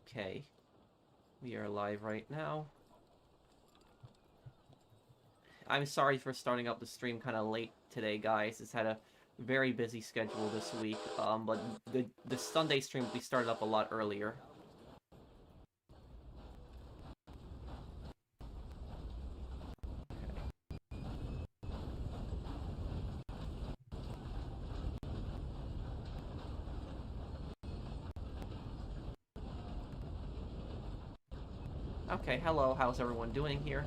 Okay. We are live right now. I'm sorry for starting up the stream kind of late today, guys. It's had a very busy schedule this week. But the Sunday stream will be started up a lot earlier. Okay, hello. How's everyone doing here?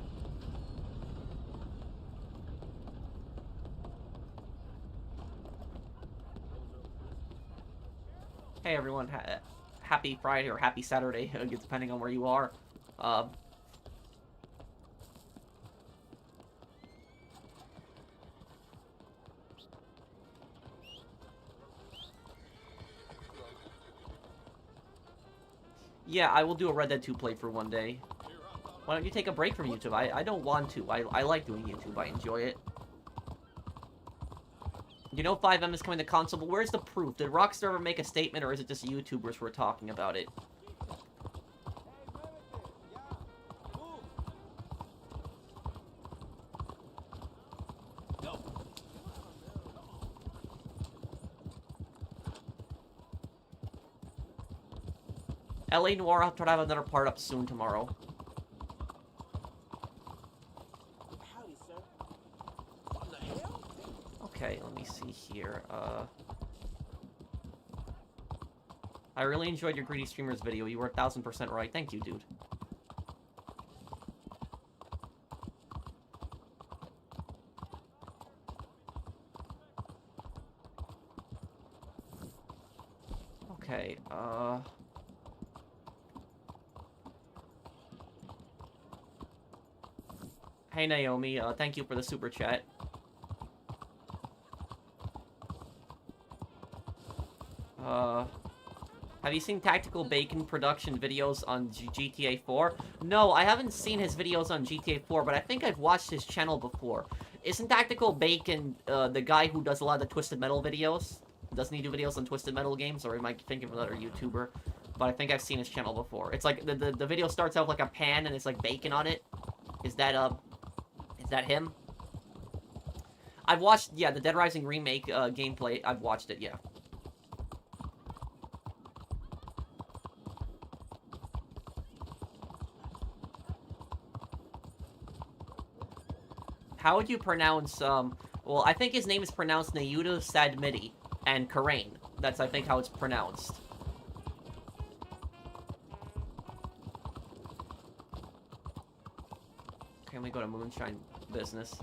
Hey everyone, happy Friday or happy Saturday, depending on where you are. Yeah, I will do a Red Dead 2 playthrough one day. Why don't you take a break from YouTube? I don't want to. I like doing YouTube. I enjoy it. You know 5M is coming to console, but where's the proof? Did Rockstar ever make a statement, or is it just YouTubers who are talking about it? LA Noir, I'll try to have another part up soon tomorrow. Okay, let me see here. I really enjoyed your Greedy Streamers video. You were 1000% right. Thank you, dude. Okay, Hey, Naomi, thank you for the super chat. Have you seen Tactical Bacon production videos on GTA 4? No, I haven't seen his videos on GTA 4, but I think I've watched his channel before. Isn't Tactical Bacon the guy who does a lot of the Twisted Metal videos? Doesn't he do videos on Twisted Metal games, or am I thinking of another YouTuber? But I think I've seen his channel before. It's like, the video starts out with like a pan, and it's like bacon on it. Is that him? I've watched, yeah, the Dead Rising remake gameplay. I've watched it, yeah. How would you pronounce, well, I think his name is pronounced Nayuda Sadmidi and Karain. That's, I think, how it's pronounced. Okay, let me go to Moonshine business.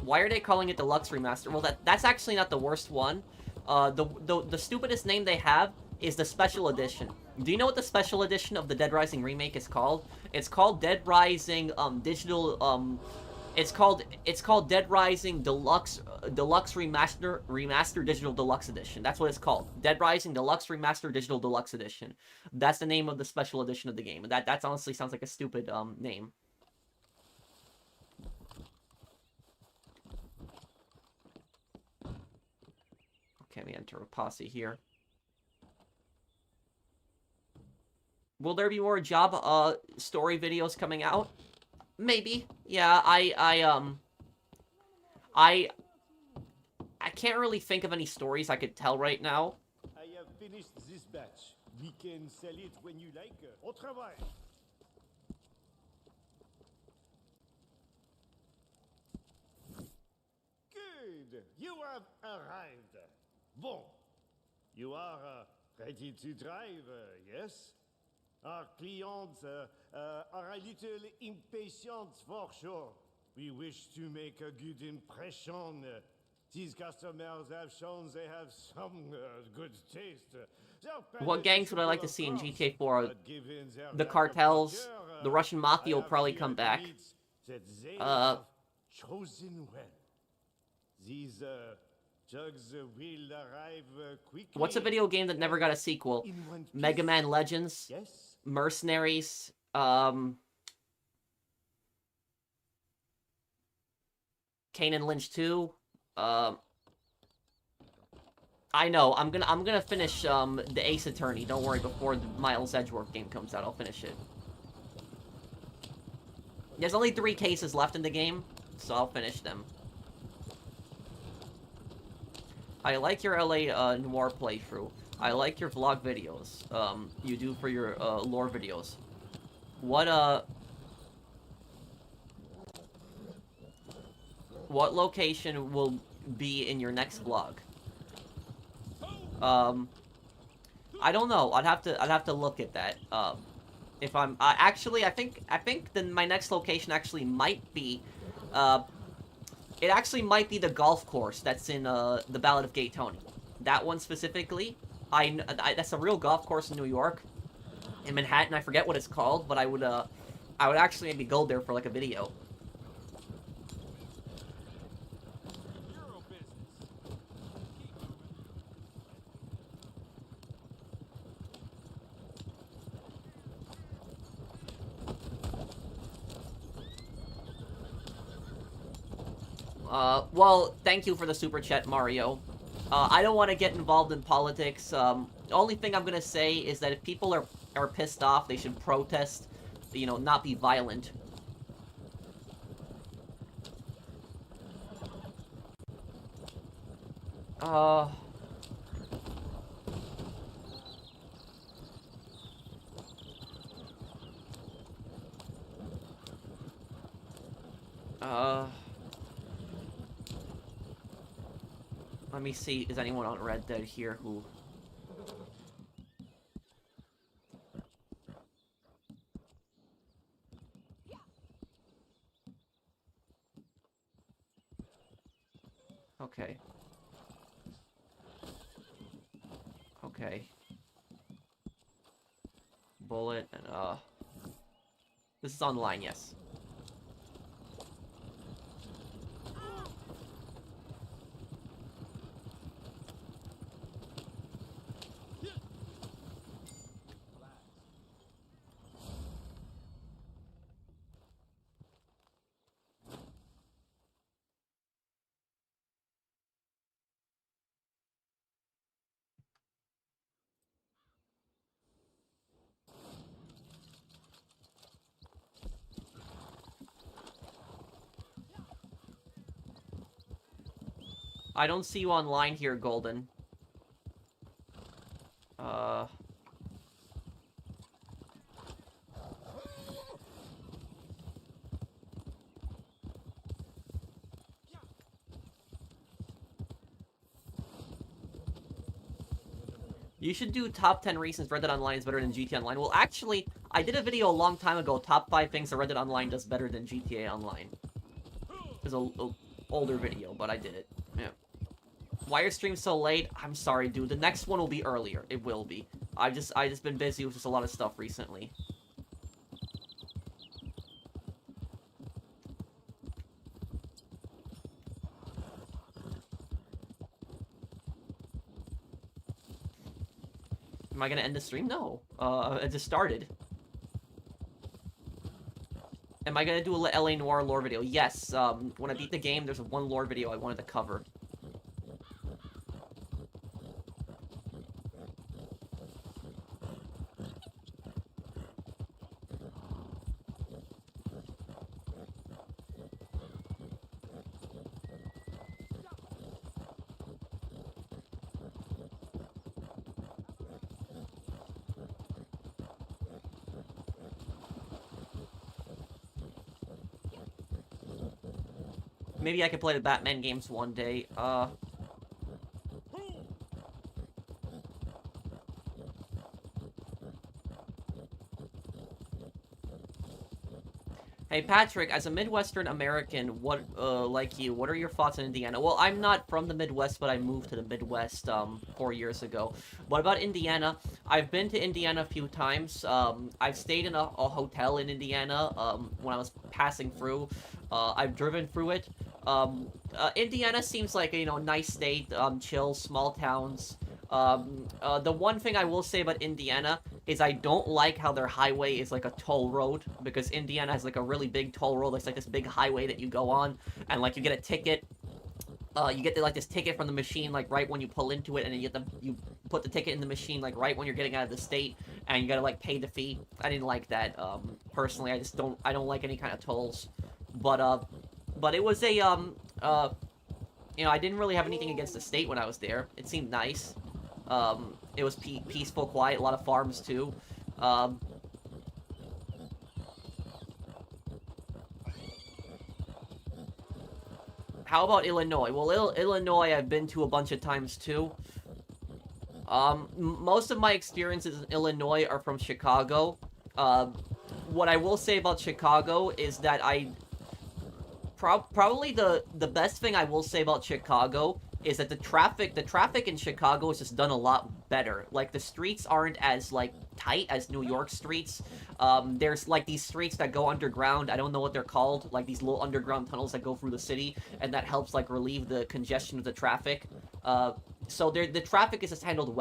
Why are they calling it Deluxe Remaster? Well, that's actually not the worst one. The stupidest name they have is the Special Edition. Do you know what the Special Edition of the Dead Rising remake is called? It's called Dead Rising, Digital, It's called Dead Rising Deluxe Remaster Digital Deluxe Edition. That's what it's called. Dead Rising Deluxe Remaster Digital Deluxe Edition. That's the name of the special edition of the game. That honestly sounds like a stupid name. Okay, we enter a posse here. Will there be more job story videos coming out? Maybe. Yeah, I can't really think of any stories I could tell right now. I have finished this batch. We can sell it when you like. Au travail. Good. You have arrived. Bon. You are ready to drive, yes? Our clients are a little impatient for sure. We wish to make a good impression. These customers have shown they have some good taste. What gangs would I like to see in GTA 4? The cartels, the Russian Mafia will probably come back. Chosen well. These jugs will arrive quickly. What's a video game that never got a sequel? Mega Man Legends? Yes. Mercenaries? Kane and Lynch 2? I know. I'm gonna finish the Ace Attorney. Don't worry. Before the Miles Edgeworth game comes out, I'll finish it. There's only 3 cases left in the game, so I'll finish them. I like your LA Noir playthrough. I like your vlog videos. You do for your lore videos. What location will be in your next vlog? I don't know. I'd have to look at that. If I'm actually, I think then my next location actually might be, it actually might be the golf course that's in the Ballad of Gay Tony. That one specifically. That's a real golf course in New York, in Manhattan. I forget what it's called, but I would actually maybe go there for like a video. Well, thank you for the super chat, Mario. I don't want to get involved in politics. The only thing I'm gonna say is that if people are pissed off, they should protest, you know, not be violent. Let me see, is anyone on Red Dead here who... Okay. Okay. Bullet and, this is online, yes. I don't see you online here, Golden. You should do top 10 reasons Red Dead Online is better than GTA Online. Well, actually, I did a video a long time ago, top 5 things that Red Dead Online does better than GTA Online. It's a older video, but I did it. Yeah. Why your stream so late? I'm sorry, dude. The next one will be earlier. It will be. I just been busy with just a lot of stuff recently. Am I gonna end the stream? No. It just started. Am I gonna do a LA Noir lore video? Yes. When I beat the game, there's one lore video I wanted to cover. Maybe I could play the Batman games one day. Hey Patrick, as a Midwestern American, what like you, what are your thoughts on Indiana? Well, I'm not from the Midwest, but I moved to the Midwest 4 years ago. What about Indiana? I've been to Indiana a few times. I've stayed in a hotel in Indiana when I was passing through. I've driven through it. Indiana seems like a, nice state, chill, small towns. The one thing I will say about Indiana is I don't like how their highway is like a toll road, because Indiana has like a really big toll road. It's like this big highway that you go on, and like you get a ticket you get like this ticket from the machine like right when you pull into it, and then you put the ticket in the machine like right when you're getting out of the state, and you gotta like pay the fee. I didn't like that personally. I don't like any kind of tolls, but it was a I didn't really have anything against the state when I was there. It seemed nice. It was peaceful, quiet, a lot of farms too. Um, how about Illinois? Well, Illinois I've been to a bunch of times too. Most of my experiences in Illinois are from Chicago. What I will say about Chicago is that probably the best thing I will say about Chicago is that the traffic in Chicago is just done a lot better. Like, the streets aren't as like tight as New York streets. There's like these streets that go underground. I don't know what they're called, like these little underground tunnels that go through the city, and that helps like relieve the congestion of the traffic. So the traffic is just handled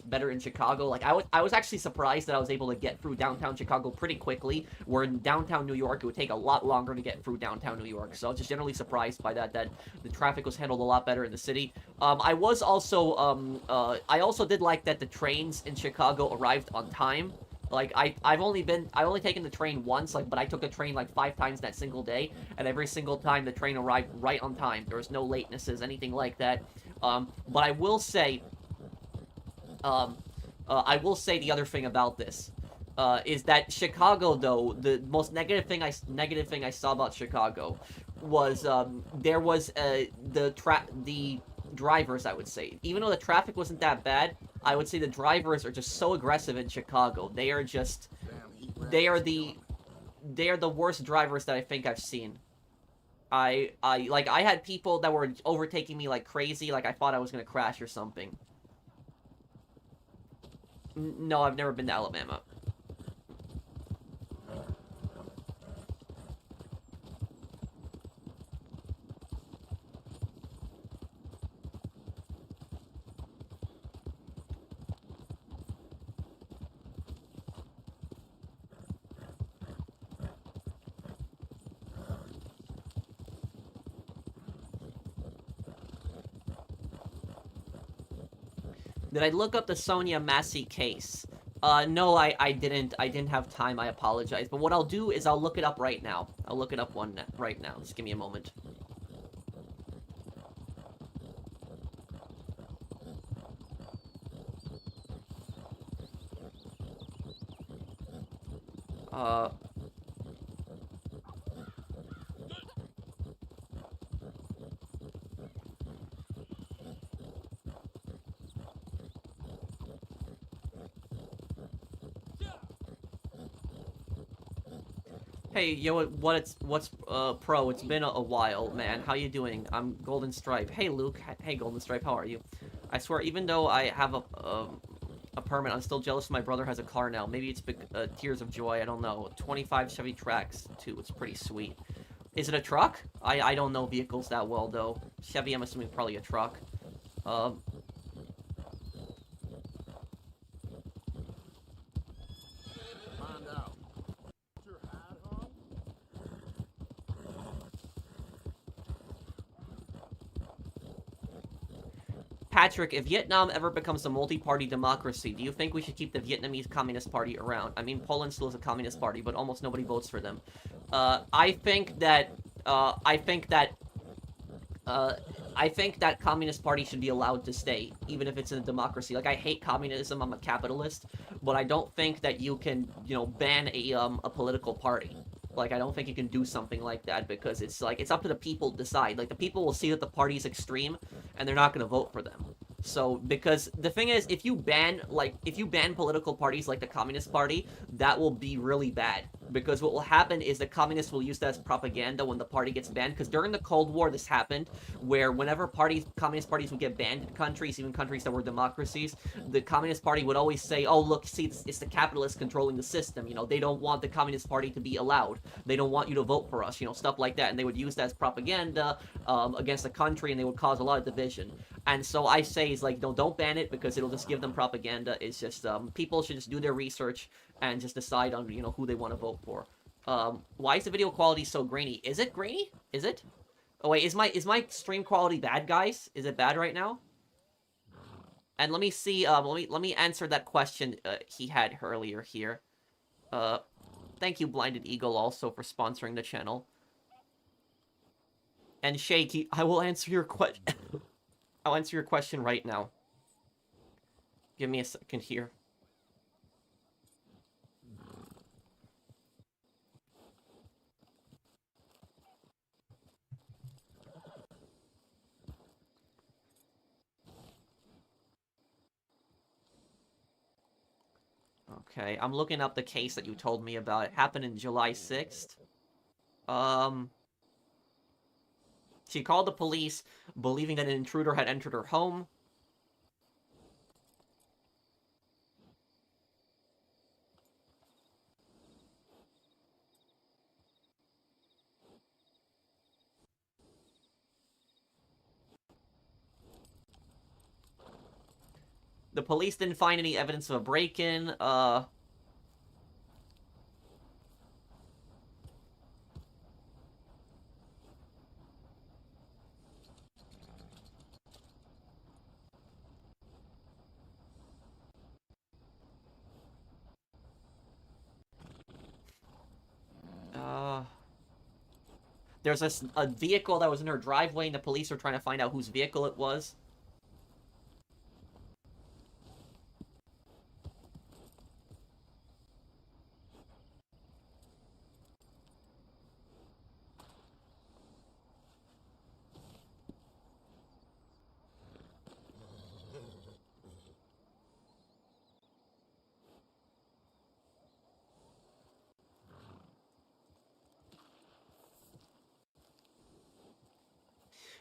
better in Chicago. Like, I was actually surprised that I was able to get through downtown Chicago pretty quickly, where in downtown New York it would take a lot longer to get through downtown New York. So I was just generally surprised by that the traffic was handled a lot better in the city. I was also I also did like that the trains in Chicago arrived on time. Like, I've only taken the train once, like, but I took the train like 5 times that single day, and every single time the train arrived right on time. There was no latenesses, anything like that. But I will say the other thing about this is that Chicago, though, the most negative thing I saw about Chicago was there was the drivers, I would say. Even though the traffic wasn't that bad, I would say the drivers are just so aggressive in Chicago. They are the worst drivers that I think I've seen. I had people that were overtaking me like crazy, like I thought I was gonna crash or something. No, I've never been to Alabama. Did I look up the Sonia Massey case? No, I didn't. I didn't have time. I apologize. But what I'll do is I'll look it up right now. I'll look it up right now. Just give me a moment. Hey, yo, what's pro? It's been a while, man. How you doing? I'm Golden Stripe. Hey, Luke. Hey, Golden Stripe. How are you? I swear, even though I have a permit, I'm still jealous my brother has a car now. Maybe it's tears of joy. I don't know. 25 Chevy Trax too. It's pretty sweet. Is it a truck? I don't know vehicles that well though. Chevy, I'm assuming probably a truck. Patrick, if Vietnam ever becomes a multi-party democracy, do you think we should keep the Vietnamese Communist Party around? I mean, Poland still is a communist party, but almost nobody votes for them. I think that Communist Party should be allowed to stay, even if it's in a democracy. Like, I hate communism, I'm a capitalist, but I don't think that you can, ban a political party. Like, I don't think you can do something like that, because it's up to the people to decide. Like, the people will see that the party's extreme, and they're not going to vote for them. So, because the thing is, if you ban political parties like the Communist Party, that will be really bad. Because what will happen is the communists will use that as propaganda when the party gets banned. Because during the Cold War, this happened, where whenever communist parties would get banned in countries, even countries that were democracies, the Communist Party would always say, oh, look, see, it's the capitalists controlling the system. They don't want the Communist Party to be allowed. They don't want you to vote for us, stuff like that. And they would use that as propaganda against the country, and they would cause a lot of division. And so I say, is like, no, don't ban it, because it'll just give them propaganda. It's just, people should just do their research and just decide on, who they want to vote for. Why is the video quality so grainy? Is it grainy? Is it? Oh wait, is my stream quality bad, guys? Is it bad right now? And let me see. Let me answer that question he had earlier here. Thank you, Blinded Eagle, also for sponsoring the channel. And Shaky, I will answer your question. I'll answer your question right now. Give me a second here. Okay, I'm looking up the case that you told me about. It happened in July 6th. She called the police, believing that an intruder had entered her home. The police didn't find any evidence of a break-in. There's a vehicle that was in her driveway, and the police are trying to find out whose vehicle it was.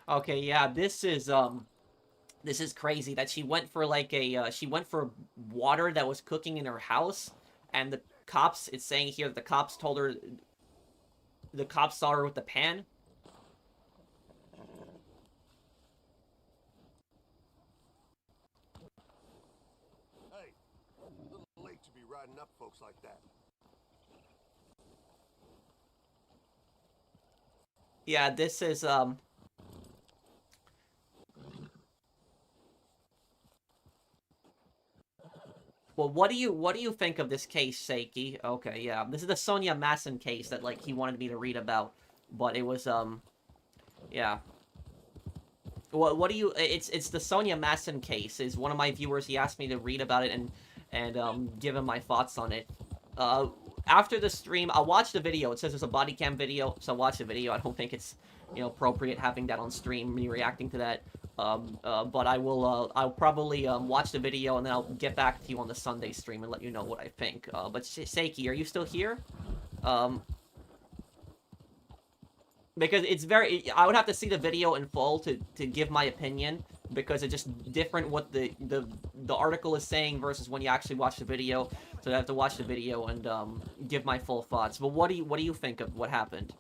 Okay, yeah, this is crazy that she went for like she went for water that was cooking in her house, and the cops, it's saying here that the cops told her, the cops saw her with the pan. Hey, a little late to be riding up folks like that. Yeah, this is well, what do you think of this case, Seiki? Okay, yeah, this is the Sonia Masson case that like he wanted me to read about, but it was yeah. What do you? It's the Sonia Masson case. Is one of my viewers. He asked me to read about it and give him my thoughts on it. After the stream, I'll watch the video. It says there's a body cam video, so I'll watch the video. I don't think it's appropriate having that on stream, me reacting to that. But I will. I'll probably watch the video and then I'll get back to you on the Sunday stream and let you know what I think. But Seiki, are you still here? Because it's very, I would have to see the video in full to give my opinion, because it's just different what the article is saying versus when you actually watch the video. So I have to watch the video and give my full thoughts. But what do you think of what happened?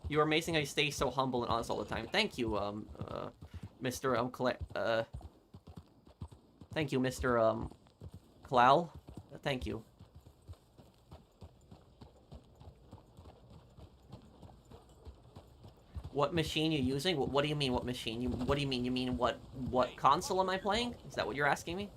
You're amazing how you stay so humble and honest all the time. Thank you, Mr. Thank you, Mr. Kalal. Thank you. What machine you using? What do you mean, what machine? What do you mean? You mean what console am I playing? Is that what you're asking me?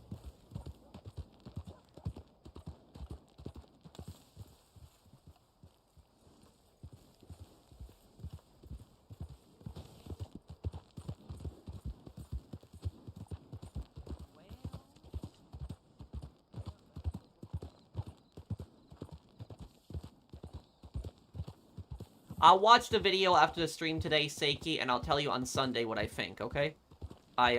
I'll watch the video after the stream today, Seiki, and I'll tell you on Sunday what I think, okay? I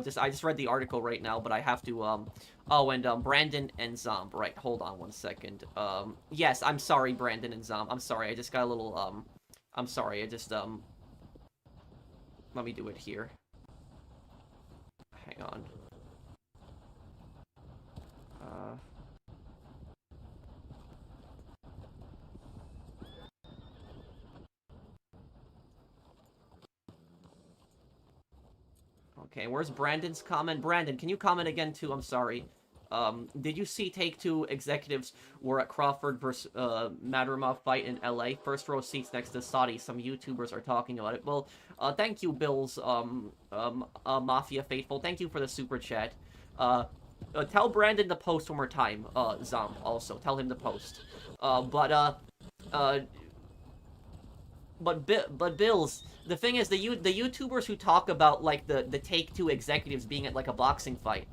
just read the article right now, but I have to, oh, and, Brandon and Zomb, right, hold on one second. Yes, I'm sorry, Brandon and Zomb, I'm sorry, I just got a little, I'm sorry, I just, let me do it here. Hang on. Okay, where's Brandon's comment? Brandon, can you comment again, too? I'm sorry. Did you see Take-Two executives were at Crawford versus Madrimov fight in LA? First row seats next to Saudi. Some YouTubers are talking about it. Well, thank you, Bill's Mafia Faithful. Thank you for the super chat. Tell Brandon to post one more time, Zom, also. Tell him to post. But Bills, the thing is, the YouTubers who talk about, like, the Take-Two executives being at, like, a boxing fight,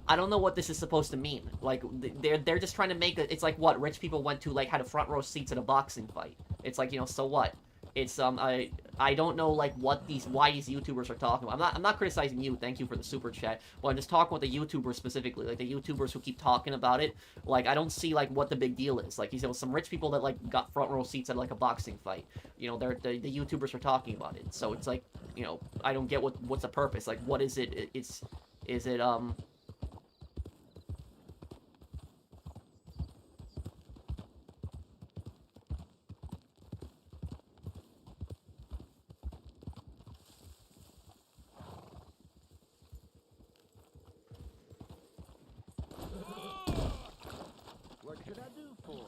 I don't know what this is supposed to mean. Like, they're just trying to make it, it's like, what, rich people went to, like, had a front row seats at a boxing fight. It's like, you know, so what? It's, I don't know, like, why these YouTubers are talking about. I'm not criticizing you, thank you for the super chat, but I'm just talking with the YouTubers specifically, like, the YouTubers who keep talking about it. Like, I don't see, like, what the big deal is. Like, you know, some rich people that, like, got front row seats at, like, a boxing fight. You know, the YouTubers are talking about it. So it's like, you know, I don't get what's the purpose. Like, what is it? Is it, What can I do for you?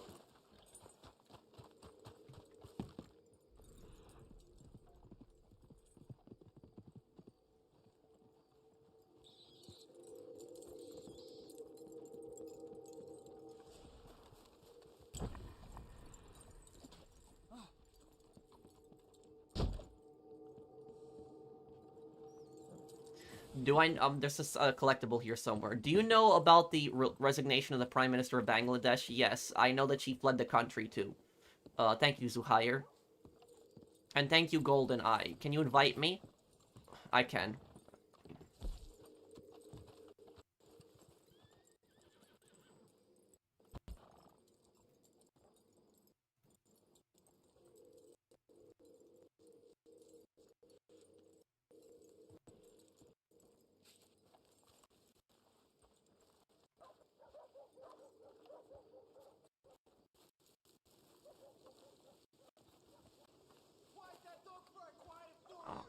there's a collectible here somewhere. Do you know about the resignation of the Prime Minister of Bangladesh? Yes, I know that she fled the country too. Thank you, Zuhair. And thank you, Golden Eye. Can you invite me? I can.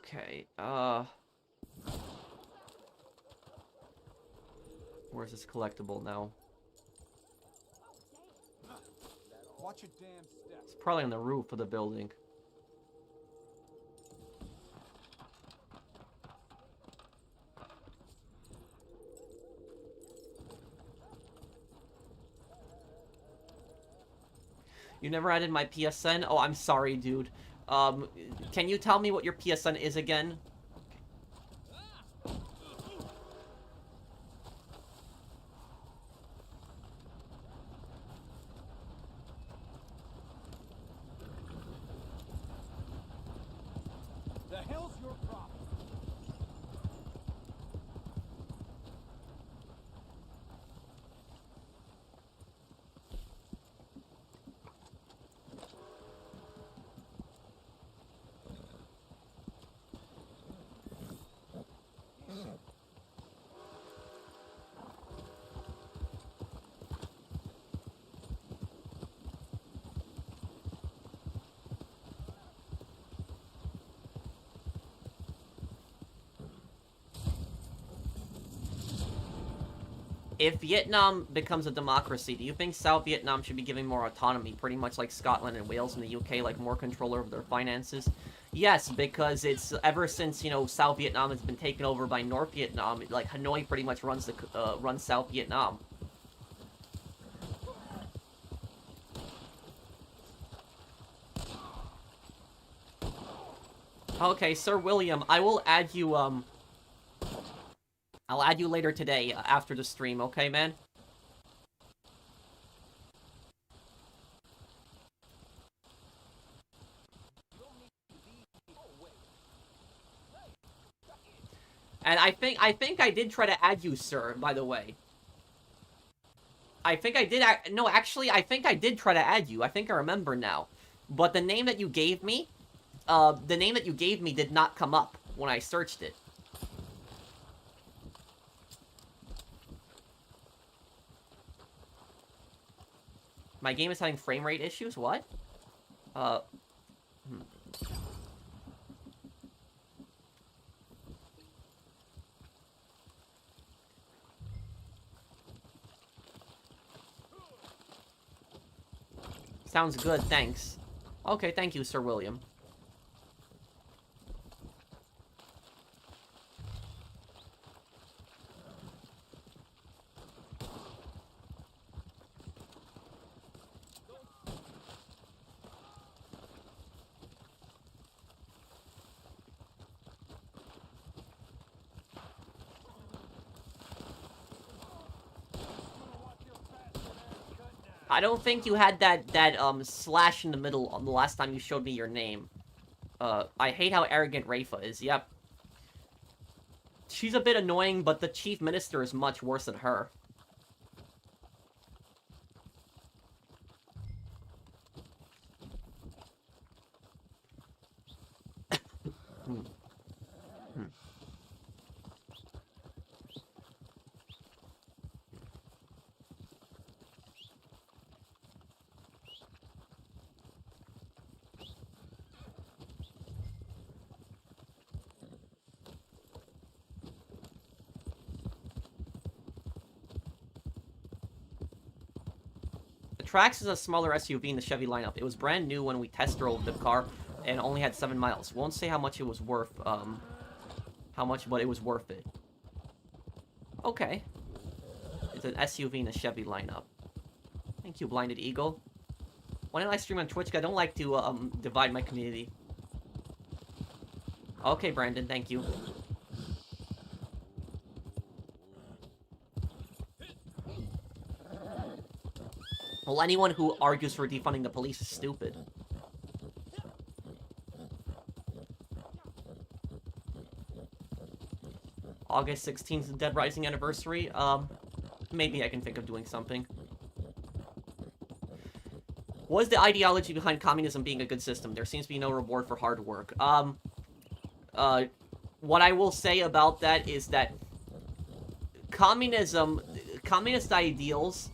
Okay, where's this collectible now? Watch your damn step. It's probably on the roof of the building. You never added my PSN? Oh, I'm sorry, dude. Can you tell me what your PSN is again? The hell's your problem? If Vietnam becomes a democracy, do you think South Vietnam should be giving more autonomy, pretty much like Scotland and Wales and the UK, like more control over their finances? Yes, because it's ever since, you know, South Vietnam has been taken over by North Vietnam, like Hanoi pretty much runs South Vietnam. Okay, Sir William, I will add you, I'll add you later today, after the stream, okay, man? And I think I did try to add you, sir, by the way. I think I did, no, actually, I think I did try to add you. I think I remember now. But the name that you gave me, did not come up when I searched it. My game is having frame rate issues? What? Sounds good, thanks. Okay, thank you, Sir William. I don't think you had that slash in the middle on the last time you showed me your name. I hate how arrogant Rafa is, yep. She's a bit annoying, but the chief minister is much worse than her. Trax is a smaller SUV in the Chevy lineup. It was brand new when we test drove the car and only had 7 miles. Won't say how much it was worth, but it was worth it. Okay. It's an SUV in the Chevy lineup. Thank you, Blinded Eagle. Why don't I stream on Twitch? I don't like to, divide my community. Okay, Brandon, thank you. Well, anyone who argues for defunding the police is stupid. August 16th is the Dead Rising anniversary. Maybe I can think of doing something. What is the ideology behind communism being a good system? There seems to be no reward for hard work. What I will say about that is that communist ideals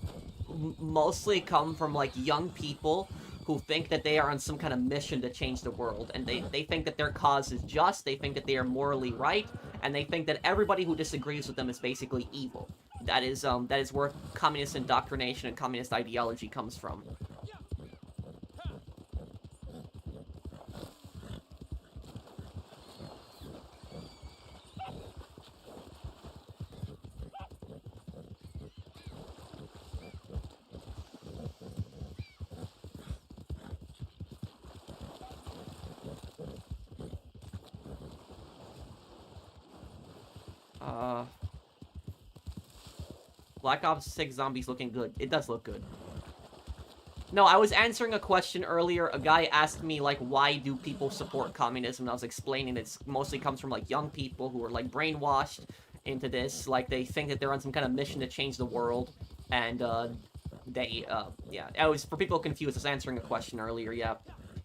mostly come from, like, young people who think that they are on some kind of mission to change the world, and they think that their cause is just, they think that they are morally right, and they think that everybody who disagrees with them is basically evil. That is where communist indoctrination and communist ideology comes from. Black Ops 6 Zombies looking good. It does look good. No, I was answering a question earlier. A guy asked me, like, why do people support communism? And I was explaining it mostly comes from, like, young people who are, like, brainwashed into this. Like, they think that they're on some kind of mission to change the world. And, yeah. I was, for people confused, I was answering a question earlier, yeah.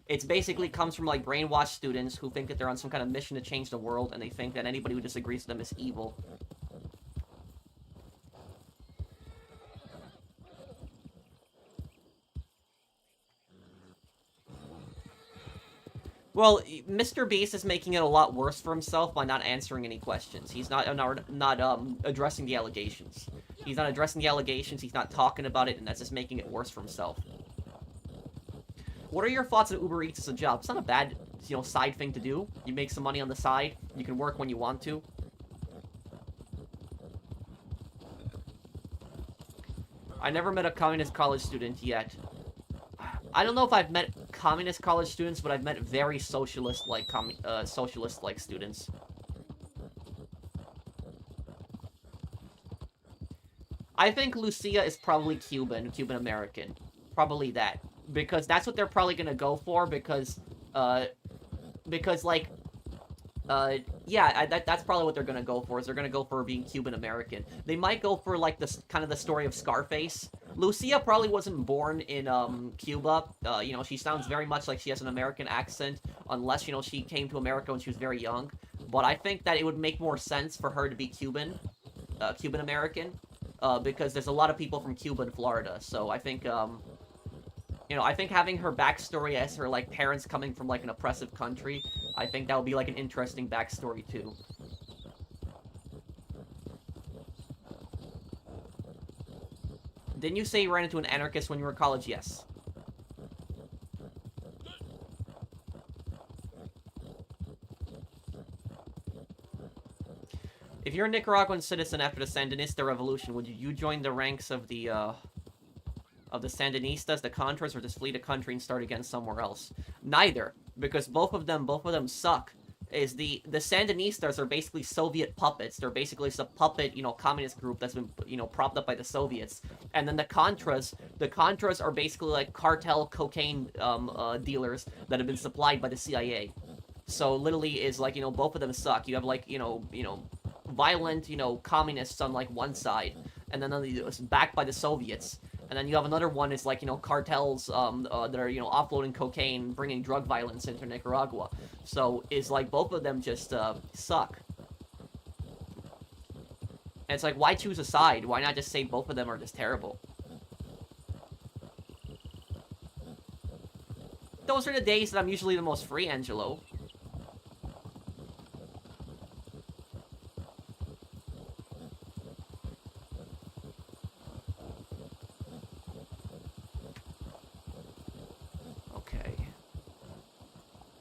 It's basically comes from, like, brainwashed students who think that they're on some kind of mission to change the world, and they think that anybody who disagrees with them is evil. Well, Mr. Beast is making it a lot worse for himself by not answering any questions. He's not addressing the allegations. He's not addressing the allegations, he's not talking about it, and that's just making it worse for himself. What are your thoughts on Uber Eats as a job? It's not a bad, side thing to do. You make some money on the side, you can work when you want to. I never met a communist college student yet. I don't know if I've met communist college students, but I've met very socialist-like students. I think Lucia is probably Cuban-American. Probably that. Because that's what they're probably gonna go for, because yeah, that's probably what they're gonna go for, is they're gonna go for being Cuban-American. They might go for, like, this kind of the story of Scarface. Lucia probably wasn't born in, Cuba. She sounds very much like she has an American accent, unless, she came to America when she was very young. But I think that it would make more sense for her to be Cuban-American, because there's a lot of people from Cuba and Florida, so I think, I think having her backstory as her, like, parents coming from, like, an oppressive country, I think that would be, like, an interesting backstory, too. Didn't you say you ran into an anarchist when you were in college? Yes. If you're a Nicaraguan citizen after the Sandinista revolution, would you join the ranks of the Sandinistas, the Contras, or just flee the country and start again somewhere else? Neither, because both of them suck. The Sandinistas are basically Soviet puppets. They're basically just a puppet, communist group that's been, propped up by the Soviets. And then the Contras are basically like cartel cocaine dealers that have been supplied by the CIA. So literally is like, both of them suck. You have like, violent, communists on like one side, and then it's backed by the Soviets. And then you have another one is like, cartels that are, offloading cocaine, bringing drug violence into Nicaragua. So it's like both of them just suck. And it's like, why choose a side? Why not just say both of them are just terrible? Those are the days that I'm usually the most free, Angelo.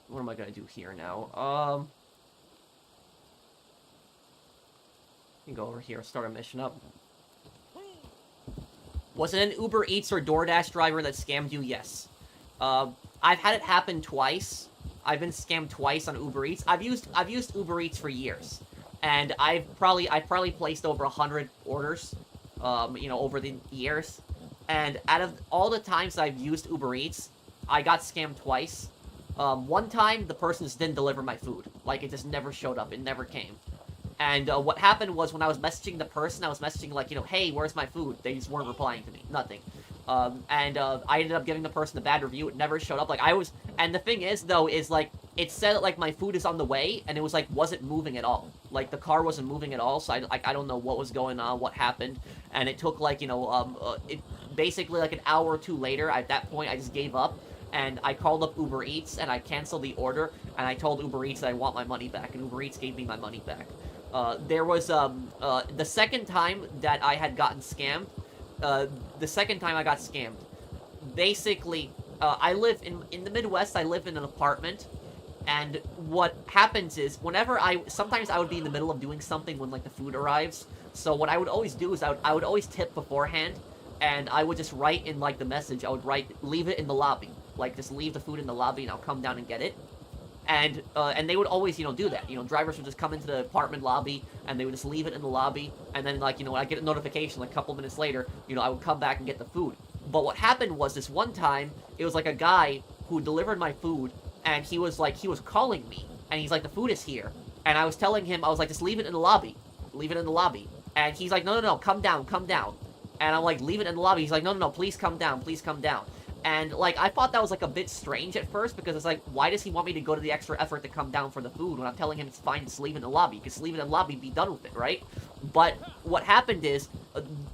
What am I gonna do here now? I can go over here, start a mission up. Was it an Uber Eats or DoorDash driver that scammed you? Yes. I've had it happen twice. I've been scammed twice on Uber Eats. I've used Uber Eats for years, and I've probably placed over 100 orders, over the years. And out of all the times I've used Uber Eats, I got scammed twice. One time, the person just didn't deliver my food. Like, it just never showed up. It never came. And what happened was, when I was messaging the person, I was messaging, like, hey, where's my food? They just weren't replying to me. Nothing. I ended up giving the person a bad review. It never showed up. And the thing is, though, is, like, it said, like, my food is on the way, and it was, like, wasn't moving at all. Like, the car wasn't moving at all, so I don't know what was going on, what happened. And it took, like, basically, like, an hour or two later, at that point, I just gave up. And I called up Uber Eats, and I canceled the order, and I told Uber Eats that I want my money back, and Uber Eats gave me my money back. There was, the second time that I had gotten scammed, basically, I live in the Midwest, I live in an apartment, and what happens is, sometimes I would be in the middle of doing something when, like, the food arrives, so what I would always do is I would always tip beforehand, and I would just write in, like, the message, I would write, leave it in the lobby. Like, just leave the food in the lobby and I'll come down and get it. And they would always, do that. Drivers would just come into the apartment lobby and they would just leave it in the lobby. And then, like, I get a notification, like, a couple minutes later, I would come back and get the food. But what happened was this one time, it was, like, a guy who delivered my food, and he was calling me. And he's like, the food is here. And I was telling him, I was like, just leave it in the lobby. Leave it in the lobby. And he's like, no, come down. And I'm like, leave it in the lobby. He's like, no, please come down. And, like, I thought that was, like, a bit strange at first, because it's like, why does he want me to go to the extra effort to come down for the food when I'm telling him it's fine, just leave it in the lobby? Just leave it in the lobby, be done with it, right? But what happened is,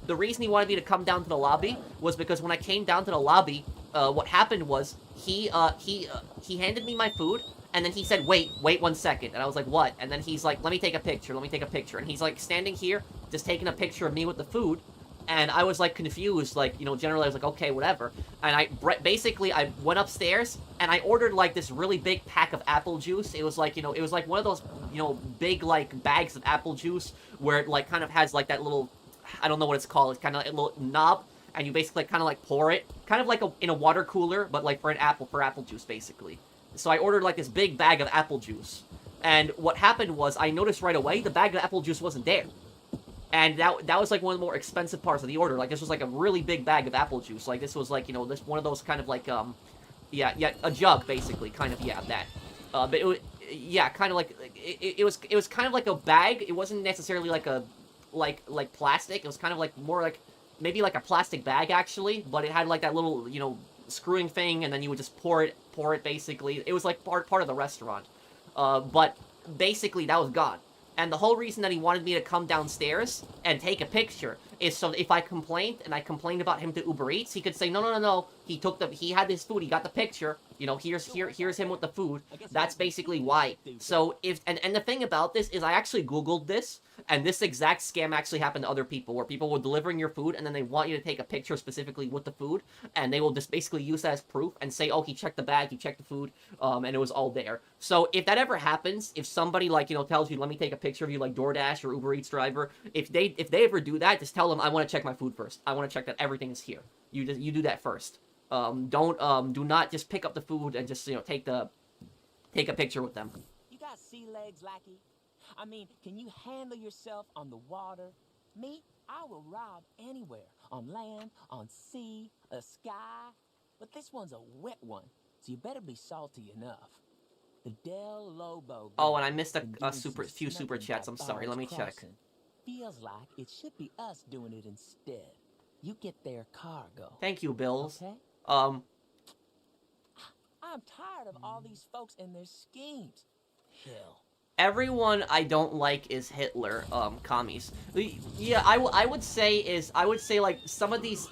the reason he wanted me to come down to the lobby was because when I came down to the lobby, what happened was, he handed me my food, and then he said, wait 1 second. And I was like, what? And then he's like, let me take a picture. And he's, like, standing here, just taking a picture of me with the food. And I was, like, confused, like, generally I was like, okay, whatever. And I went upstairs, and I ordered, like, this really big pack of apple juice. It was, like, it was, like, one of those, big, like, bags of apple juice, where it, like, kind of has, like, that little, I don't know what it's called, it's kind of like a little knob, and you basically kind of, like, pour it, kind of like in a water cooler, but, like, for apple juice, basically. So I ordered, like, this big bag of apple juice. And what happened was, I noticed right away, the bag of apple juice wasn't there. And that was, like, one of the more expensive parts of the order. Like, this was, like, a really big bag of apple juice. Like, this was, like, this one of those kind of, like, a jug, basically, kind of, that. But it was, kind of like, it was kind of like a bag. It wasn't necessarily, like, like plastic. It was kind of, like, more, like, maybe, like, a plastic bag, actually. But it had, like, that little, screwing thing, and then you would just pour it, basically. It was, like, part of the restaurant. But, basically, that was gone. And the whole reason that he wanted me to come downstairs and take a picture is so if I complained and I complained about him to Uber Eats, he could say, no. He had his food. He got the picture. You know, here's him with the food. That's basically why. So and the thing about this is I actually Googled this, and this exact scam actually happened to other people, where people were delivering your food and then they want you to take a picture specifically with the food, and they will just basically use that as proof and say, oh, he checked the bag, he checked the food, and it was all there. So if that ever happens, if somebody like, you know, tells you, let me take a picture of you, like DoorDash or Uber Eats driver, if they ever do that, just tell them, I want to check my food first. I want to check that everything is here. You do that first. Do not just pick up the food and just, you know, take a picture with them. You got sea legs, lackey? I mean, can you handle yourself on the water? Me, I will rob anywhere. On land, on sea, a sky. But this one's a wet one, so you better be salty enough. The Del Lobo. Oh, and I missed a few super chats. I'm sorry. Let me check. Feels like it should be us doing it instead. You get their cargo. Thank you, Bills. Okay? I'm tired of all these folks and their schemes. Hell. Everyone I don't like is Hitler, commies. Yeah, I would say like some of these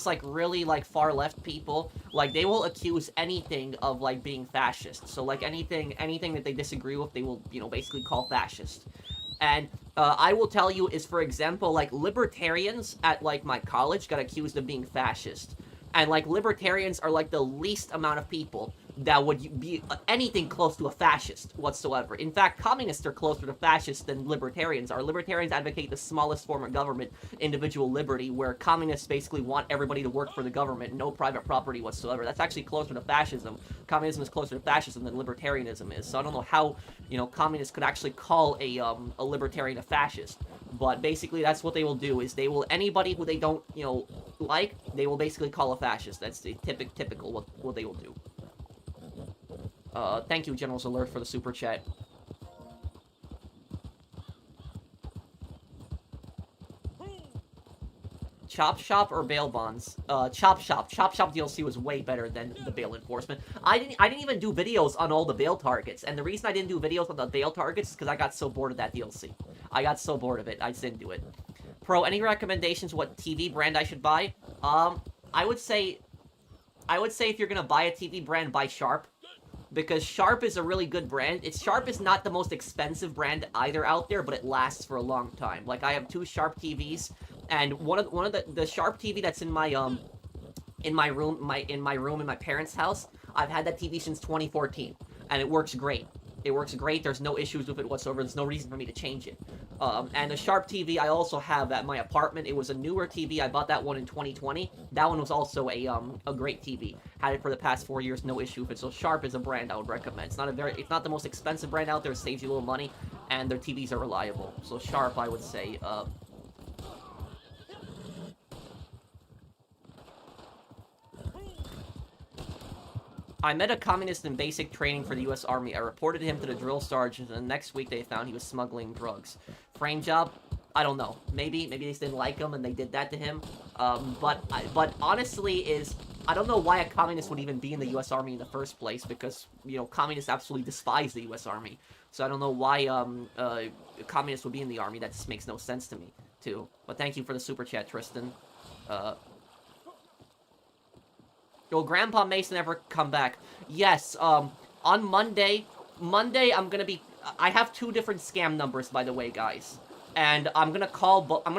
like really like far left people, like they will accuse anything of like being fascist. So like anything that they disagree with, they will, you know, basically call fascist. And I will tell you is, for example, like libertarians at like my college got accused of being fascist. And like libertarians are like the least amount of people that would be anything close to a fascist whatsoever. In fact, communists are closer to fascists than libertarians are. Libertarians advocate the smallest form of government, individual liberty, where communists basically want everybody to work for the government, no private property whatsoever. That's actually closer to fascism. Communism is closer to fascism than libertarianism is. So I don't know how, you know, communists could actually call a libertarian a fascist. But basically that's what they will do, is they will, anybody who they don't, you know, like, they will basically call a fascist. That's the typical what they will do. Thank you, General's Alert, for the super chat. Chop Shop or bail bonds? Chop Shop. Chop Shop DLC was way better than the bail enforcement. I didn't even do videos on all the bail targets, and the reason I didn't do videos on the bail targets is because I got so bored of that DLC. I got so bored of it, I just didn't do it. Pro, any recommendations what TV brand I should buy? I would say if you're gonna buy a TV brand, buy Sharp. Because Sharp is a really good brand. Sharp is not the most expensive brand either out there, but it lasts for a long time. Like, I have 2 Sharp TVs, and one of the Sharp TV that's in my room in my parents' house, I've had that TV since 2014, and it works great. It works great. There's no issues with it whatsoever. There's no reason for me to change it. And the Sharp TV I also have at my apartment. It was a newer TV. I bought that one in 2020. That one was also a great TV. Had it for the past 4 years, no issue with it. So Sharp is a brand I would recommend. It's not the most expensive brand out there. It saves you a little money, and their TVs are reliable. So Sharp, I would say. I met a communist in basic training for the U.S. Army. I reported him to the drill sergeant, and the next week they found he was smuggling drugs. Frame job? I don't know. Maybe they just didn't like him and they did that to him. But honestly I don't know why a communist would even be in the U.S. Army in the first place, because, you know, communists absolutely despise the U.S. Army. So I don't know why a communist would be in the Army. That just makes no sense to me, too. But thank you for the super chat, Tristan. Will Grandpa Mason ever come back? Yes, on Monday, I'm gonna be... I have 2 different scam numbers, by the way, guys. And I'm gonna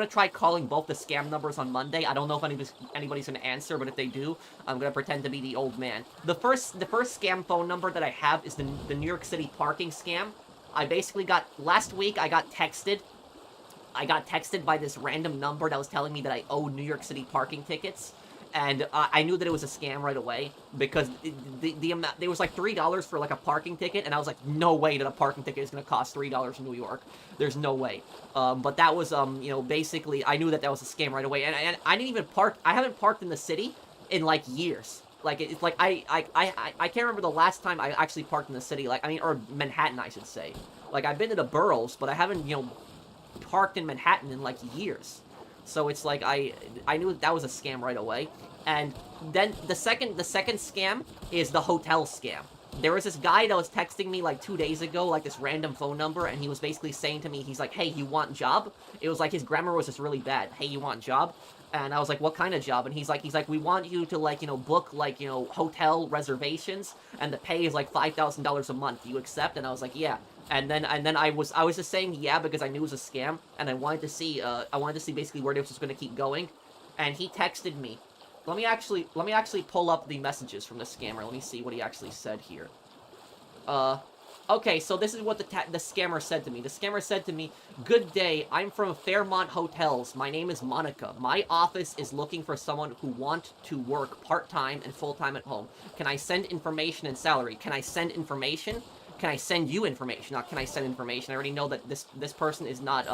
try calling both the scam numbers on Monday. I don't know if anybody's gonna answer, but if they do, I'm gonna pretend to be the old man. The first scam phone number that I have is the New York City parking scam. I basically last week I got texted by this random number that was telling me that I owed New York City parking tickets. And I knew that it was a scam right away, because the amount, there was like $3 for like a parking ticket, and I was like, no way that a parking ticket is gonna cost $3 in New York. There's no way. But that was you know, basically I knew that was a scam right away, and I didn't even park. I haven't parked in the city in like years. Like it's like I can't remember the last time I actually parked in the city. Like, I mean, or Manhattan, I should say. Like, I've been to the boroughs, but I haven't, you know, parked in Manhattan in like years. So it's like I knew that was a scam right away. And then the second scam is the hotel scam. there was this guy that was texting me like 2 days ago, like this random phone number, and he was basically saying to me, he's like, hey, you want job? It was like his grammar was just really bad. Hey, you want job? And I was like, what kind of job? And he's like, we want you to, like, you know, book, like, you know, hotel reservations, and the pay is like $5,000 a month. Do you accept? And I was like, yeah. And then I was just saying yeah because I knew it was a scam, and I wanted to see basically where this was going to keep going. And he texted me. Let me actually pull up the messages from the scammer. Let me see what he actually said here. Okay, so this is what the scammer said to me. The scammer said to me, "Good day, I'm from Fairmont Hotels. My name is Monica. My office is looking for someone who want to work part-time and full-time at home. Can I send information and salary? Can I send information? Can I send you information? Not can I send information? I already know that this person is not,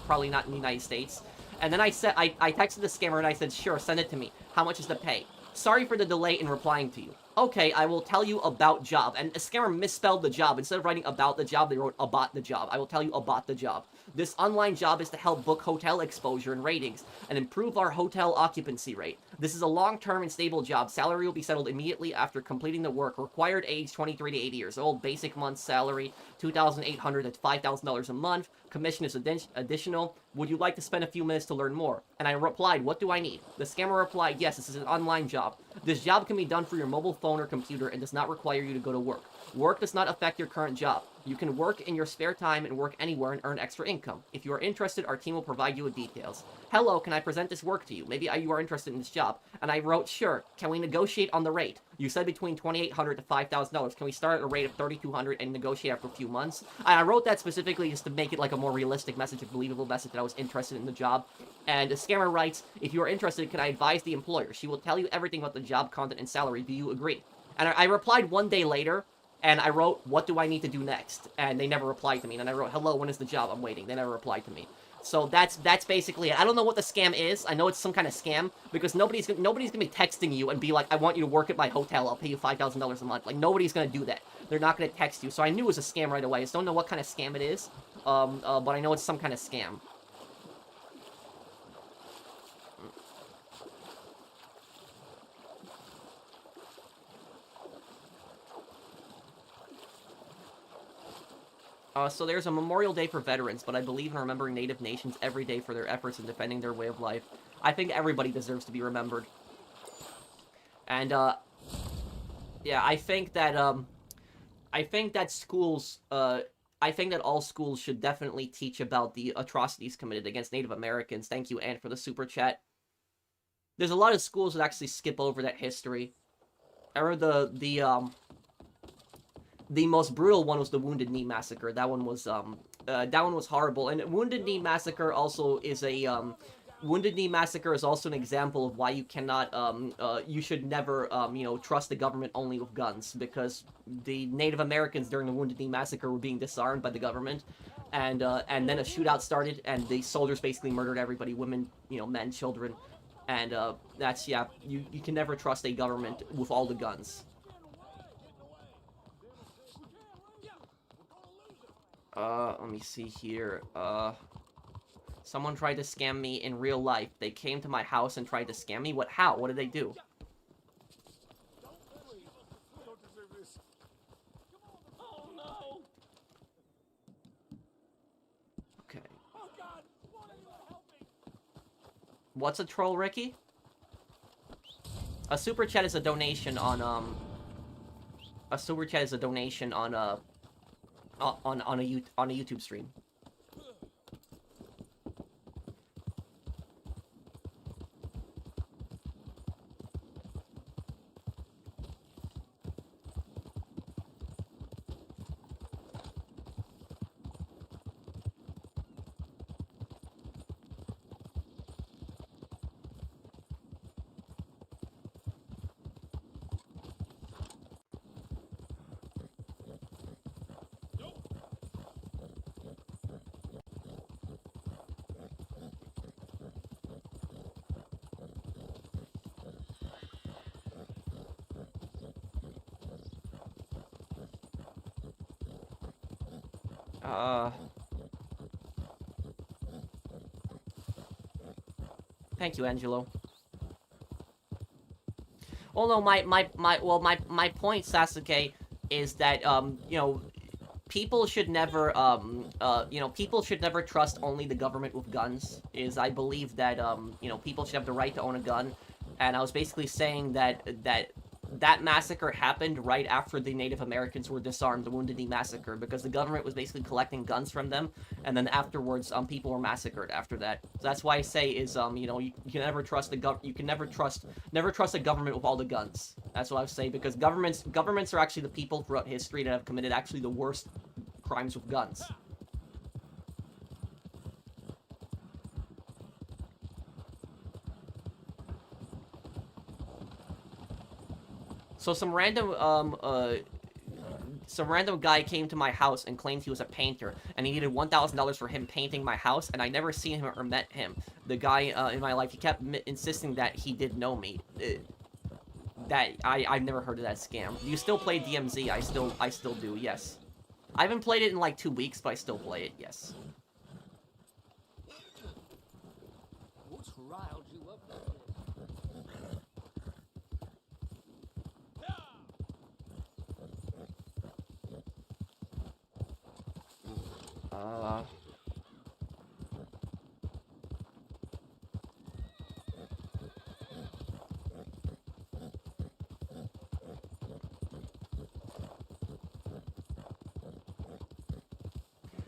probably not in the United States." And then I texted the scammer and I said, "Sure, send it to me. How much is the pay? Sorry for the delay in replying to you. Okay, I will tell you about job." And the scammer misspelled the job. Instead of writing about the job, they wrote about the job. I will tell you about the job. This online job is to help book hotel exposure and ratings and improve our hotel occupancy rate. This is a long-term and stable job. Salary will be settled immediately after completing the work. Required age 23 to 80 years old. Basic month salary $2,800 to $5,000 a month. Commission is additional. Would you like to spend a few minutes to learn more? And I replied, what do I need? The scammer replied, yes, this is an online job. This job can be done through your mobile phone or computer and does not require you to go to work. Work does not affect your current job. You can work in your spare time and work anywhere and earn extra income. If you are interested, our team will provide you with details. Hello, can I present this work to you? Maybe you are interested in this job. And I wrote, sure. Can we negotiate on the rate? You said between $2,800 to $5,000. Can we start at a rate of $3,200 and negotiate after a few months? And I wrote that specifically just to make it like a more realistic message, a believable message that I was interested in the job. And the scammer writes, if you are interested, can I advise the employer? She will tell you everything about the job, content, and salary. Do you agree? And I replied 1 day later, and I wrote, what do I need to do next? And they never replied to me. And I wrote, hello, when is the job? I'm waiting. They never replied to me. So that's basically it. I don't know what the scam is. I know it's some kind of scam because nobody's gonna be texting you and be like, I want you to work at my hotel. I'll pay you $5,000 a month. Like, nobody's gonna do that. They're not gonna text you. So I knew it was a scam right away. I just don't know what kind of scam it is. But I know it's some kind of scam. So there's a Memorial Day for veterans, but I believe in remembering Native nations every day for their efforts in defending their way of life. I think everybody deserves to be remembered. And, yeah, I think that schools, I think that all schools should definitely teach about the atrocities committed against Native Americans. Thank you, Ann, for the super chat. There's a lot of schools that actually skip over that history. I remember the most brutal one was the Wounded Knee Massacre. That one was horrible. And Wounded Knee Massacre also is a, Wounded Knee Massacre is also an example of why you cannot, you should never, you know, trust the government only with guns, because the Native Americans during the Wounded Knee Massacre were being disarmed by the government, and then a shootout started, and the soldiers basically murdered everybody, women, you know, men, children, and, that's, yeah, you can never trust a government with all the guns. Let me see here. Someone tried to scam me in real life. They came to my house and tried to scam me? How? What did they do? Okay. What's a troll, Ricky? A super chat is a donation on, a super chat is a donation on a YouTube stream. Thank you, Angelo. Well, no, my point, Sasuke, is that people should never people should never trust only the government with guns. I believe that people should have the right to own a gun, and I was basically saying that massacre happened right after the Native Americans were disarmed, the Wounded Knee massacre, because the government was basically collecting guns from them, and then afterwards, people were massacred after that. So that's why I say is, you can never trust never trust a government with all the guns. That's what I would say, because governments are actually the people throughout history that have committed actually the worst crimes with guns. So some random guy came to my house and claimed he was a painter, and he needed $1,000 for him painting my house, and I never seen him or met him. The guy in my life, he kept insisting that he did know me. I've never heard of that scam. Do you still play DMZ? I still do, yes. I haven't played it in like 2 weeks, but I still play it, yes. What's riled you up?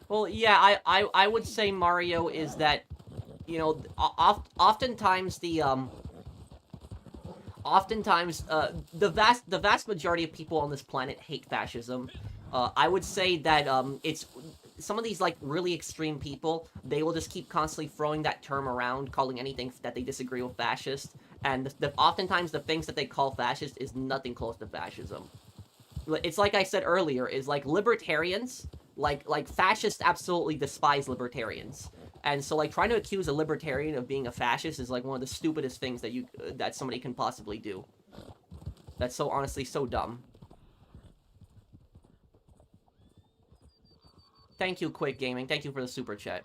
Well, yeah, I would say, Mario, is that, oftentimes the vast majority of people on this planet hate fascism. I would say that it's some of these like really extreme people. They will just keep constantly throwing that term around, calling anything that they disagree with fascist. And oftentimes the things that they call fascist is nothing close to fascism. It's like I said earlier, is like libertarians, like fascists absolutely despise libertarians. And so, like, trying to accuse a libertarian of being a fascist is, like, one of the stupidest things that somebody can possibly do. That's so, honestly, so dumb. Thank you, Quick Gaming. Thank you for the super chat.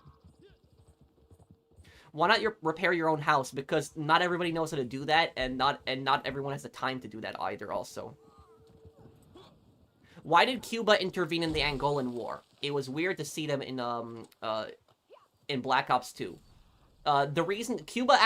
Why not repair your own house? Because not everybody knows how to do that, and not everyone has the time to do that either, also. Why did Cuba intervene in the Angolan War? It was weird to see them in Black Ops 2. The reason Cuba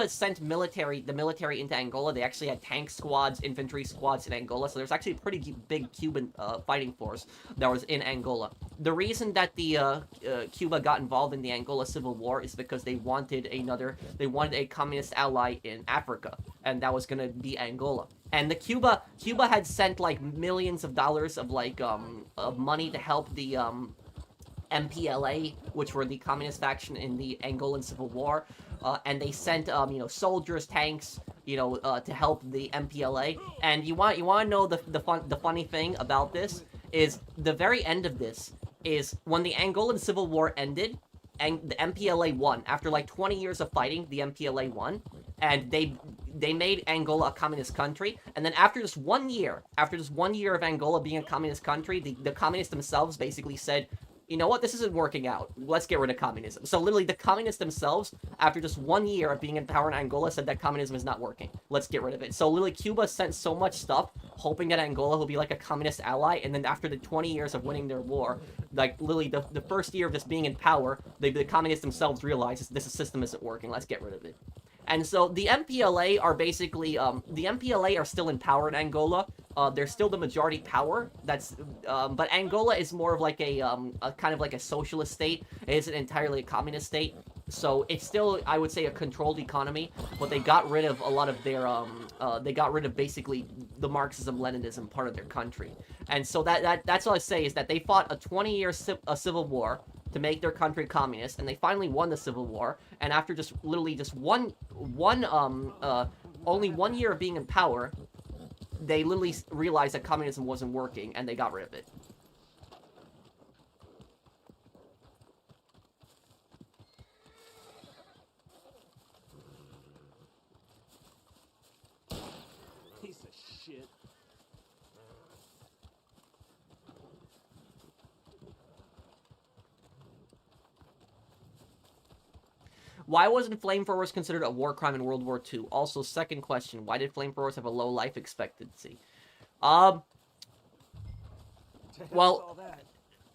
sent the military into Angola. They actually had tank squads, infantry squads in Angola. So there's actually a pretty big Cuban fighting force that was in Angola. The reason that the Cuba got involved in the Angola Civil War is because they wanted a communist ally in Africa, and that was gonna be Angola. And Cuba had sent like millions of dollars of of money to help the MPLA, which were the communist faction in the Angolan Civil War, and they sent soldiers, tanks, to help the MPLA. And you want to know the funny thing about this is the very end of this is when the Angolan Civil War ended, and the MPLA won. After like 20 years of fighting, the MPLA won, and they made Angola a communist country. And then after just 1 year of Angola being a communist country, the communists themselves basically said, you know what, this isn't working out. Let's get rid of communism. So literally the communists themselves, after just 1 year of being in power in Angola, said that communism is not working. Let's get rid of it. So literally Cuba sent so much stuff, hoping that Angola will be like a communist ally, and then after the 20 years of winning their war, like literally the first year of just being in power, the communists themselves realized this system isn't working, let's get rid of it. And so the MPLA are basically, the MPLA are still in power in Angola. They're still the majority power. But Angola is more of like a kind of like a socialist state. It isn't entirely a communist state. So it's still, I would say, a controlled economy. But they got rid of a lot of their, they got rid of basically the Marxism-Leninism part of their country. And so that's what I say is that they fought a 20-year civil war to make their country communist, and they finally won the Civil War, and after just literally just only 1 year of being in power, they literally realized that communism wasn't working, and they got rid of it. Piece of shit. Why wasn't flamethrowers considered a war crime in World War II? Also, second question, why did flamethrowers have a low life expectancy? hell's Well, all that?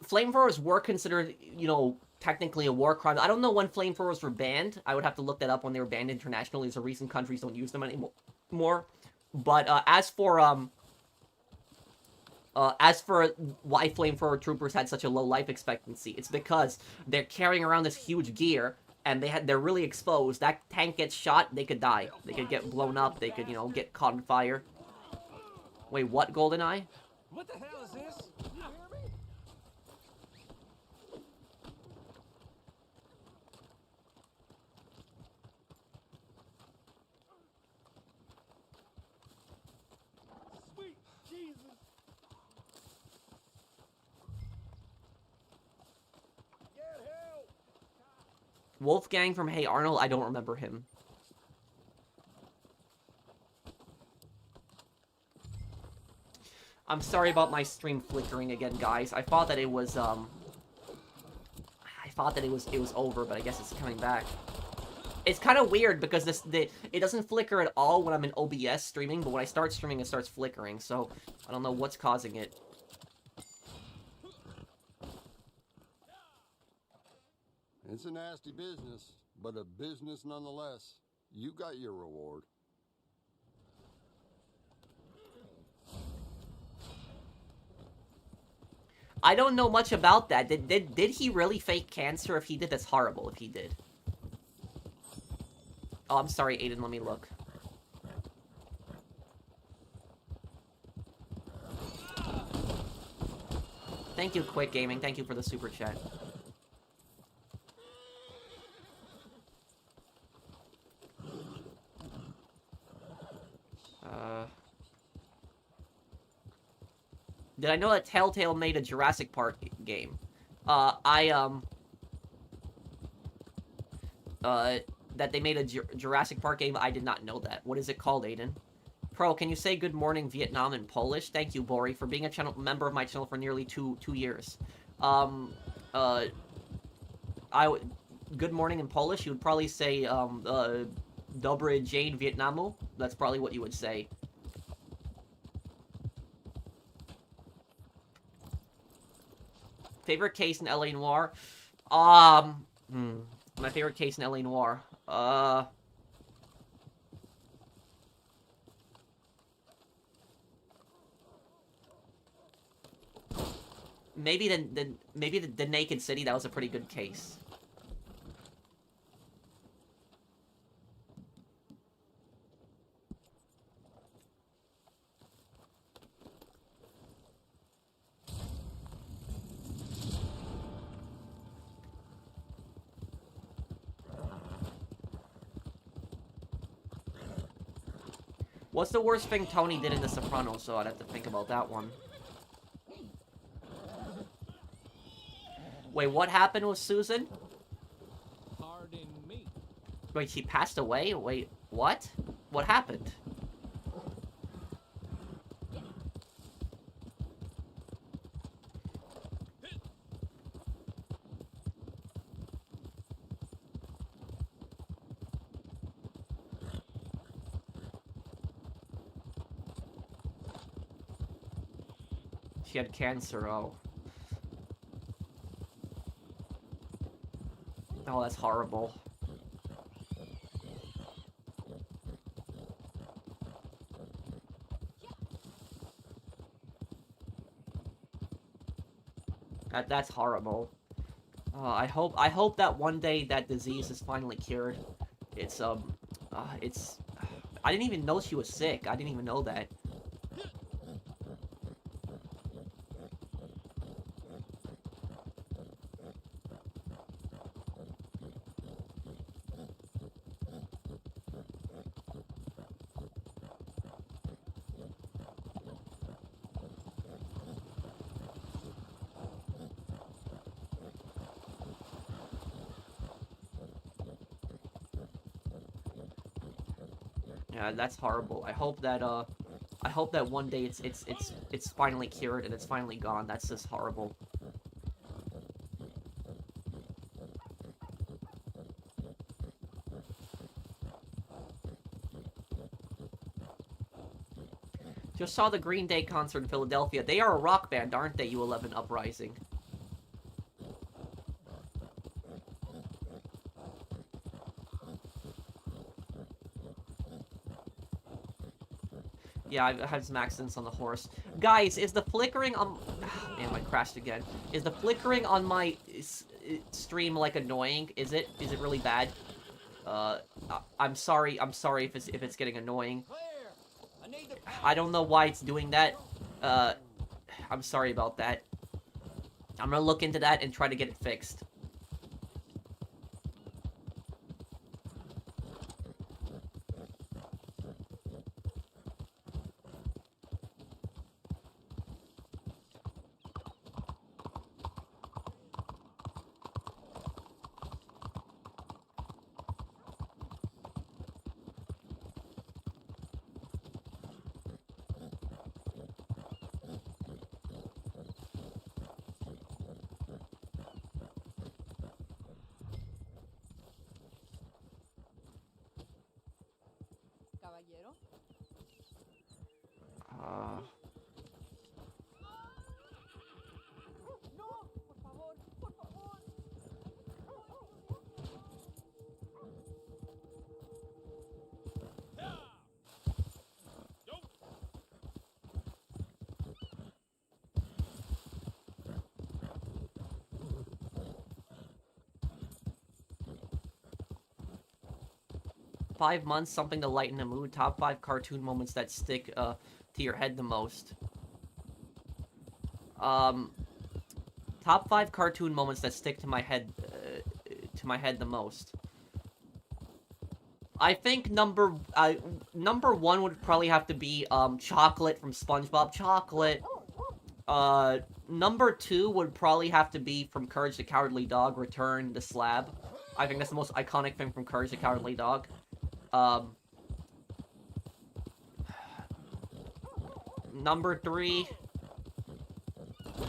flamethrowers were considered, you know, technically a war crime. I don't know when flamethrowers were banned. I would have to look that up when they were banned internationally. There's a reason countries don't use them anymore. But as for why flamethrower troopers had such a low life expectancy, it's because they're carrying around this huge gear and they're really exposed. That tank gets shot, they could die. They could get blown up. They could, you know, get caught on fire. Wait, what, GoldenEye? What the hell is this? You hear me? Sweet Jesus! Get help! Wolfgang from Hey Arnold? I don't remember him. I'm sorry about my stream flickering again, guys. I thought that it was it was over, but I guess it's coming back. It's kind of weird because it doesn't flicker at all when I'm in OBS streaming, but when I start streaming, it starts flickering. So I don't know what's causing it. It's a nasty business, but a business nonetheless. You got your reward. I don't know much about that. Did he really fake cancer? If he did, that's horrible if he did. Oh, I'm sorry, Aiden. Let me look. Thank you, Quick Gaming. Thank you for the super chat. Did I know that Telltale made a Jurassic Park game? That they made a Jurassic Park game, I did not know that. What is it called, Aiden? Pro, can you say good morning Vietnam in Polish? Thank you, Bori, for being a member of my channel for nearly two years. Good morning in Polish, you would probably say, Dobry dzień Vietnamu. That's probably what you would say. Favorite case in LA Noire? My favorite case in LA Noire. Maybe the Naked City. That was a pretty good case. What's the worst thing Tony did in The Sopranos? So I'd have to think about that one. Wait, what happened with Susan? Pardon me. Wait, she passed away? Wait, what? What happened? She had cancer, oh. Oh, that's horrible. That's horrible. I hope that one day that disease is finally cured. I didn't even know she was sick. I didn't even know that. Yeah, that's horrible. I hope that one day it's finally cured and it's finally gone. That's just horrible. Just saw the Green Day concert in Philadelphia. They are a rock band, aren't they, U11 Uprising? Yeah, I've had some accidents on the horse. Guys, is the flickering on... Man, I crashed again. Is the flickering on my stream, like, annoying? Is it really bad? I'm sorry if it's getting annoying. I don't know why it's doing that. I'm sorry about that. I'm gonna look into that and try to get it fixed. 5 months, something to lighten the mood. Top 5 cartoon moments that stick to your head the most. Top 5 cartoon moments that stick to my head the most. I think number 1 would probably have to be Chocolate from SpongeBob. Chocolate. Number 2 would probably have to be from Courage the Cowardly Dog, Return the Slab. I think that's the most iconic thing from Courage the Cowardly Dog. Number 3... I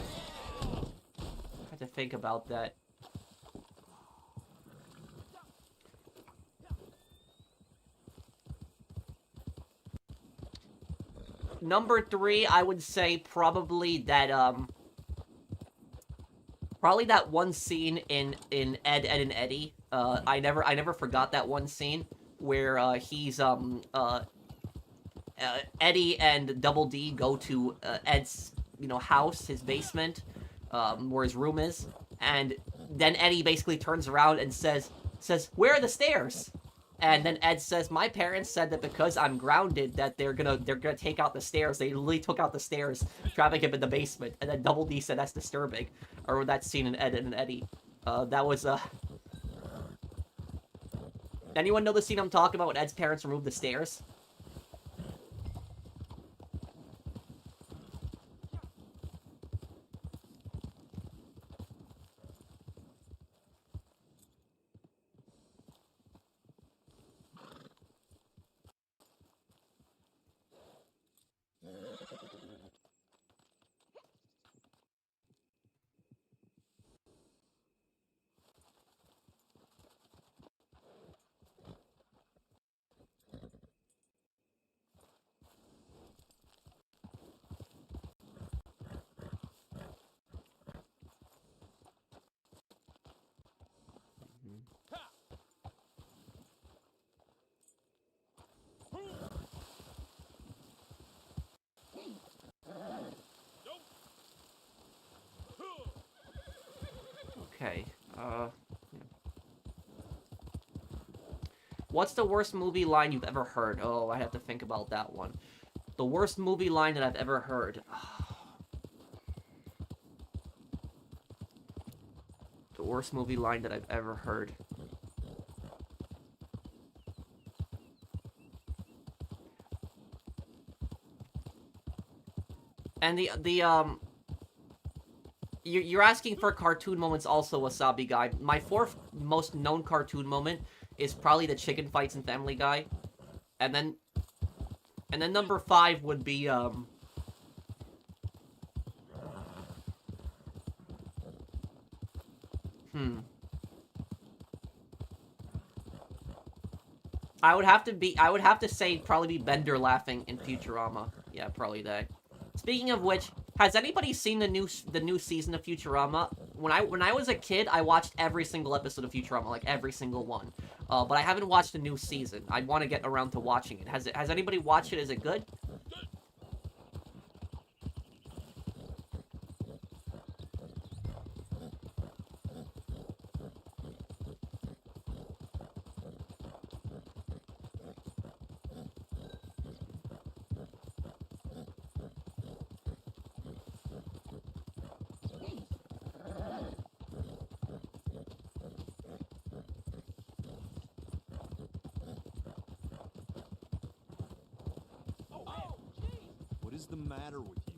have to think about that. Number 3, I would say probably that, probably that one scene in Ed, Ed and Eddie. I never forgot that one scene where, he's, Eddie and Double D go to, Ed's, house, his basement, where his room is, and then Eddie basically turns around and says, "Where are the stairs?" And then Ed says, "My parents said that because I'm grounded that they're gonna take out the stairs. They literally took out the stairs, trapping him in the basement." And then Double D said that's disturbing. Or that scene in Ed and Eddie. That was, Anyone know the scene I'm talking about when Ed's parents removed the stairs? Okay, yeah. What's the worst movie line you've ever heard? Oh, I have to think about that one. The worst movie line that I've ever heard. The worst movie line that I've ever heard. And you're asking for cartoon moments also, Wasabi Guy. My 4th most known cartoon moment is probably the chicken fights in Family Guy. And then number 5 would be, I would have to say probably be Bender laughing in Futurama. Yeah, probably that. Speaking of which, has anybody seen the new season of Futurama? When I was a kid, I watched every single episode of Futurama, like every single one. But I haven't watched the new season. I want to get around to watching it. Has anybody watched it? Is it good? What is the matter with you?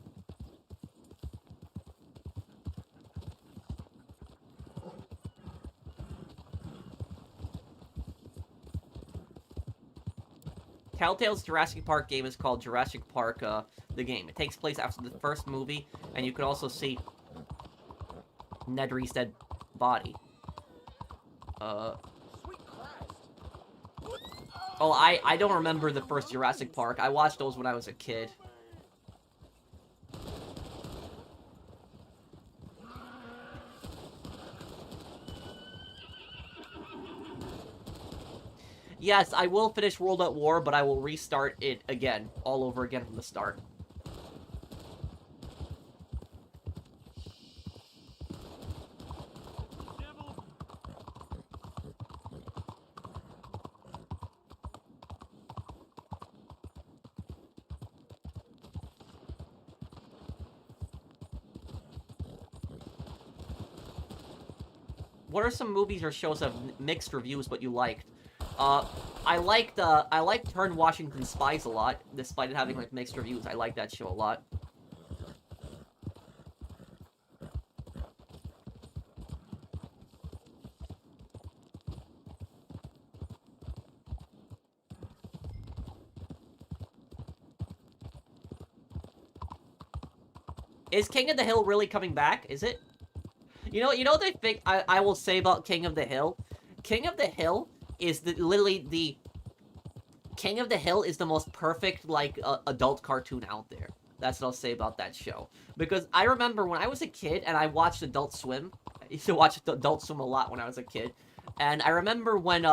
Telltale's Jurassic Park game is called Jurassic Park, the game. It takes place after the first movie, and you can also see Nedry's dead body. Oh, I don't remember the first Jurassic Park. I watched those when I was a kid. Yes, I will finish World at War, but I will restart it again, all over again from the start. What are some movies or shows that have mixed reviews but you liked? I liked Turn Washington Spies a lot, despite it having like mixed reviews. I like that show a lot. Is King of the Hill really coming back? Is it? You know what I think I will say about King of the Hill? King of the Hill is literally the... King of the Hill is the most perfect, like, adult cartoon out there. That's what I'll say about that show. Because I remember when I was a kid and I watched Adult Swim. I used to watch Adult Swim a lot when I was a kid. And I remember when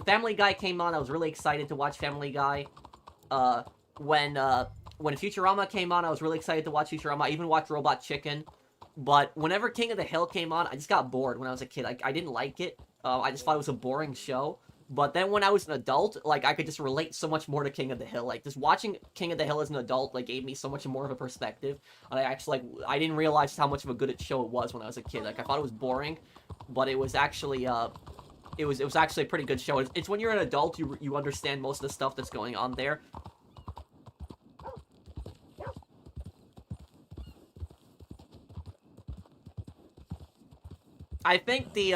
Family Guy came on, I was really excited to watch Family Guy. When Futurama came on, I was really excited to watch Futurama. I even watched Robot Chicken. But whenever King of the Hill came on, I just got bored when I was a kid. I didn't like it. I just thought it was a boring show. But then when I was an adult, like, I could just relate so much more to King of the Hill. Like, just watching King of the Hill as an adult, like, gave me so much more of a perspective. And I actually, like, I didn't realize how much of a good show it was when I was a kid. Like, I thought it was boring, but it was actually, it was actually a pretty good show. It's when you're an adult, you understand most of the stuff that's going on there. I think the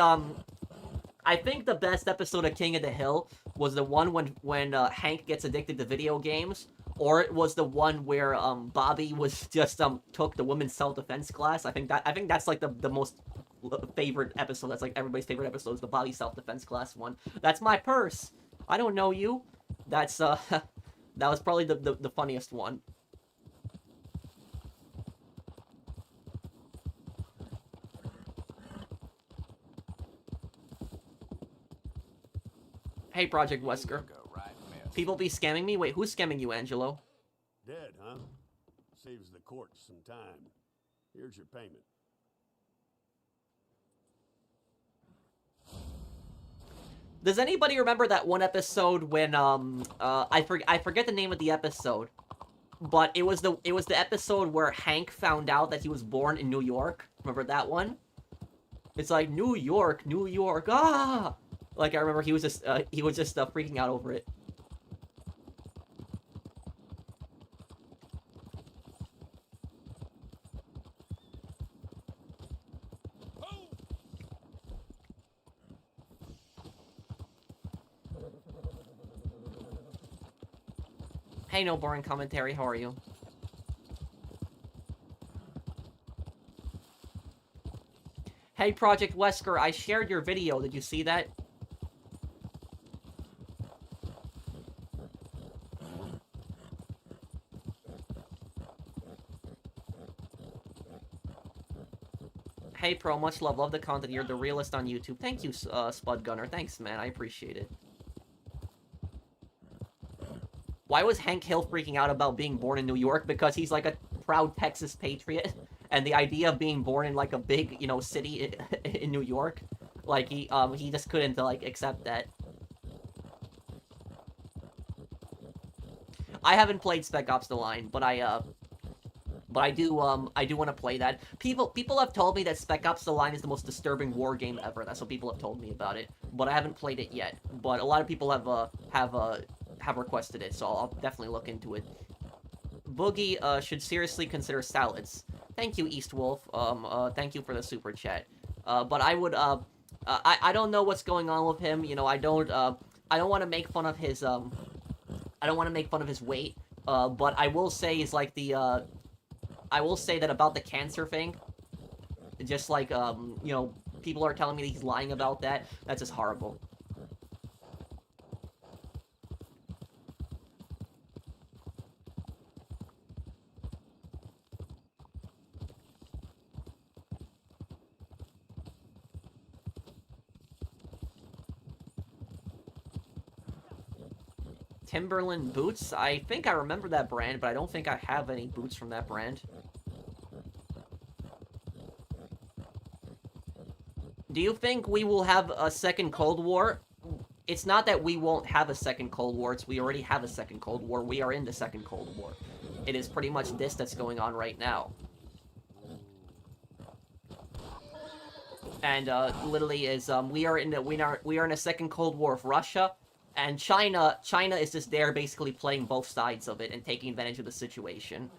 best episode of King of the Hill was the one when Hank gets addicted to video games, or it was the one where Bobby was just took the women's self-defense class. I think that's like the most favorite episode. That's like everybody's favorite episode is the Bobby self-defense class one. That's my purse. I don't know you. That's that was probably the funniest one. Hey, Project Wesker. People be scamming me? Wait, who's scamming you, Angelo? Dead, huh? Saves the court some time. Here's your payment. Does anybody remember that one episode when I forget the name of the episode, but it was the episode where Hank found out that he was born in New York. Remember that one? It's like New York, ah! Like, I remember he was just freaking out over it. Hey, no boring commentary, how are you? Hey, Project Wesker, I shared your video, did you see that? Hey, Pro, much love. Love the content. You're the realest on YouTube. Thank you, Spud Gunner. Thanks, man. I appreciate it. Why was Hank Hill freaking out about being born in New York? Because he's like a proud Texas patriot. And the idea of being born in like a big, you know, city in New York, like he just couldn't like accept that. I haven't played Spec Ops: The Line, but I do want to play that. People have told me that Spec Ops: The Line is the most disturbing war game ever. That's what people have told me about it, but I haven't played it yet. But a lot of people have requested it, so I'll definitely look into it. Boogie should seriously consider salads. Thank you, East Wolf. Thank you for the super chat. But I would I don't know what's going on with him. You know, I don't want to make fun of his I don't want to make fun of his weight. But I will say is like the I will say that about the cancer thing, just like, you know, people are telling me that he's lying about that. That's just horrible. Timberland boots? I think I remember that brand, but I don't think I have any boots from that brand. Do you think we will have a second Cold War? It's not that we won't have a second Cold War, it's we already have a second Cold War. We are in the second Cold War. It is pretty much this that's going on right now. And literally is we are in a second Cold War with Russia. And China is just there basically playing both sides of it and taking advantage of the situation.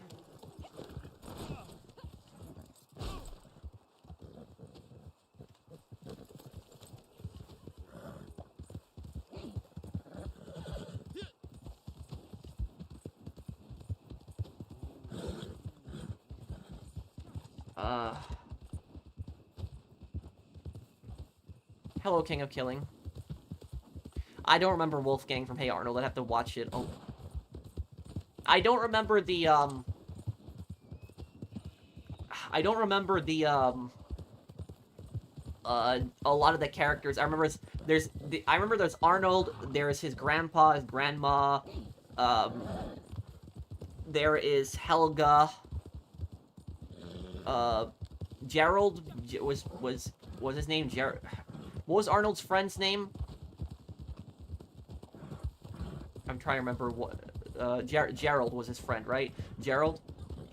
Hello, King of Killing. I don't remember Wolfgang from Hey Arnold. I'd have to watch it. Oh. I don't remember the, I don't remember the, a lot of the characters. I remember there's Arnold, there's his grandpa, his grandma, there is Helga, Gerald, was his name Gerald? What was Arnold's friend's name? I'm trying to remember what, Gerald was his friend, right? Gerald?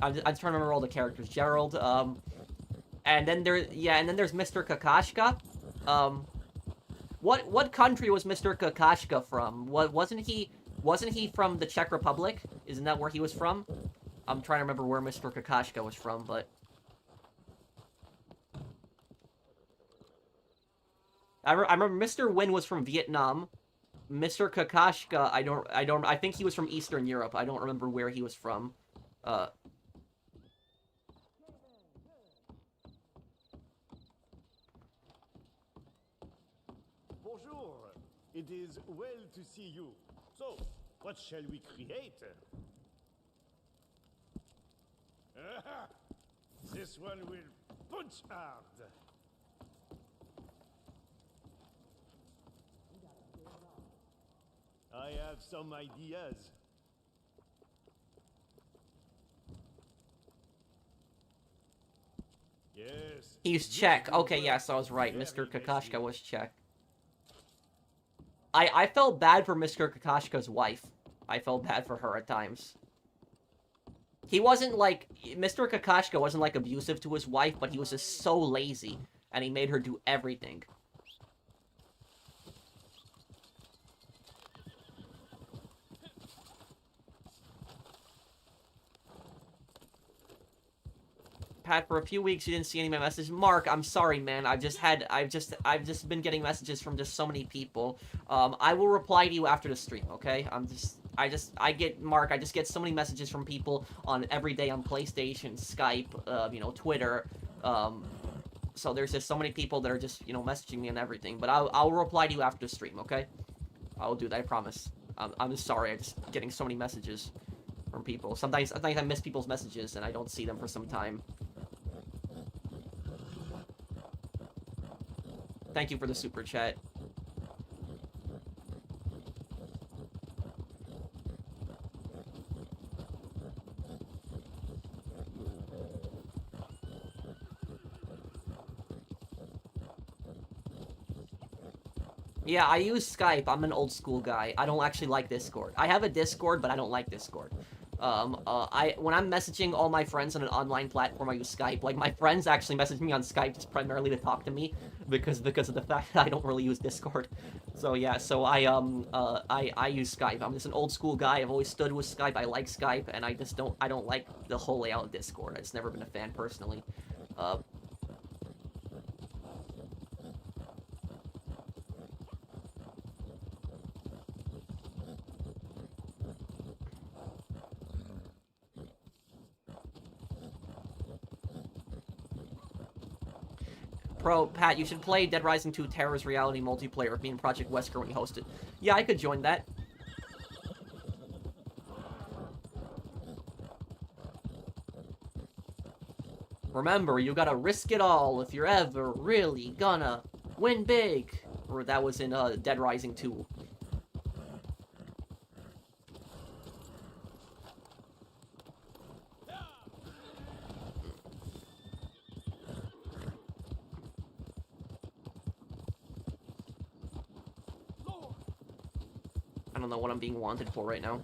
I'm trying to remember all the characters. Gerald, and then there's Mr. Kakashka. What country was Mr. Kakashka from? Wasn't he from the Czech Republic? Isn't that where he was from? I'm trying to remember where Mr. Kakashka was from, but I remember Mr. Win was from Vietnam. Mr. Kakashka, I think he was from Eastern Europe. I don't remember where he was from. Bonjour. It is well to see you. So, what shall we create? This one will punch hard. I have some ideas. Yes. He's Czech. Okay, yes, I was right. Mr. Kakashka was Czech. I felt bad for Mr. Kakashka's wife. I felt bad for her at times. He wasn't like... Mr. Kakashka wasn't like abusive to his wife, but he was just so lazy. And he made her do everything. Pat, for a few weeks you didn't see any of my messages. Mark, I'm sorry, man. I've just been getting messages from just so many people. I will reply to you after the stream, okay? I just get so many messages from people on every day on PlayStation, Skype, you know, Twitter. So there's just so many people that are just, you know, messaging me and everything. But I'll reply to you after the stream, okay? I will do that, I promise. I'm just sorry. I'm just getting so many messages from people. Sometimes I miss people's messages and I don't see them for some time. Thank you for the super chat. Yeah, I use Skype. I'm an old school guy. I don't actually like Discord. I have a Discord, but I don't like Discord. When I'm messaging all my friends on an online platform, I use Skype. Like, my friends actually message me on Skype just primarily to talk to me because of the fact that I don't really use Discord. So yeah, so I use Skype. I'm just an old school guy. I've always stood with Skype. I like Skype, and I don't like the whole layout of Discord. I've just never been a fan personally. Pat, you should play Dead Rising 2 Terror's Reality multiplayer with me and Project Wesker when you host it. Yeah, I could join that. Remember, you gotta risk it all if you're ever really gonna win big. Or that was in Dead Rising 2. I don't know what I'm being wanted for right now.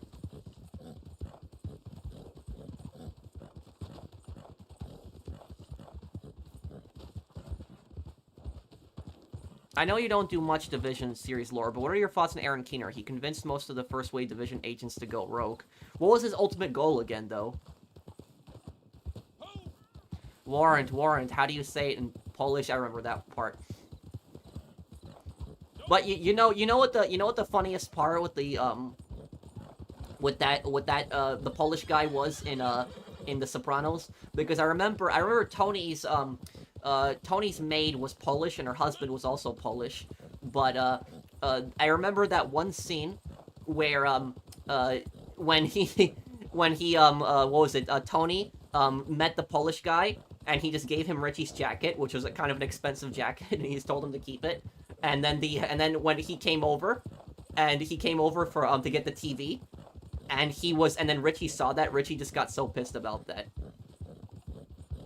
I know you don't do much Division series lore, but what are your thoughts on Aaron Keener? He convinced most of the first wave Division agents to go rogue. What was his ultimate goal again, though? Warrant. How do you say it in Polish? I remember that part. But you know what the funniest part with the the Polish guy was in the Sopranos? Because I remember Tony's Tony's maid was Polish and her husband was also Polish. But I remember that one scene where when he what was it? Tony met the Polish guy and he just gave him Richie's jacket, which was a kind of an expensive jacket, and he told him to keep it. And then when he came over for to get the TV, and then Richie saw that. Richie just got so pissed about that.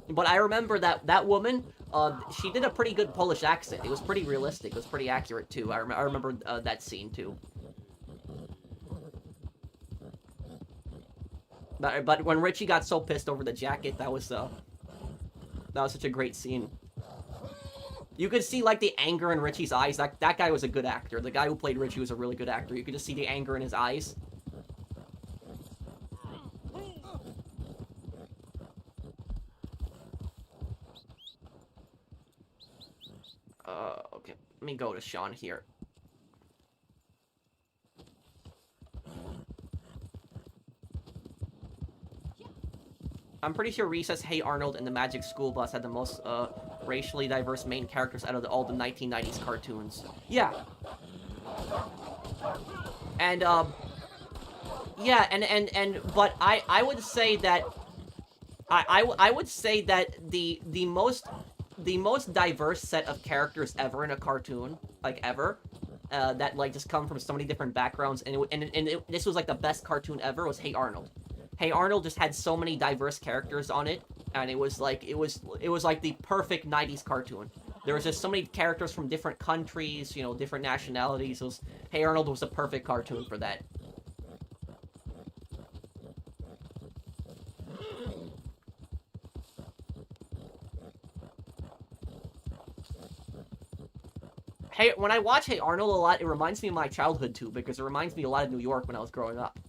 But I remember that woman, she did a pretty good Polish accent. It was pretty realistic. It was pretty accurate too. I remember that scene too. But when Richie got so pissed over the jacket, that was such a great scene. You could see, like, the anger in Richie's eyes. That guy was a good actor. The guy who played Richie was a really good actor. You could just see the anger in his eyes. Okay. Let me go to Sean here. I'm pretty sure Recess, Hey Arnold, and the Magic School Bus had the most racially diverse main characters out of all the 1990s cartoons. Yeah. And yeah, but I would say that I would say that the most diverse set of characters ever in a cartoon, like ever, that like just come from so many different backgrounds, and this was like the best cartoon ever, was Hey Arnold. Hey Arnold just had so many diverse characters on it, and it was like the perfect 90s cartoon. There was just so many characters from different countries, you know, different nationalities. Hey Arnold was a perfect cartoon for that. Hey, when I watch Hey Arnold a lot, it reminds me of my childhood too, because it reminds me a lot of New York when I was growing up.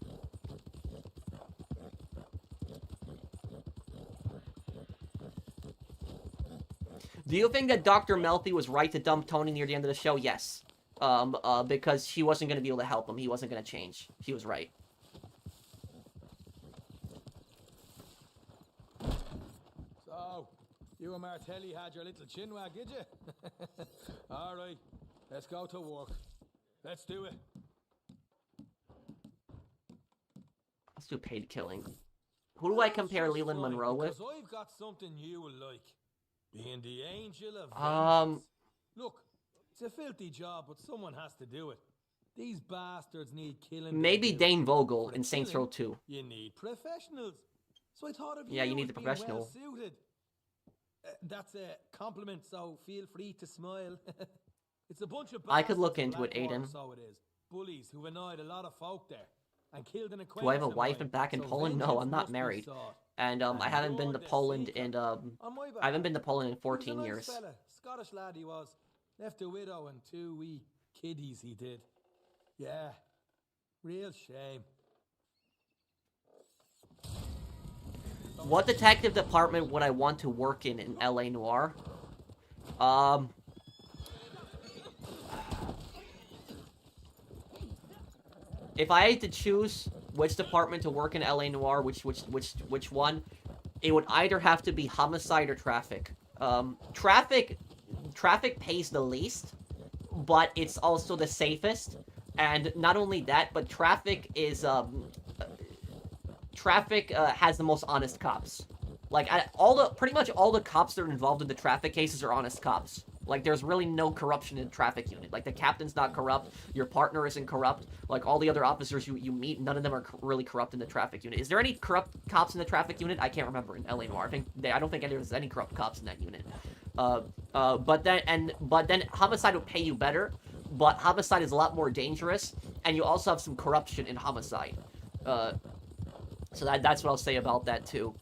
Do you think that Dr. Melfi was right to dump Tony near the end of the show? Yes. Because she wasn't going to be able to help him. He wasn't going to change. She was right. So, you and Martelli had your little chinwag, did you? All right, let's go to work. Let's do it. Let's do paid killing. Who do I compare Leland Monroe with? Because I've got something you will like. Being the angel of vengeance. Look, It's a filthy job, but someone has to do it. These bastards need killing. Maybe Dane Vogel For the in Saints Row killing, 2. You need professionals. So I thought of Yeah, you need as the being professional. well suited. That's a compliment, so feel free to smile. It's a bunch of I could look bastards in into it, Blackwater, Aiden. so it is. Bullies who annoyed a lot of folk there and killed an acquaintance. Do I have a of wife mine, and back in so Poland? No, vengeance I'm not must be married. sought. And I haven't been you're to the Poland seeker. in On my I haven't been to behalf. Poland in He was a 14 nice years. fella, Scottish lad he was. Left a widow and 2 wee kiddies he did. Yeah, real shame. What detective department would I want to work in LA Noire? If I had to choose which department to work in LA Noire, which one, it would either have to be homicide or traffic. Traffic pays the least, but it's also the safest. And not only that, but traffic is has the most honest cops. Like pretty much all the cops that are involved in the traffic cases are honest cops. Like there's really no corruption in the traffic unit. Like the captain's not corrupt, your partner isn't corrupt. Like all the other officers you meet, none of them are really corrupt in the traffic unit. Is there any corrupt cops in the traffic unit? I can't remember in LA Noire. I don't think there's any corrupt cops in that unit. But then homicide would pay you better, but homicide is a lot more dangerous, and you also have some corruption in homicide. So that's what I'll say about that too.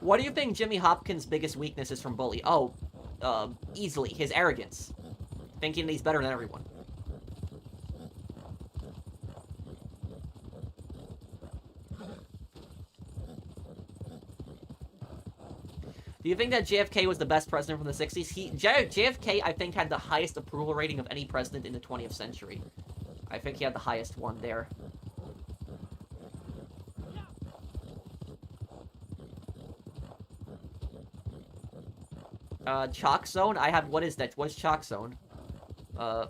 What do you think Jimmy Hopkins' biggest weakness is from Bully? Oh, easily, his arrogance. Thinking that he's better than everyone. Do you think that JFK was the best president from the 60s? JFK, I think, had the highest approval rating of any president in the 20th century. I think he had the highest one there. Chalk Zone? I have, what is that? What's Chalk Zone? Why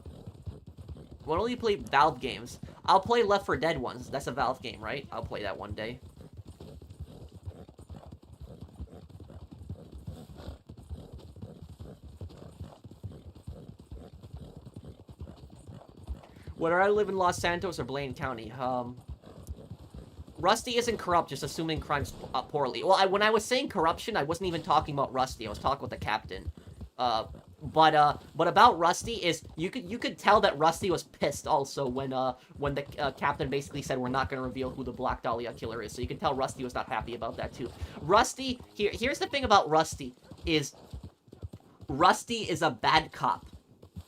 don't you play Valve games? I'll play Left 4 Dead ones. That's a Valve game, right? I'll play that one day. Whether I live in Los Santos or Blaine County, Rusty isn't corrupt, just assuming crimes poorly. Well, when I was saying corruption, I wasn't even talking about Rusty. I was talking about the captain. But about Rusty is you could tell that Rusty was pissed also when the captain basically said we're not going to reveal who the Black Dahlia killer is. So you can tell Rusty was not happy about that too. Rusty, here's the thing about Rusty is a bad cop,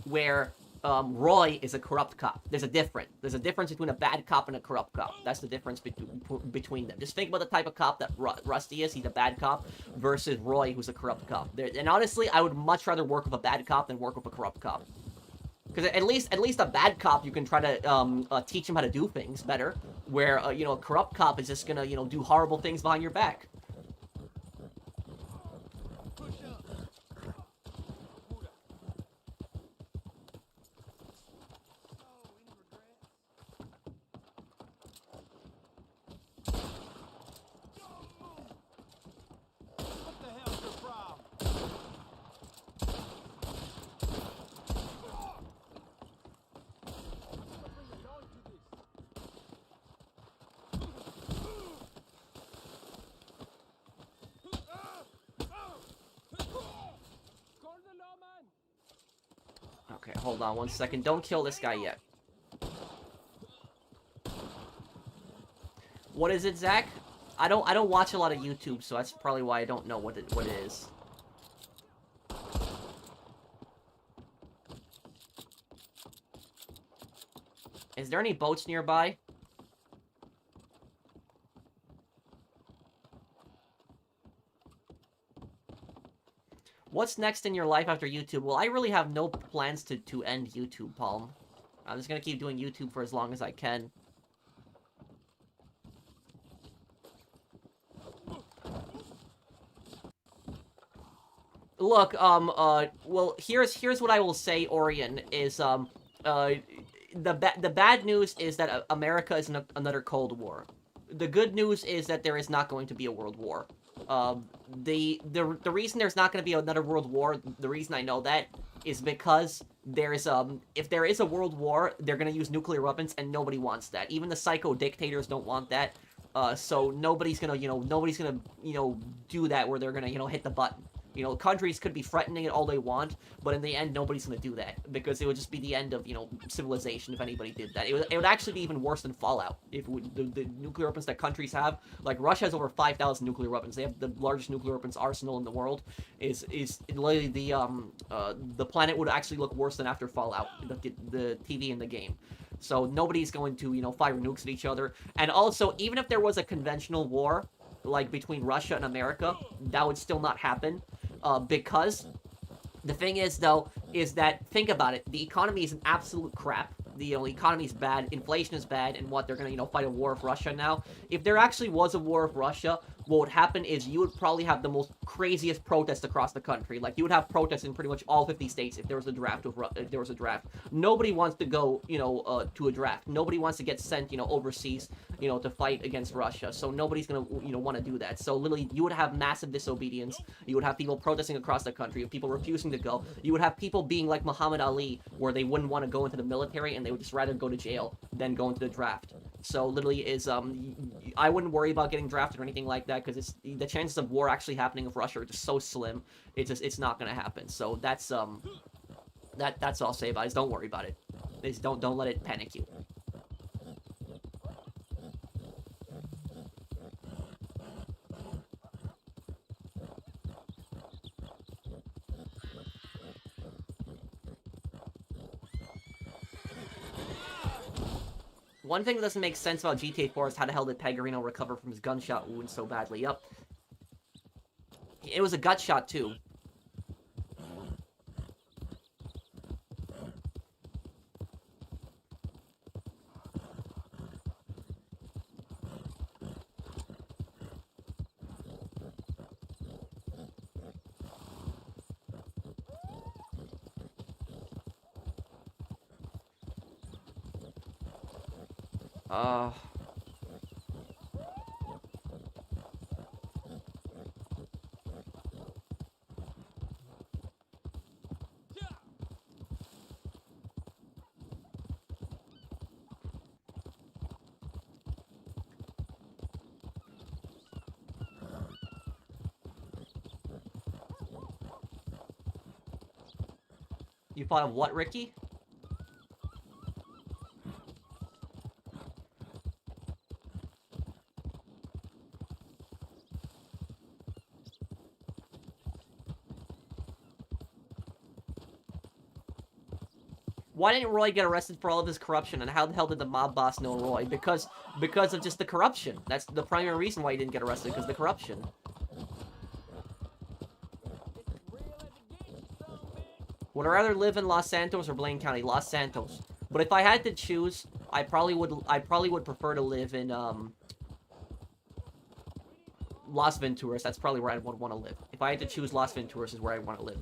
where Roy is a corrupt cop. There's a difference between a bad cop and a corrupt cop. That's the difference between them. Just think about the type of cop that Rusty is. He's a bad cop versus Roy, who's a corrupt cop. And honestly, I would much rather work with a bad cop than work with a corrupt cop. Because at least a bad cop, you can try to teach him how to do things better. Where a corrupt cop is just gonna do horrible things behind your back. Okay, hold on 1 second. Don't kill this guy yet. What is it, Zach? I don't watch a lot of YouTube, so that's probably why I don't know what it is. Is there any boats nearby? What's next in your life after YouTube? Well, I really have no plans to end YouTube, Palm. I'm just gonna keep doing YouTube for as long as I can. Look, well, here's what I will say, Orion, is, the bad news is that America is in another Cold War. The good news is that there is not going to be a world war. The reason there's not going to be another world war, the reason I know that, is because there's, if there is a world war, they're going to use nuclear weapons, and nobody wants that. Even the psycho dictators don't want that. So nobody's gonna, do that where they're gonna, hit the button. Countries could be threatening it all they want, but in the end, nobody's gonna do that, because it would just be the end of, civilization if anybody did that. It would actually be even worse than Fallout. If the nuclear weapons that countries have, like Russia has over 5,000 nuclear weapons. They have the largest nuclear weapons arsenal in the world. Is literally the planet would actually look worse than after Fallout, the TV and the game. So nobody's going to, fire nukes at each other. And also, even if there was a conventional war, like between Russia and America, that would still not happen. Because the thing is, though, is that, think about it, the economy is an absolute crap. The economy is bad, inflation is bad, and what, they're gonna, fight a war with Russia now? If there actually was a war with Russia, what would happen is you would probably have the most craziest protests across the country. Like, you would have protests in pretty much all 50 states if there was a draft. Nobody wants to go, to a draft. Nobody wants to get sent, overseas, to fight against Russia. So nobody's gonna, want to do that. So literally, you would have massive disobedience. You would have people protesting across the country, people refusing to go. You would have people being like Muhammad Ali, where they wouldn't want to go into the military and they would just rather go to jail than go into the draft. So literally is, I wouldn't worry about getting drafted or anything like that, because the chances of war actually happening with Russia are just so slim. It's not gonna happen. So that's that's all I'll say about it. Is don't worry about it. Just don't let it panic you. One thing that doesn't make sense about GTA 4 is how the hell did Pegorino recover from his gunshot wound so badly? Yup. It was a gut shot, too. You thought of what, Ricky? Why didn't Roy get arrested for all of his corruption, and how the hell did the mob boss know Roy? Because of just the corruption. That's the primary reason why he didn't get arrested, because of the corruption. Would I rather live in Los Santos or Blaine County? Los Santos. But if I had to choose, I probably would prefer to live in Las Venturas. That's probably where I would want to live. If I had to choose, Las Venturas is where I want to live.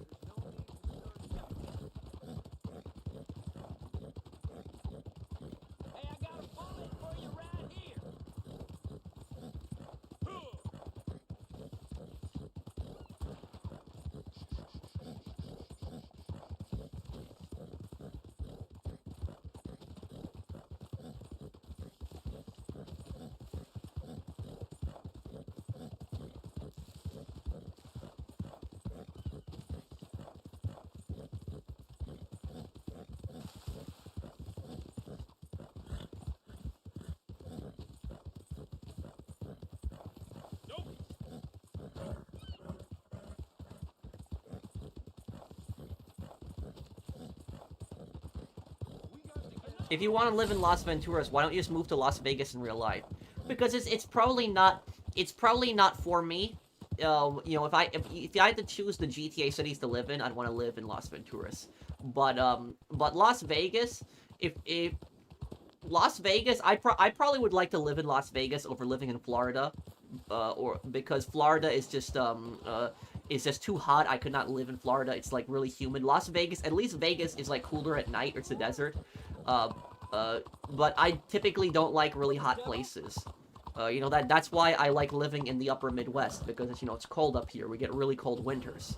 If you want to live in Las Venturas, why don't you just move to Las Vegas in real life? Because it's probably not for me. If I had to choose the GTA cities to live in, I'd want to live in Las Venturas. But Las Vegas, if Las Vegas, I probably would like to live in Las Vegas over living in Florida, or because Florida is just is just too hot. I could not live in Florida. It's like really humid. Las Vegas, at least Vegas is like cooler at night. It's a desert. But I typically don't like really hot places. You know, that's why I like living in the upper Midwest, because it's, you know, it's cold up here. We get really cold winters.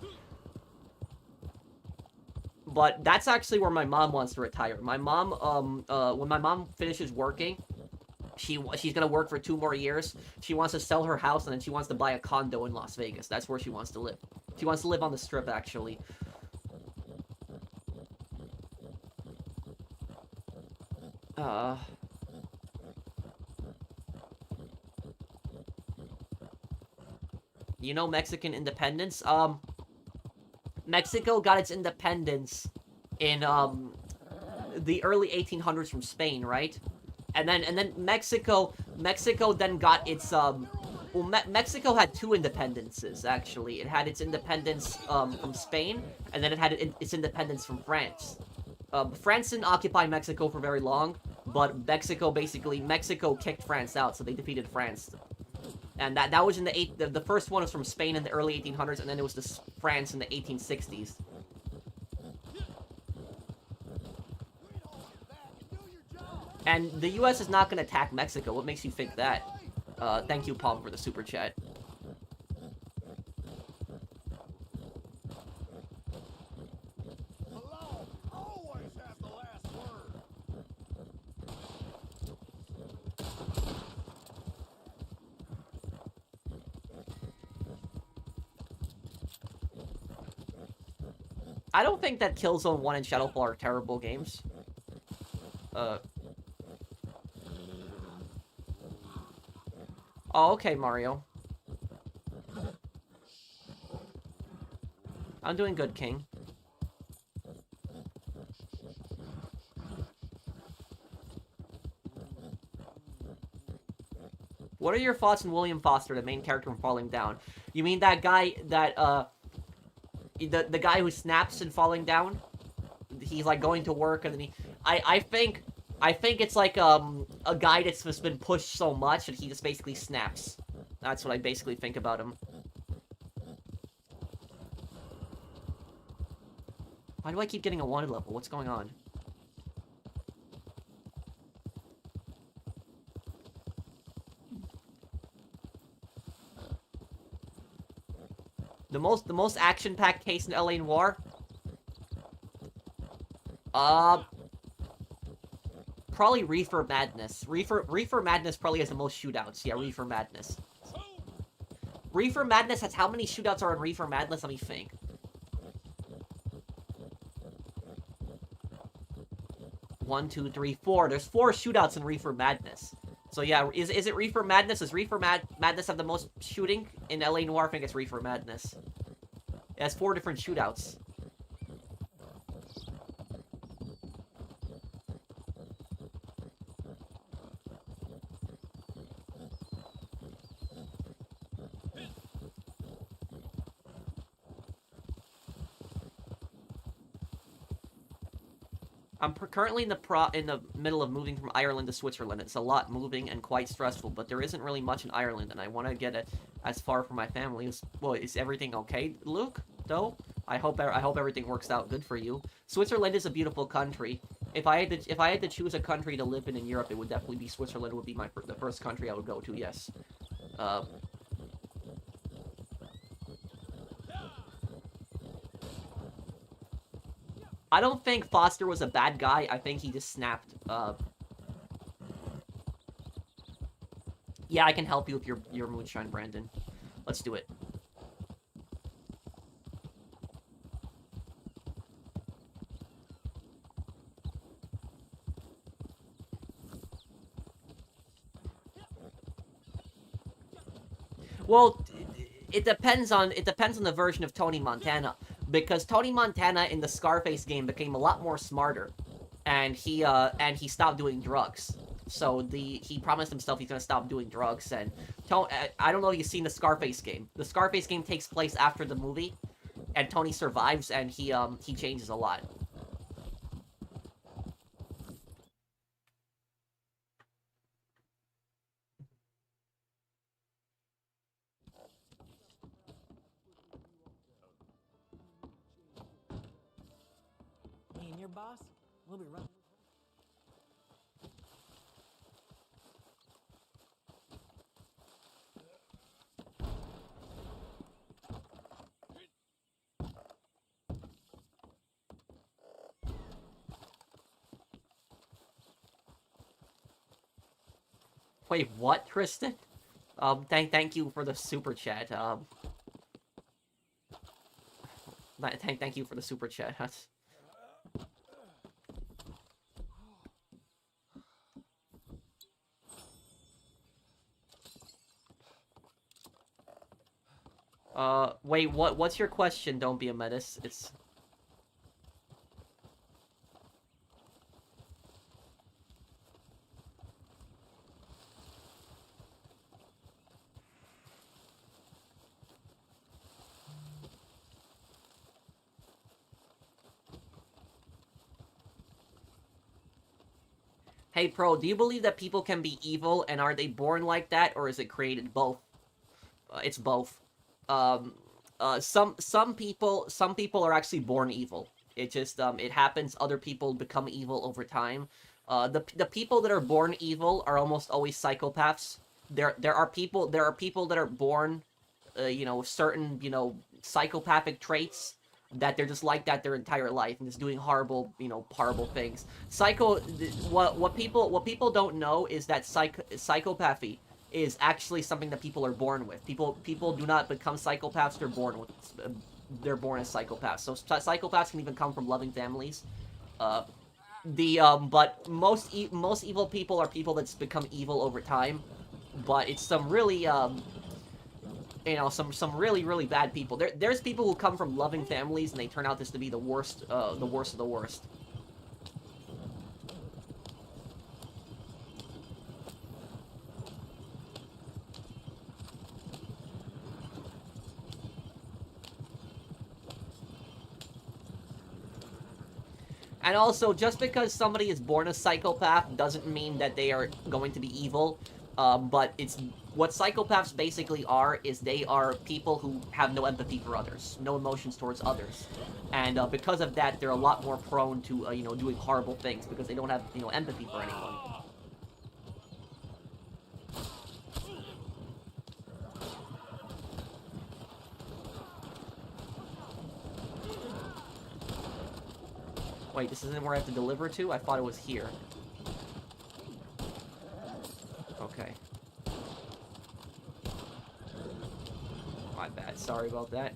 But that's actually where my mom wants to retire. My mom, when my mom finishes working, she's gonna work for 2 more years. She wants to sell her house, and then she wants to buy a condo in Las Vegas. That's where she wants to live. She wants to live on the Strip, actually. You know Mexican independence? Mexico got its independence in, the early 1800s from Spain, right? And then Mexico then got its, Mexico had 2 independences, actually. It had its independence, from Spain, and then it had its independence from France. France didn't occupy Mexico for very long, but Mexico kicked France out, so they defeated France. And that was in the first one was from Spain in the early 1800s, and then it was France in the 1860s. And the U.S. is not going to attack Mexico. What makes you think that? Thank you, Palm, for the super chat. I don't think that Killzone 1 and Shadowfall are terrible games. Oh, okay, Mario. I'm doing good, King. What are your thoughts on William Foster, the main character from Falling Down? You mean that guy that, the guy who snaps in Falling Down? He's, like, going to work, and then I think it's, like, a guy that's just been pushed so much that he just basically snaps. That's what I basically think about him. Why do I keep getting a wanted level? What's going on? The most action-packed case in LA Noire? Probably Reefer Madness. Reefer Madness probably has the most shootouts. Yeah, Reefer Madness. Reefer Madness has how many shootouts are in Reefer Madness? Let me think. One, two, three, 4. There's 4 shootouts in Reefer Madness. So yeah, is it Reefer Madness? Does Reefer Madness have the most shooting in LA Noire? I think it's Reefer Madness. It has 4 different shootouts. I'm currently in the middle of moving from Ireland to Switzerland. It's a lot moving and quite stressful, but there isn't really much in Ireland, and I want to get it as far from my family as well. Is everything okay, Luke? Though I hope everything works out good for you. Switzerland is a beautiful country. If I had to choose a country to live in Europe, it would definitely be Switzerland. Would be the first country I would go to. Yes. I don't think Foster was a bad guy. I think he just snapped. Yeah, I can help you with your Moonshine, Brandon. Let's do it. Well, it depends on the version of Tony Montana, because Tony Montana in the Scarface game became a lot more smarter, and he stopped doing drugs. So he promised himself he's gonna stop doing drugs, and I don't know if you've seen the Scarface game. The Scarface game takes place after the movie, and Tony survives, and he changes a lot. boss. We'll be right. Wait, what, Tristan? Thank you for the super chat. Thank you for the super chat. That's... Wait, what's your question? Don't be a menace. It's... Hey, Pro, do you believe that people can be evil, and are they born like that, or is it created? Both. It's both. Some people are actually born evil. It just it happens. Other people become evil over time. The people that are born evil are almost always psychopaths. There are people that are born, certain psychopathic traits that they're just like that their entire life and just doing horrible things. What people don't know is that psychopathy is actually something that people are born with. People do not become psychopaths; they're born with. They're born as psychopaths. So psychopaths can even come from loving families. But most evil people are people that's become evil over time. But it's some really some really bad people. There's people who come from loving families and they turn out just to be the worst of the worst. And also, just because somebody is born a psychopath doesn't mean that they are going to be evil. But it's what psychopaths basically are is they are people who have no empathy for others, no emotions towards others, and because of that, they're a lot more prone to doing horrible things because they don't have empathy for anyone. Wait, this isn't where I have to deliver to? I thought it was here. Okay. My bad. Sorry about that.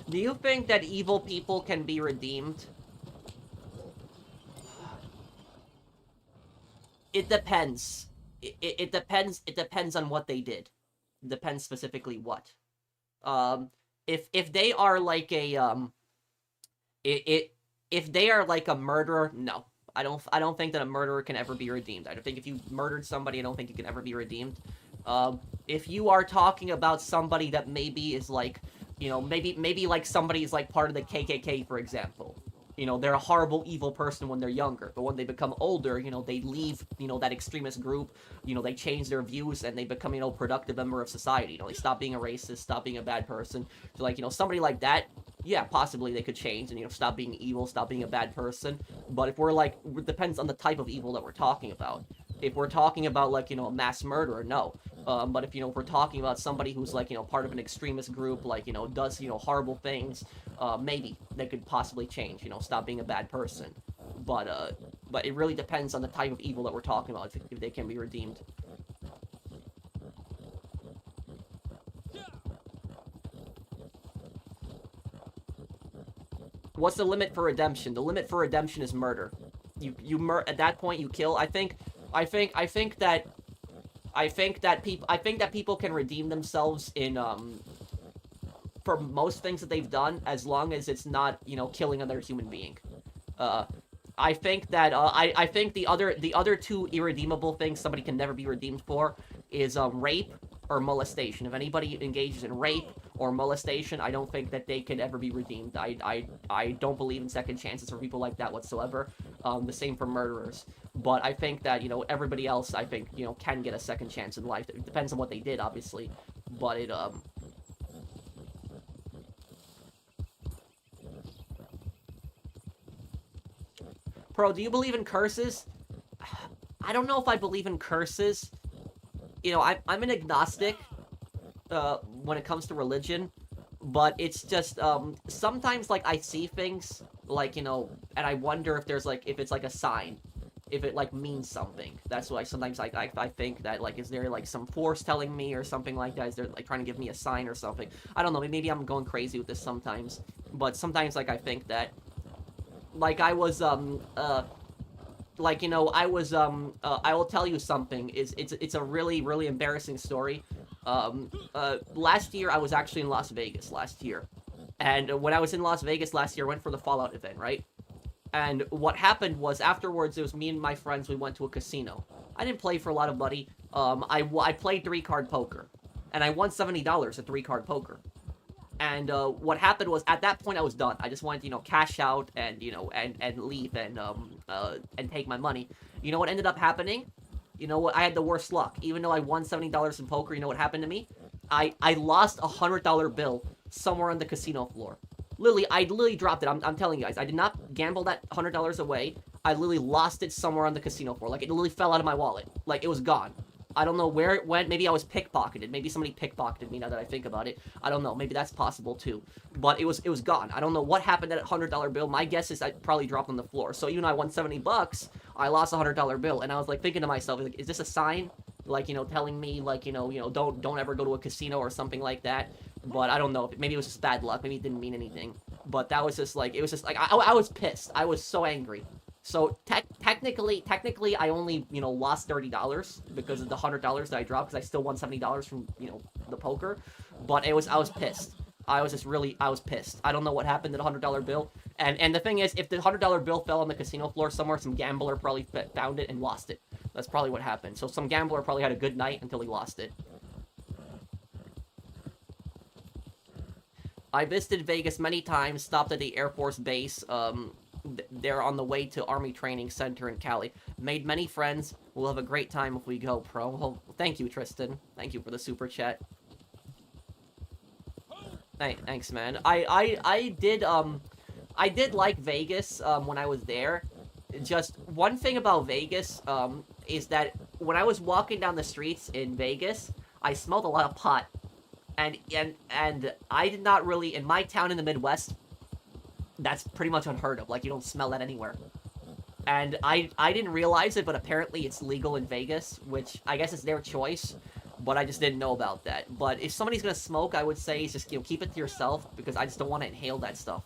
Do you think that evil people can be redeemed? It depends. It depends. It depends on what they did. It depends specifically what. If they are like a if they are like a murderer, no. I don't think that a murderer can ever be redeemed. I don't think if you murdered somebody, I don't think you can ever be redeemed. If you are talking about somebody that maybe is like, maybe like somebody is like part of the KKK, for example. They're a horrible, evil person when they're younger, but when they become older, they leave, that extremist group, they change their views and they become, productive member of society. They stop being a racist, stop being a bad person. So, like, somebody like that, yeah, possibly they could change and, stop being evil, stop being a bad person. But if we're like, it depends on the type of evil that we're talking about. If we're talking about, like, a mass murderer, no. But if, if we're talking about somebody who's, like, part of an extremist group, like, does, horrible things, maybe they could possibly change, stop being a bad person. But it really depends on the type of evil that we're talking about, if they can be redeemed. What's the limit for redemption? The limit for redemption is murder. At that point you kill. I think that people can redeem themselves in for most things that they've done, as long as it's not killing another human being. I think the other two irredeemable things somebody can never be redeemed for is rape or molestation. If anybody engages in rape or molestation, I don't think that they can ever be redeemed. I don't believe in second chances for people like that whatsoever. The same for murderers. But I think that, you know, everybody else, I think, you know, can get a second chance in life. It depends on what they did, obviously. But it, Pro, do you believe in curses? I don't know if I believe in curses. You know, I'm an agnostic when it comes to religion, but it's just sometimes like I see things like, you know, and I wonder if there's like if it's like a sign, if it like means something. That's why sometimes I think that like, is there like some force telling me or something like that? Is there like trying to give me a sign or something? I don't know. Maybe I'm going crazy with this sometimes, but sometimes like I think that like I was like, you know, I was I will tell you something. It's a really, really embarrassing story. Last year I was actually in Las Vegas last year. And when I was in Las Vegas last year, I went for the Fallout event, right? And what happened was afterwards, it was me and my friends, we went to a casino. I didn't play for a lot of money. I played 3-card poker. And I won $70 at 3-card poker. And what happened was, at that point, I was done. I just wanted to, you know, cash out and, you know, and leave and take my money. You know what ended up happening? You know what? I had the worst luck. Even though I won $70 in poker, you know what happened to me? I lost a $100 bill somewhere on the casino floor. I literally dropped it. I'm telling you guys. I did not gamble that $100 away. I literally lost it somewhere on the casino floor. Like, it literally fell out of my wallet. Like, it was gone. I don't know where it went. Maybe I was pickpocketed. Maybe somebody pickpocketed me now that I think about it. I don't know. Maybe that's possible too. But it was gone. I don't know what happened to that $100 bill. My guess is I probably dropped on the floor. So even though I won $70, I lost a $100 bill. And I was like thinking to myself, like, is this a sign? Like, you know, telling me like, you know, don't ever go to a casino or something like that. But I don't know. Maybe it was just bad luck. Maybe it didn't mean anything. But that was just like, it was just like, I was pissed. I was so angry. So technically, I only, you know, lost $30 because of the $100 that I dropped, because I still won $70 from, you know, the poker. But I was pissed. I was pissed. I don't know what happened to the $100 bill. And the thing is, if the $100 bill fell on the casino floor somewhere, some gambler probably found it and lost it. That's probably what happened. So some gambler probably had a good night until he lost it. I visited Vegas many times, stopped at the Air Force Base, they're on the way to Army Training Center in Cali. Made many friends. We'll have a great time if we go, pro. Well, thank you, Tristan. Thank you for the super chat. Thanks, man. I did like Vegas when I was there. Just one thing about Vegas is that when I was walking down the streets in Vegas, I smelled a lot of pot. And I did not really, in my town in the Midwest, that's pretty much unheard of. Like, you don't smell that anywhere. And I didn't realize it, but apparently it's legal in Vegas, which I guess is their choice, but I just didn't know about that. But if somebody's gonna smoke, I would say just, you know, keep it to yourself, because I just don't want to inhale that stuff.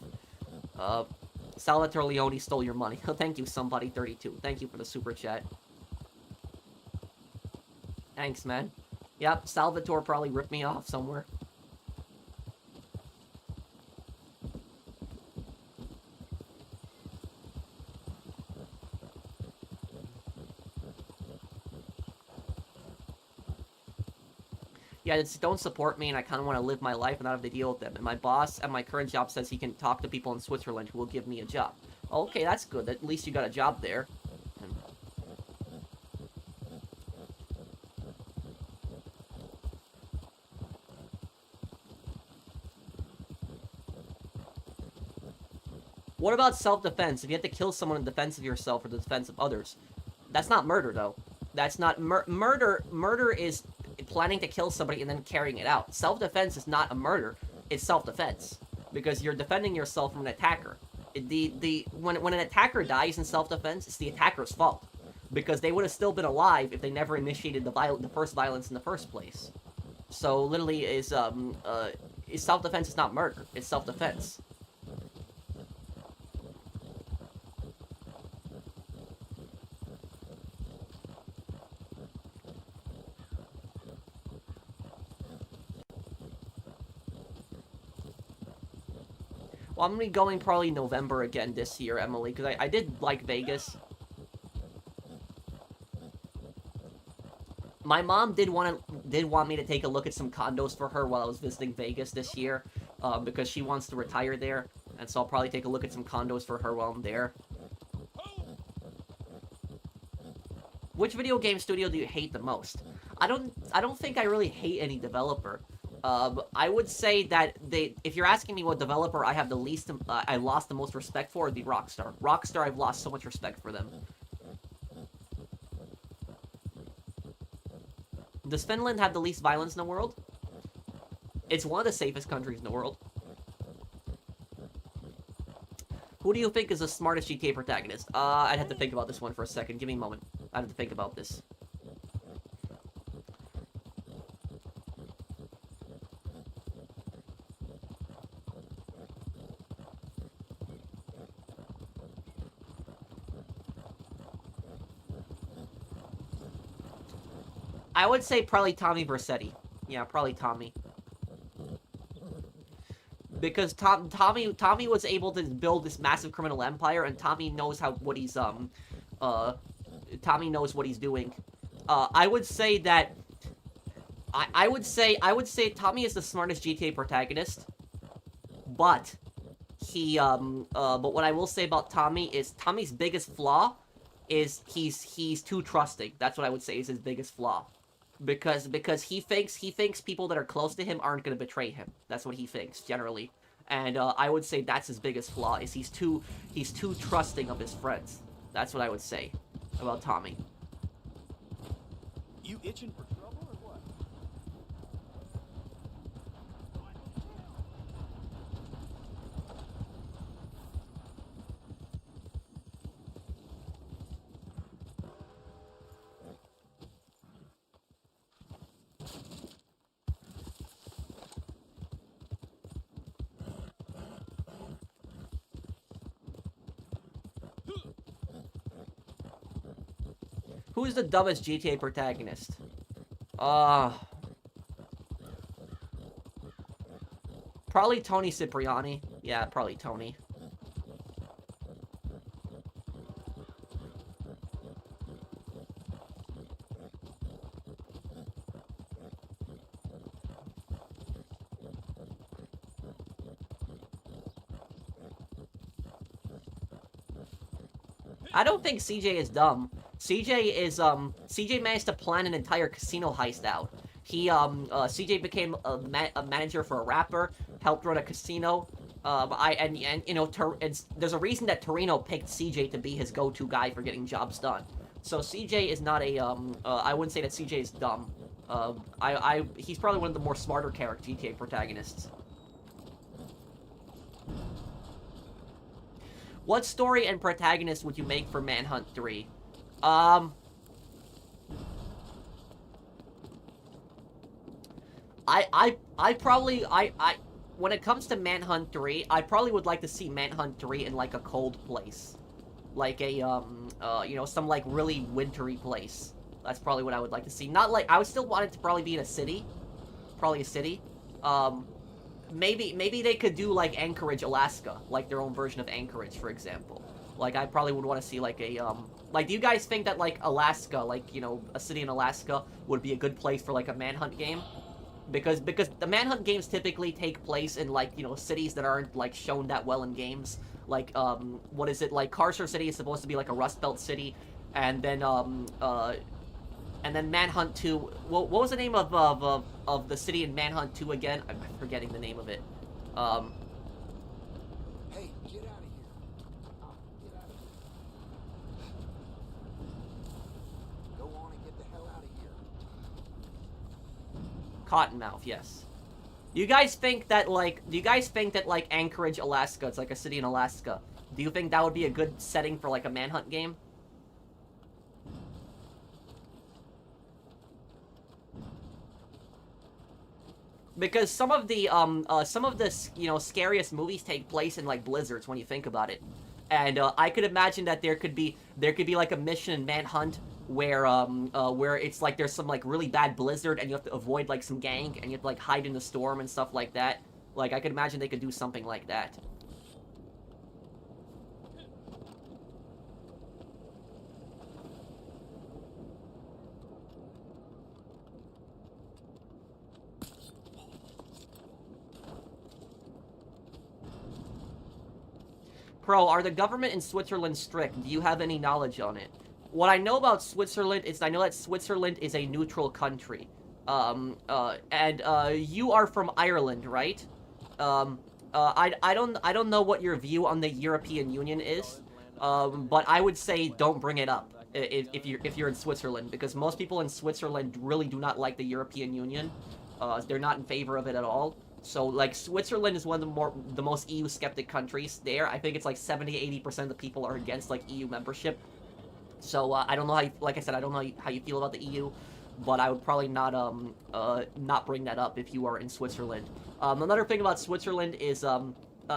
Salvatore Leone stole your money. Thank you, somebody32. Thank you for the super chat. Thanks, man. Yep, Salvatore probably ripped me off somewhere. Yeah, just don't support me, and I kind of want to live my life and not have to deal with them. And my boss at my current job says he can talk to people in Switzerland who will give me a job. Okay, that's good. At least you got a job there. What about self-defense? If you have to kill someone in defense of yourself or the defense of others, that's not murder, though. That's not murder. Murder is planning to kill somebody and then carrying it out. Self-defense is not a murder. It's self-defense, because you're defending yourself from an attacker. When an attacker dies in self-defense, it's the attacker's fault, because they would have still been alive if they never initiated the first violence in the first place. So literally, is self-defense is not murder. It's self-defense. Well, I'm going to be going probably November again this year, Emily, because I did like Vegas. My mom did want to did want me to take a look at some condos for her while I was visiting Vegas this year, because she wants to retire there, and so I'll probably take a look at some condos for her while I'm there. Which video game studio do you hate the most? I don't think I really hate any developer. I would say that if you're asking me what developer I have the least, I lost the most respect for, would be Rockstar. Rockstar, I've lost so much respect for them. Does Finland have the least violence in the world? It's one of the safest countries in the world. Who do you think is the smartest GTA protagonist? I'd have to think about this one for a second. Give me a moment. I have to think about this. I would say probably Tommy Vercetti. Yeah, probably Tommy. Because Tommy was able to build this massive criminal empire, and Tommy knows Tommy knows what he's doing. I would say that I would say Tommy is the smartest GTA protagonist, but but what I will say about Tommy is Tommy's biggest flaw is he's too trusting. That's what I would say is his biggest flaw. Because he thinks people that are close to him aren't going to betray him. That's what he thinks generally, and I would say that's his biggest flaw is he's too trusting of his friends. That's what I would say about Tommy. You itching for trouble or what? Who's the dumbest GTA protagonist? Probably Tony Cipriani. Yeah, probably Tony. I don't think CJ is dumb. CJ managed to plan an entire casino heist out. CJ became a manager for a rapper, helped run a casino. There's a reason that Torino picked CJ to be his go-to guy for getting jobs done. So CJ is not I wouldn't say that CJ is dumb. He's probably one of the more smarter GTA protagonists. What story and protagonist would you make for Manhunt 3? When it comes to Manhunt 3, I probably would like to see Manhunt 3 in, like, a cold place. Like some, like, really wintry place. That's probably what I would like to see. Not, like, I would still want it to probably be in a city. Probably a city. Maybe they could do, like, Anchorage, Alaska. Like, their own version of Anchorage, for example. Like, I probably would want to see, like, like, do you guys think that, like, Alaska, like, a city in Alaska would be a good place for, like, a Manhunt game? Because the Manhunt games typically take place in, like, cities that aren't, like, shown that well in games. Like, what is it? Like, Carcer City is supposed to be, like, a Rust Belt city. And then Manhunt 2... What was the name of the city in Manhunt 2 again? I'm forgetting the name of it. Hey, get out of here. Get out of here. Go on and get the hell out of here. Cottonmouth, yes. Do you guys think that, like, Anchorage, Alaska, it's like a city in Alaska, do you think that would be a good setting for, like, a Manhunt game? Because some of the scariest movies take place in, like, blizzards when you think about it. And, I could imagine that there could be, like, a mission in Manhunt where it's, like, there's some, like, really bad blizzard and you have to avoid, like, some gang and you have to, like, hide in the storm and stuff like that. Like, I could imagine they could do something like that. Pro, are the government in Switzerland strict? Do you have any knowledge on it? What I know about Switzerland is I know that Switzerland is a neutral country. You are from Ireland, right? I don't know what your view on the European Union is, but I would say don't bring it up if you're in Switzerland, because most people in Switzerland really do not like the European Union. They're not in favor of it at all. So, like, Switzerland is one of the most EU skeptic countries there. I think it's like 70-80% of the people are against, like, EU membership. So, I don't know how you, like I said, I don't know how you feel about the EU, but I would probably not bring that up if you are in Switzerland. Another thing about Switzerland is,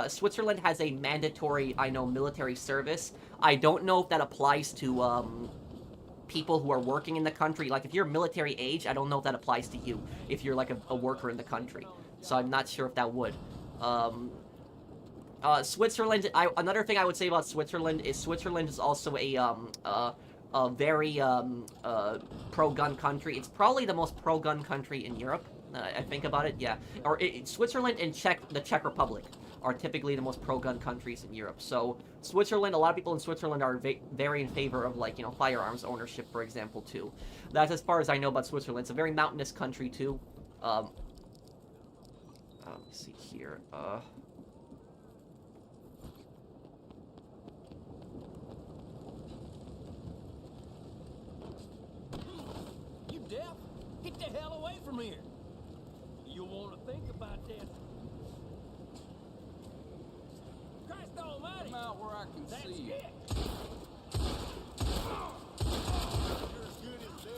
Switzerland has a mandatory, military service. I don't know if that applies to, people who are working in the country. Like, if you're military age, I don't know if that applies to you, if you're, like, a worker in the country. So I'm not sure if that would. Switzerland, another thing I would say about Switzerland is also a very, pro-gun country. It's probably the most pro-gun country in Europe. I think about it, yeah. Switzerland and the Czech Republic are typically the most pro-gun countries in Europe. So Switzerland, a lot of people in Switzerland are very in favor of, like, firearms ownership, for example, too. That's as far as I know about Switzerland. It's a very mountainous country, too. Let's see here. You deaf? Get the hell away from here. You want to think about this. Christ almighty! Come out where I can That's see you. it. You're as good as dead.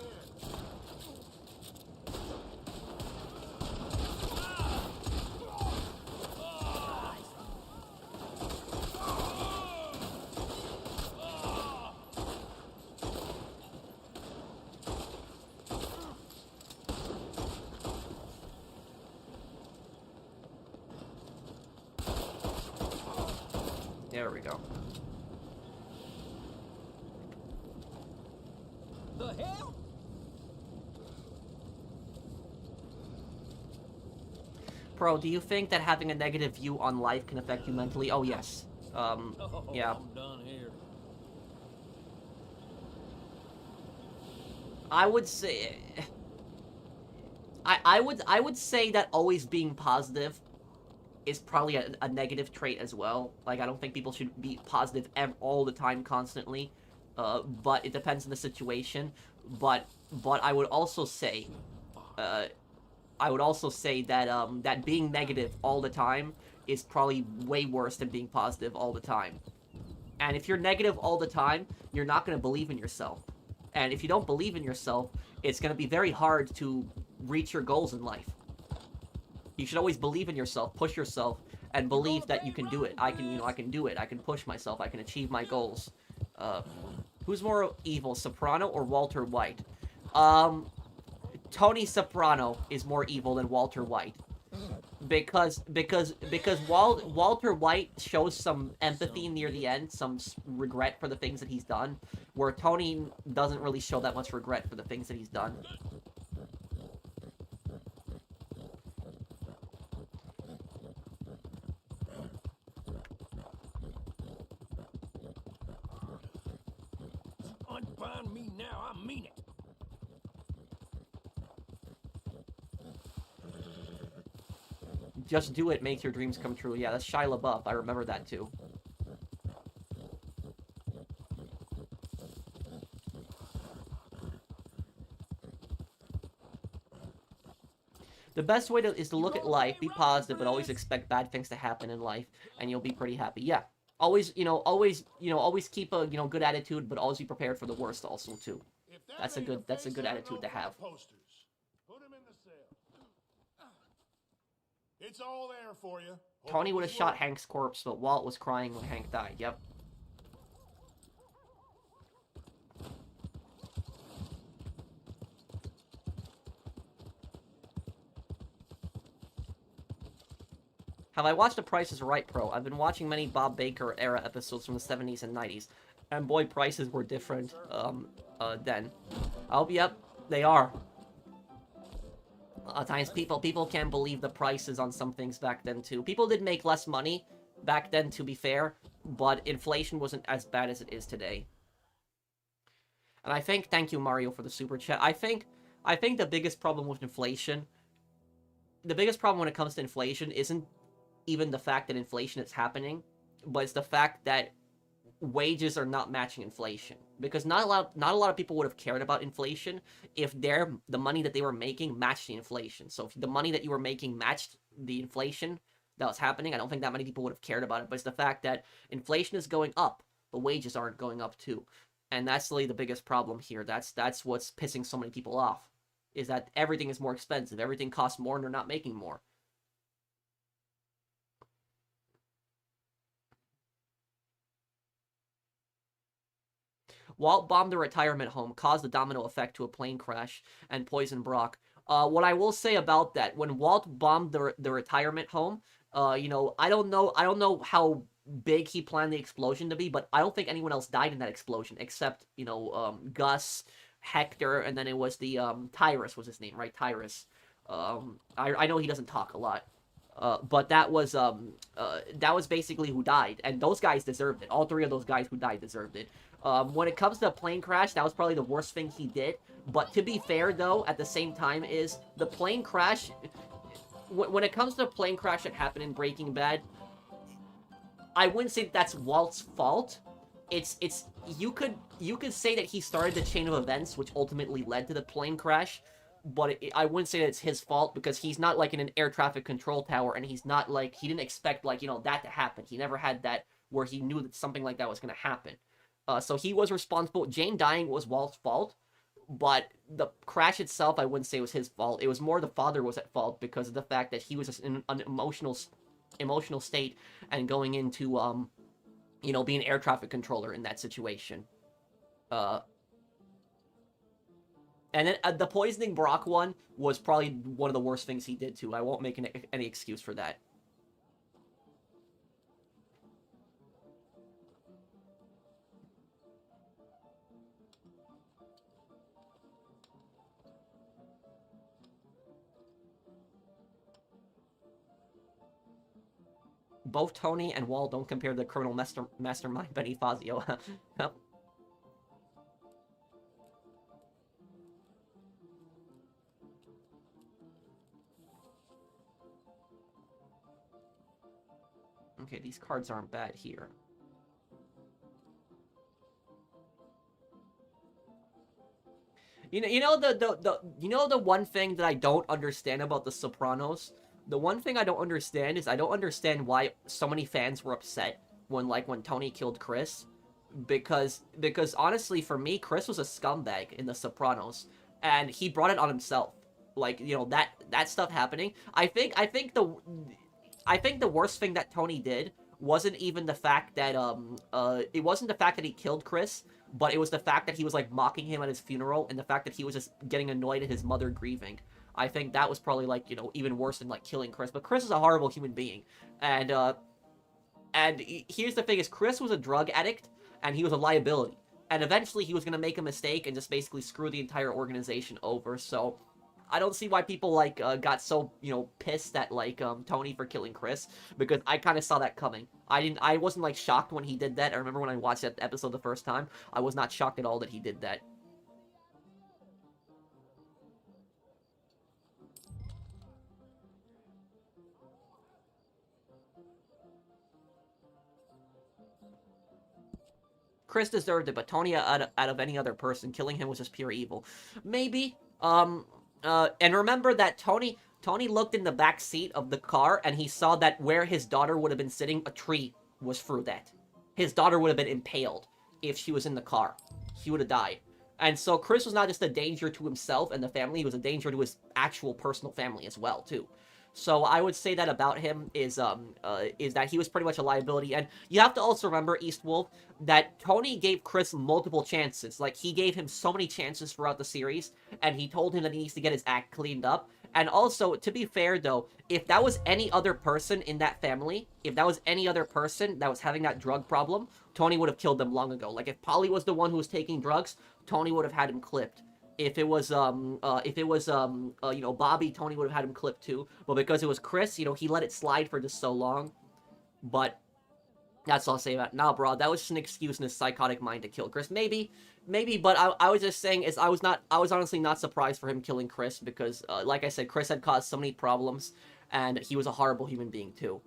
There we go. The hell? Pro, do you think that having a negative view on life can affect you mentally? Oh, yes. Yeah. I'm done here. I would say... I would say that always being positive is probably a negative trait as well. Like, I don't think people should be positive all the time, constantly. But it depends on the situation. But I would also say... that that being negative all the time is probably way worse than being positive all the time. And if you're negative all the time, you're not going to believe in yourself. And if you don't believe in yourself, it's going to be very hard to reach your goals in life. You should always believe in yourself, push yourself, and believe that you can do it. I can do it. I can push myself. I can achieve my goals. Who's more evil, Soprano or Walter White? Tony Soprano is more evil than Walter White. Because Walter White shows some empathy near the end, some regret for the things that he's done, where Tony doesn't really show that much regret for the things that he's done. Unbind me now, I mean it. Just do it, make your dreams come true. Yeah, that's Shia LaBeouf. I remember that too. The best way is to look at life, be positive, but always expect bad things to happen in life, and you'll be pretty happy. Yeah. Always keep a, good attitude, but always be prepared for the worst also too. That's a good attitude to have. Posters. Put 'em in the cell. It's all there for you. Tony would have shot Hank's corpse, but Walt was crying when Hank died. Yep. Have I watched The Price is Right, Pro? I've been watching many Bob Baker era episodes from the 70s and 90s, and boy, prices were different then. Oh, yep, they are. A lot of times people can't believe the prices on some things back then too. People did make less money back then, to be fair, but inflation wasn't as bad as it is today. And I think, thank you, Mario, for the super chat. I think the biggest problem with inflation, the biggest problem when it comes to inflation isn't even the fact that inflation is happening, but it's the fact that wages are not matching inflation. Because not a lot of people would have cared about inflation if the money that they were making matched the inflation. So if the money that you were making matched the inflation that was happening, I don't think that many people would have cared about it. But it's the fact that inflation is going up, but wages aren't going up too. And that's really the biggest problem here. That's what's pissing so many people off, is that everything is more expensive. Everything costs more and they're not making more. Walt bombed the retirement home, caused a domino effect to a plane crash, and poisoned Brock. What I will say about that, when Walt bombed the retirement home, you know, I don't know how big he planned the explosion to be, but I don't think anyone else died in that explosion except, you know, Gus, Hector, and then it was the Tyrus was his name, right? Tyrus. I know he doesn't talk a lot. But that was basically who died, and those guys deserved it. All three of those guys who died deserved it. When it comes to a plane crash, that was probably the worst thing he did. But to be fair, though, at the same time, is the plane crash. When it comes to a plane crash that happened in Breaking Bad, I wouldn't say that's Walt's fault. It's you could say that he started the chain of events which ultimately led to the plane crash, but I wouldn't say that it's his fault because he's not like in an air traffic control tower, and he's not like, he didn't expect, like, you know, that to happen. He never had that where he knew that something like that was going to happen. So he was responsible. Jane dying was Walt's fault, but the crash itself, I wouldn't say was his fault. It was more the father was at fault because of the fact that he was just in an emotional state and going into, you know, being an air traffic controller in that situation. And then the poisoning Brock one was probably one of the worst things he did too. I won't make any excuse for that. Both Tony and Wall don't compare the criminal mastermind Benny Fazio. Yep. Okay, these cards aren't bad here. You know the one thing that I don't understand about The Sopranos? The one thing I don't understand is I don't understand why so many fans were upset when Tony killed Chris. Because honestly, for me, Chris was a scumbag in The Sopranos, and he brought it on himself. Like, you know, that stuff happening. I think the worst thing that Tony did wasn't even the fact that it wasn't the fact that he killed Chris, but it was the fact that he was like mocking him at his funeral, and the fact that he was just getting annoyed at his mother grieving. I think that was probably, like, you know, even worse than like killing Chris. But Chris is a horrible human being, and here's the thing: is Chris was a drug addict, and he was a liability, and eventually he was gonna make a mistake and just basically screw the entire organization over. So I don't see why people got so, you know, pissed at Tony for killing Chris, because I kind of saw that coming. I wasn't like shocked when he did that. I remember when I watched that episode the first time, I was not shocked at all that he did that. Chris deserved it, but Tony, out of any other person, killing him was just pure evil. Maybe. And remember that Tony looked in the back seat of the car, and he saw that where his daughter would have been sitting, a tree was through that. His daughter would have been impaled if she was in the car. He would have died. And so Chris was not just a danger to himself and the family, he was a danger to his actual personal family as well, too. So I would say that about him is that he was pretty much a liability. And you have to also remember, Eastwolf, that Tony gave Chris multiple chances. Like, he gave him so many chances throughout the series, and he told him that he needs to get his act cleaned up. And also, to be fair, though, if that was any other person in that family, if that was any other person that was having that drug problem, Tony would have killed them long ago. Like, if Polly was the one who was taking drugs, Tony would have had him clipped. If it was, you know, Bobby, Tony would have had him clipped too. But because it was Chris, you know, he let it slide for just so long. But That's all I'll say about it. Nah, bro, that was just an excuse in his psychotic mind to kill Chris. Maybe, but I was just saying I was honestly not surprised for him killing Chris because, like I said, Chris had caused so many problems, and he was a horrible human being too.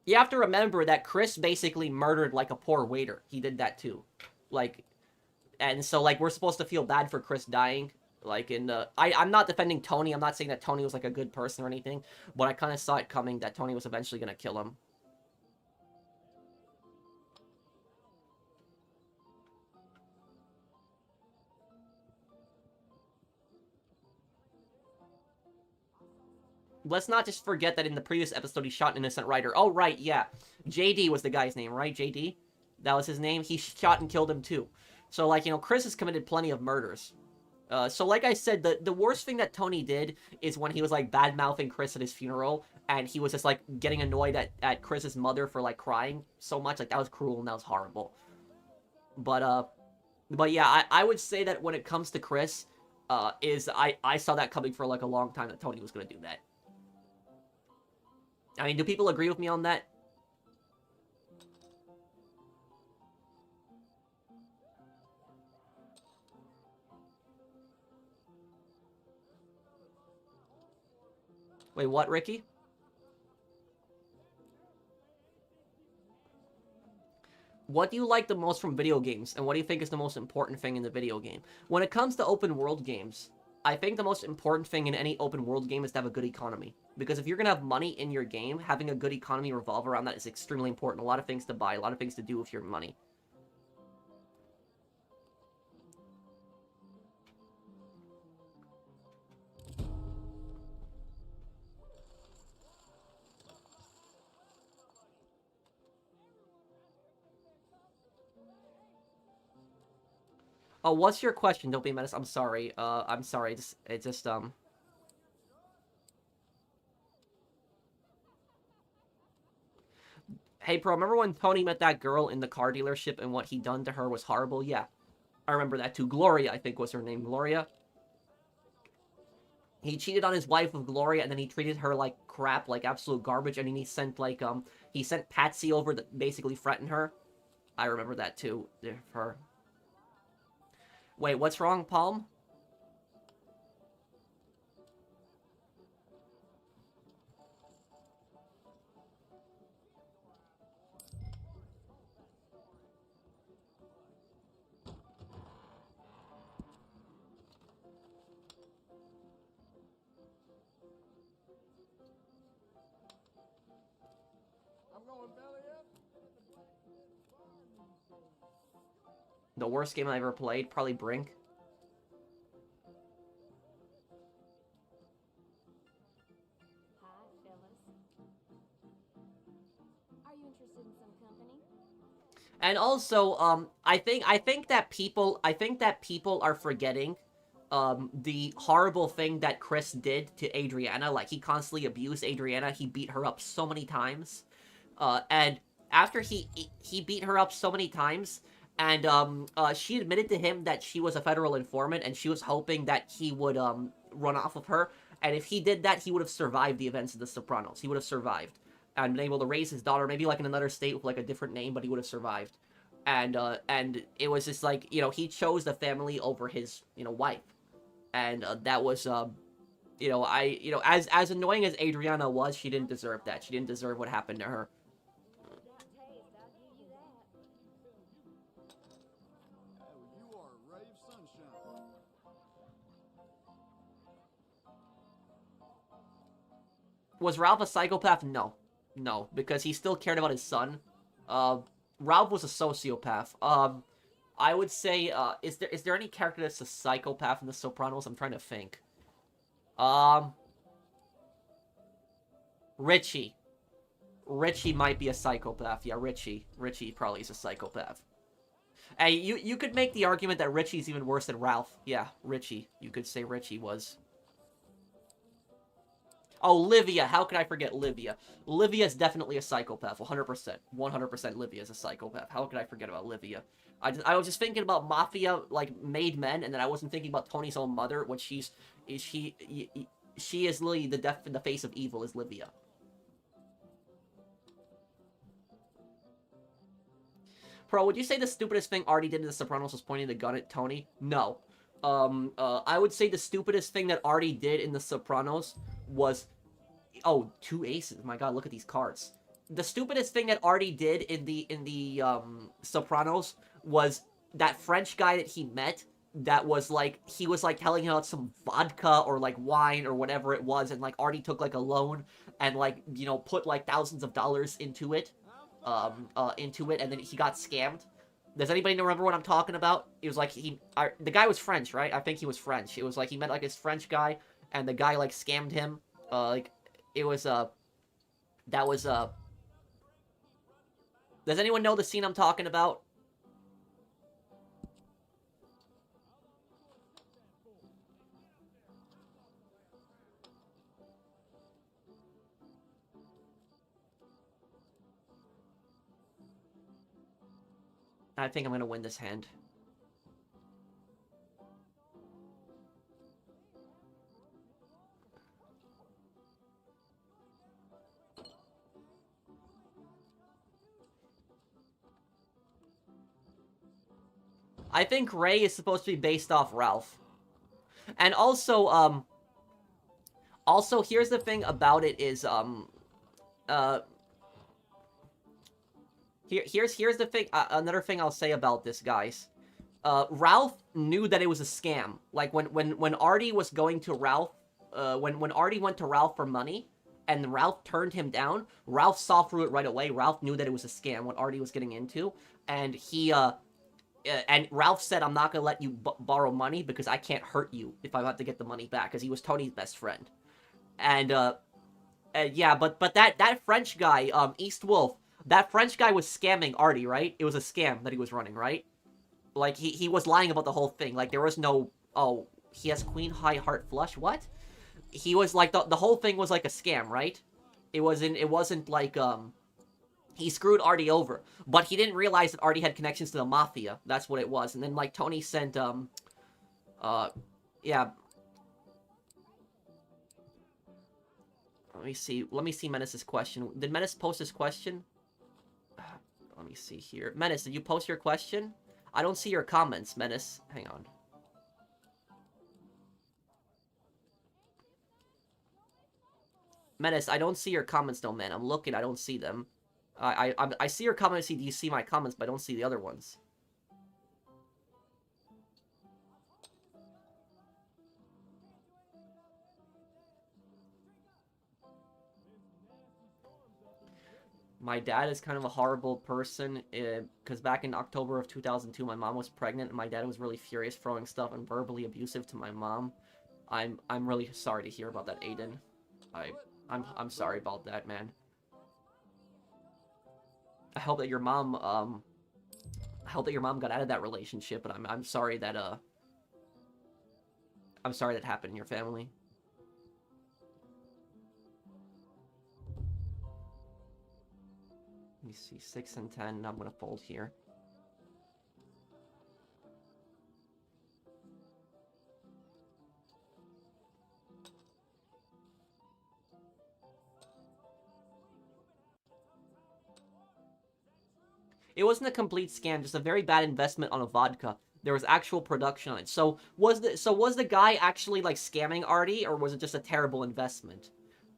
You have to remember that Chris basically murdered, like, a poor waiter. He did that too. Like, and so, like, we're supposed to feel bad for Chris dying. Like, I'm not defending Tony. I'm not saying that Tony was, like, a good person or anything, but I kind of saw it coming that Tony was eventually gonna kill him. Let's not just forget that in the previous episode he shot an innocent writer. Oh, right, yeah. JD was the guy's name, right? JD? That was his name? He shot and killed him, too. So, like, you know, Chris has committed plenty of murders. So, like I said, the worst thing that Tony did is when he was, like, bad-mouthing Chris at his funeral, and he was just, like, getting annoyed at Chris's mother for, like, crying so much. Like, that was cruel and that was horrible. But yeah, I would say that when it comes to Chris, I saw that coming for, like, a long time that Tony was gonna do that. I mean, do people agree with me on that? Wait, what, Ricky? What do you like the most from video games, and what do you think is the most important thing in the video game? When it comes to open world games, I think the most important thing in any open world game is to have a good economy. Because if you're going to have money in your game, having a good economy revolve around that is extremely important. A lot of things to buy, a lot of things to do with your money. Oh, what's your question? Don't be a menace. I'm sorry. I'm sorry. It just. Hey, bro, remember when Tony met that girl in the car dealership and what he done to her was horrible? Yeah. I remember that too. Gloria, I think was her name. Gloria? He cheated on his wife with Gloria, and then he treated her like crap, like absolute garbage, and then he sent, like, he sent Patsy over to basically threaten her. I remember that too. Her. Wait, what's wrong, Palm? I'm going belly up. The worst game I ever played? Probably Brink. Hi, fellas. Are you interested in some company? And also, I think that people are forgetting, the horrible thing that Chris did to Adriana. Like, he constantly abused Adriana. He beat her up so many times. And after he beat her up so many times, and, she admitted to him that she was a federal informant, and she was hoping that he would, run off with her. And if he did that, he would have survived the events of the Sopranos. He would have survived. And been able to raise his daughter, maybe like in another state with like a different name, but he would have survived. And it was just like, you know, he chose the family over his, you know, wife. And that was, you know, as annoying as Adriana was, she didn't deserve that. She didn't deserve what happened to her. Oh, you are a ray of sunshine. Was Ralph a psychopath? No. No, because he still cared about his son. Ralph was a sociopath. I would say, is there any character that's a psychopath in The Sopranos? I'm trying to think. Richie. Richie might be a psychopath. Yeah, Richie. Richie probably is a psychopath. Hey, you could make the argument that Richie's even worse than Ralph. Yeah, Richie. You could say Richie was. Oh, Livia. How could I forget Livia? Livia is definitely a psychopath. 100%. 100% Livia is a psychopath. How could I forget about Livia? I was just thinking about Mafia, like, made men, and then I wasn't thinking about Tony's own mother, which she is literally the face of evil, is Livia. Pro, would you say the stupidest thing Artie did in The Sopranos was pointing the gun at Tony? No. I would say the stupidest thing that Artie did in The Sopranos was... Oh, 2 aces. My god, look at these cards. The stupidest thing that Artie did in the Sopranos was that French guy that he met that was like, he was like telling him about some vodka or like wine or whatever it was, and like Artie took like a loan and like, you know, put like thousands of dollars into it, and then he got scammed. Does anybody remember what I'm talking about? It was like the guy was French, right? I think he was French. It was like he met like this French guy, and the guy like scammed him. It was Does anyone know the scene I'm talking about? I think I'm gonna win this hand. I think Ray is supposed to be based off Ralph. And also, here's the thing about it is, here's the thing, another thing I'll say about this, guys. Ralph knew that it was a scam. Like, when Artie was going to Ralph, when Artie went to Ralph for money, and Ralph turned him down, Ralph saw through it right away. Ralph knew that it was a scam, what Artie was getting into, and and Ralph said, I'm not gonna let you borrow money because I can't hurt you if I have to get the money back, because he was Tony's best friend. And, yeah, but that French guy, East Wolf, that French guy was scamming Artie, right? It was a scam that he was running, right? Like, he was lying about the whole thing. Like, there was no, oh, he has queen high heart flush, what? He was, like, the whole thing was, like, a scam, right? It wasn't, like, he screwed Artie over. But he didn't realize that Artie had connections to the Mafia. That's what it was. And then, like, Tony sent, yeah. Let me see Menace's question. Did Menace post his question? Let me see here. Menace, did you post your question? I don't see your comments, Menace. Hang on. Menace, I don't see your comments though, man. I'm looking, I don't see them. I see your comments, do you see my comments, but I don't see the other ones. My dad is kind of a horrible person, because back in October of 2002, my mom was pregnant, and my dad was really furious, throwing stuff and verbally abusive to my mom. I'm really sorry to hear about that, Aiden. I'm sorry about that, man. I hope that your mom, got out of that relationship, but I'm sorry that, I'm sorry that happened in your family. Let me see, 6 and 10, I'm gonna fold here. It wasn't a complete scam, just a very bad investment on a vodka. There was actual production on it. So was the guy actually like scamming Artie, or was it just a terrible investment?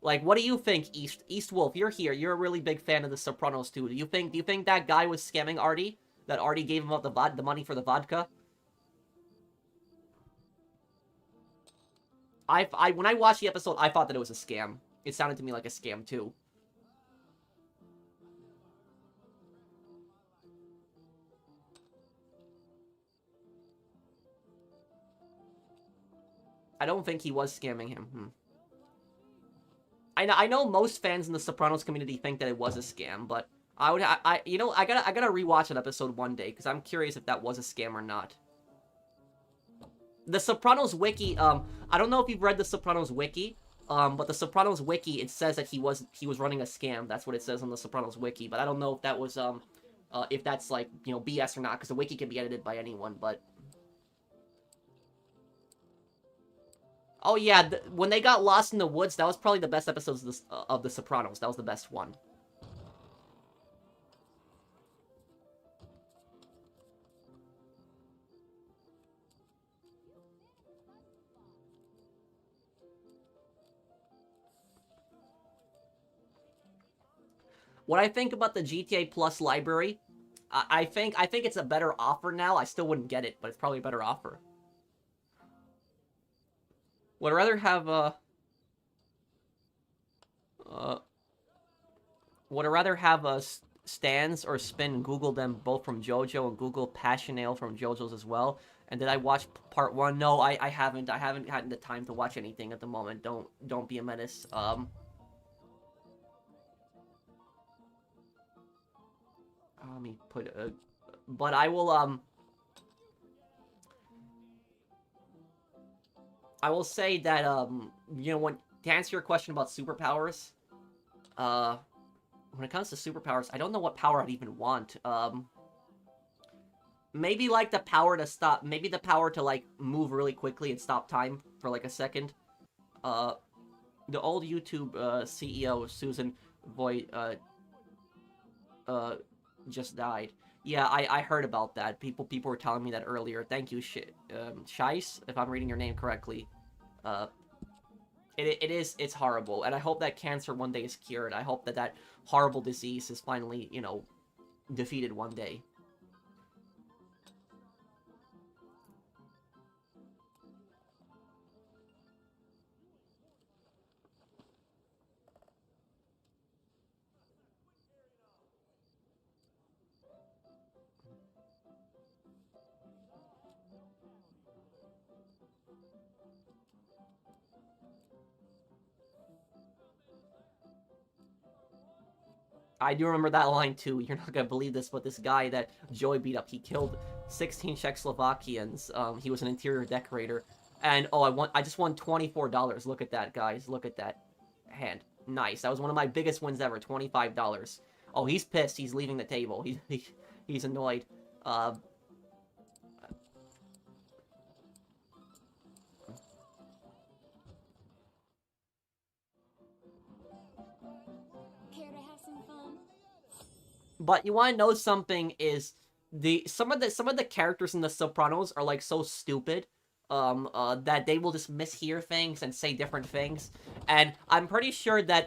Like, what do you think, East Wolf? You're here. You're a really big fan of The Sopranos too. Do you think that guy was scamming Artie? That Artie gave him up the money for the vodka? When I watched the episode, I thought that it was a scam. It sounded to me like a scam too. I don't think he was scamming him. I know most fans in the Sopranos community think that it was a scam, but I gotta rewatch that episode one day because I'm curious if that was a scam or not. The Sopranos wiki, I don't know if you've read the Sopranos wiki, but the Sopranos wiki, it says that he was running a scam. That's what it says on the Sopranos wiki, but I don't know if that was if that's like, you know, BS or not, because the wiki can be edited by anyone, but. Oh yeah, when they got lost in the woods, that was probably the best episodes of the Sopranos. That was the best one. What I think about the GTA Plus library, I think it's a better offer now. I still wouldn't get it, but it's probably a better offer. Would I rather have would I rather have stands or spin Google them both from JoJo and Google Passionale from JoJo's as well? And did I watch part 1? No, I haven't. I haven't had the time to watch anything at the moment. Don't be a menace. Let me put but I will say that you know, when to answer your question about superpowers, when it comes to superpowers, I don't know what power I'd even want. Maybe like the power to stop, maybe the power to like move really quickly and stop time for like a second. The old YouTube CEO Susan Voigt just died. Yeah, I heard about that. People were telling me that earlier. Thank you, Shice, if I'm reading your name correctly. It's horrible, and I hope that cancer one day is cured. I hope that that horrible disease is finally, you know, defeated one day. I do remember that line too. You're not gonna believe this, but this guy that Joey beat up, he killed 16 Czechoslovakians. He was an interior decorator, and oh, I just won $24. Look at that, guys. Look at that hand. Nice. That was one of my biggest wins ever. $25. Oh, he's pissed. He's leaving the table. He's annoyed. Care to have some fun? But you want to know something is some of the characters in the Sopranos are like so stupid that they will just mishear things and say different things. And I'm pretty sure that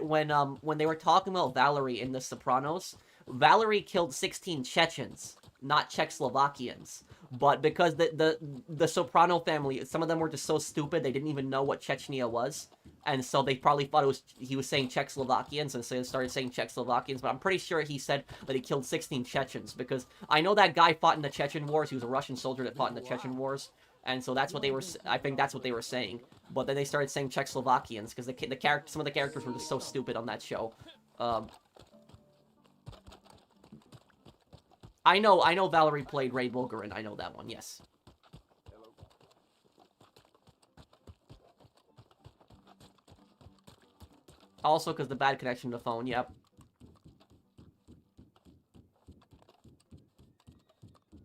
when they were talking about Valerie in the Sopranos, Valerie killed 16 Chechens, not Czechoslovakians. But because the Soprano family, some of them were just so stupid they didn't even know what Chechnya was. And so they probably thought he was saying Czechoslovakians, and so they started saying Czechoslovakians. But I'm pretty sure he said that he killed 16 Chechens, because I know that guy fought in the Chechen Wars. He was a Russian soldier that fought in the Chechen Wars, and so that's what they were. I think that's what they were saying. But then they started saying Czechoslovakians because some of the characters were just so stupid on that show. I know Valerie played Ray Bulgarin. I know that one. Yes. Also, because the bad connection to the phone, yep.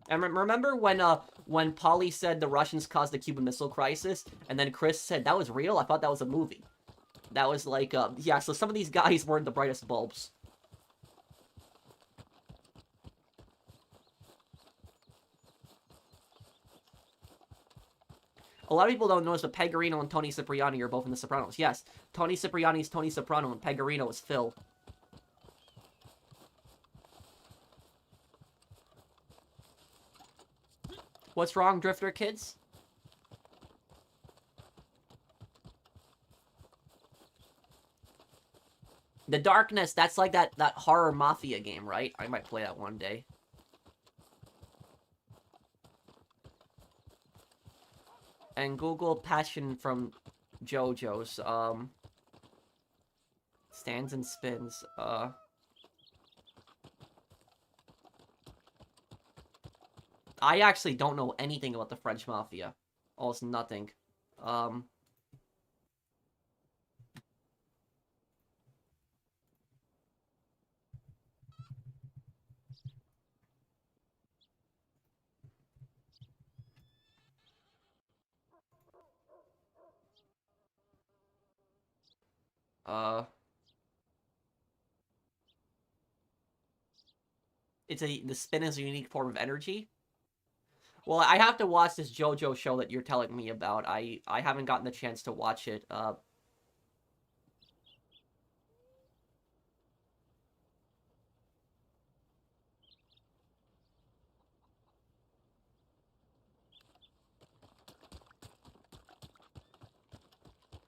And remember when Polly said the Russians caused the Cuban Missile Crisis, and then Chris said, that was real? I thought that was a movie. That was like, yeah, so some of these guys weren't the brightest bulbs. A lot of people don't notice, but Pegorino and Tony Cipriani are both in The Sopranos. Yes, Tony Cipriani's Tony Soprano, and Pegorino is Phil. What's wrong, Drifter kids? The Darkness, that's like that horror mafia game, right? I might play that one day. And Google Passion from JoJo's, stands and spins, I actually don't know anything about the French Mafia. Almost nothing. The spin is a unique form of energy. Well, I have to watch this JoJo show that you're telling me about. I haven't gotten the chance to watch it.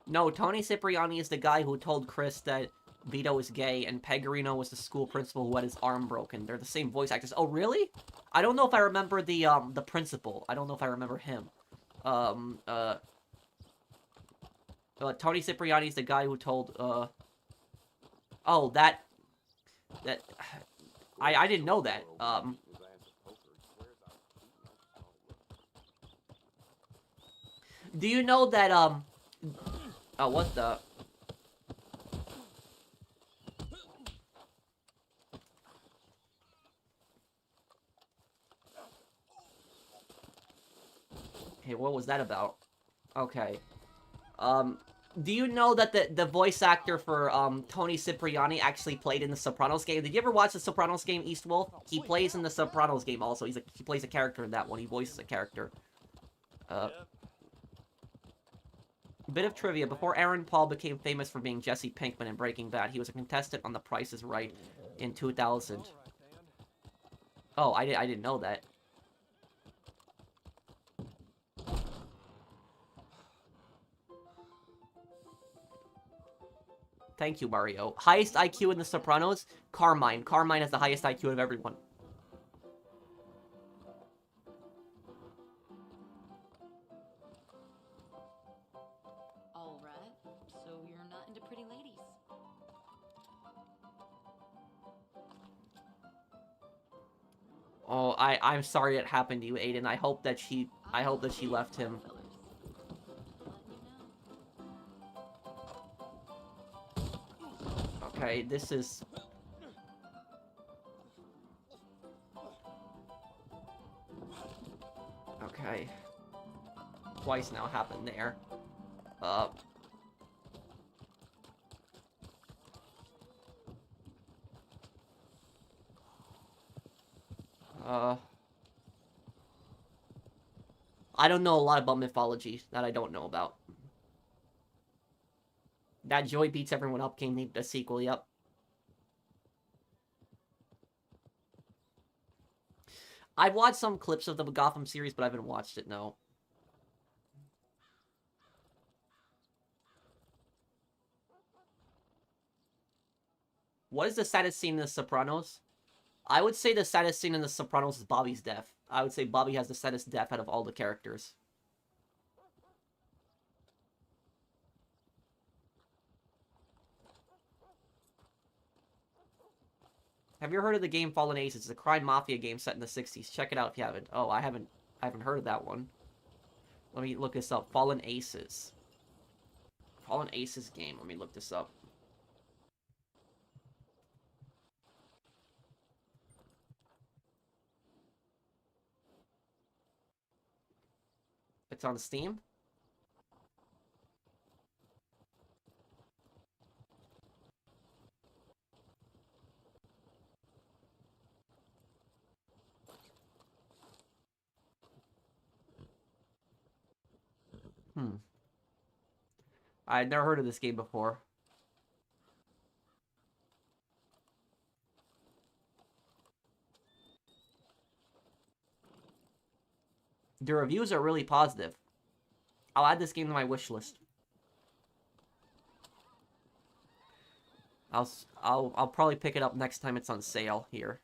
No, Tony Cipriani is the guy who told Chris that Vito is gay, and Pegorino was the school principal who had his arm broken. They're the same voice actors. Oh, really? I don't know if I remember the principal. I don't know if I remember him. Tony Cipriani is the guy who told, oh, that... I didn't know that. Do you know that, oh, what the... Hey, what was that about? Okay. Do you know that the voice actor for, Tony Cipriani actually played in the Sopranos game? Did you ever watch the Sopranos game, East Wolf? He plays in the Sopranos game also. He plays a character in that one. He voices a character. Bit of trivia. Before Aaron Paul became famous for being Jesse Pinkman in Breaking Bad, he was a contestant on The Price is Right in 2000. Oh, I didn't know that. Thank you, Mario. Highest IQ in The Sopranos? Carmine. Carmine has the highest IQ of everyone. All right, so you're not into pretty ladies. Oh, I'm sorry it happened to you, Aiden. I hope that she left him. Okay, this is... Okay. Twice now happened there. I don't know a lot about mythology that I don't know about. That Joy Beats Everyone Up game needed a sequel, yep. I've watched some clips of the Gotham series, but I haven't watched it, no. What is the saddest scene in The Sopranos? I would say the saddest scene in The Sopranos is Bobby's death. I would say Bobby has the saddest death out of all the characters. Have you ever heard of the game Fallen Aces? It's a crime mafia game set in the 60s. Check it out if you haven't. Oh, I haven't heard of that one. Let me look this up. Fallen Aces. Fallen Aces game. Let me look this up. It's on Steam. I'd never heard of this game before. The reviews are really positive. I'll add this game to my wish list. I'll probably pick it up next time it's on sale here.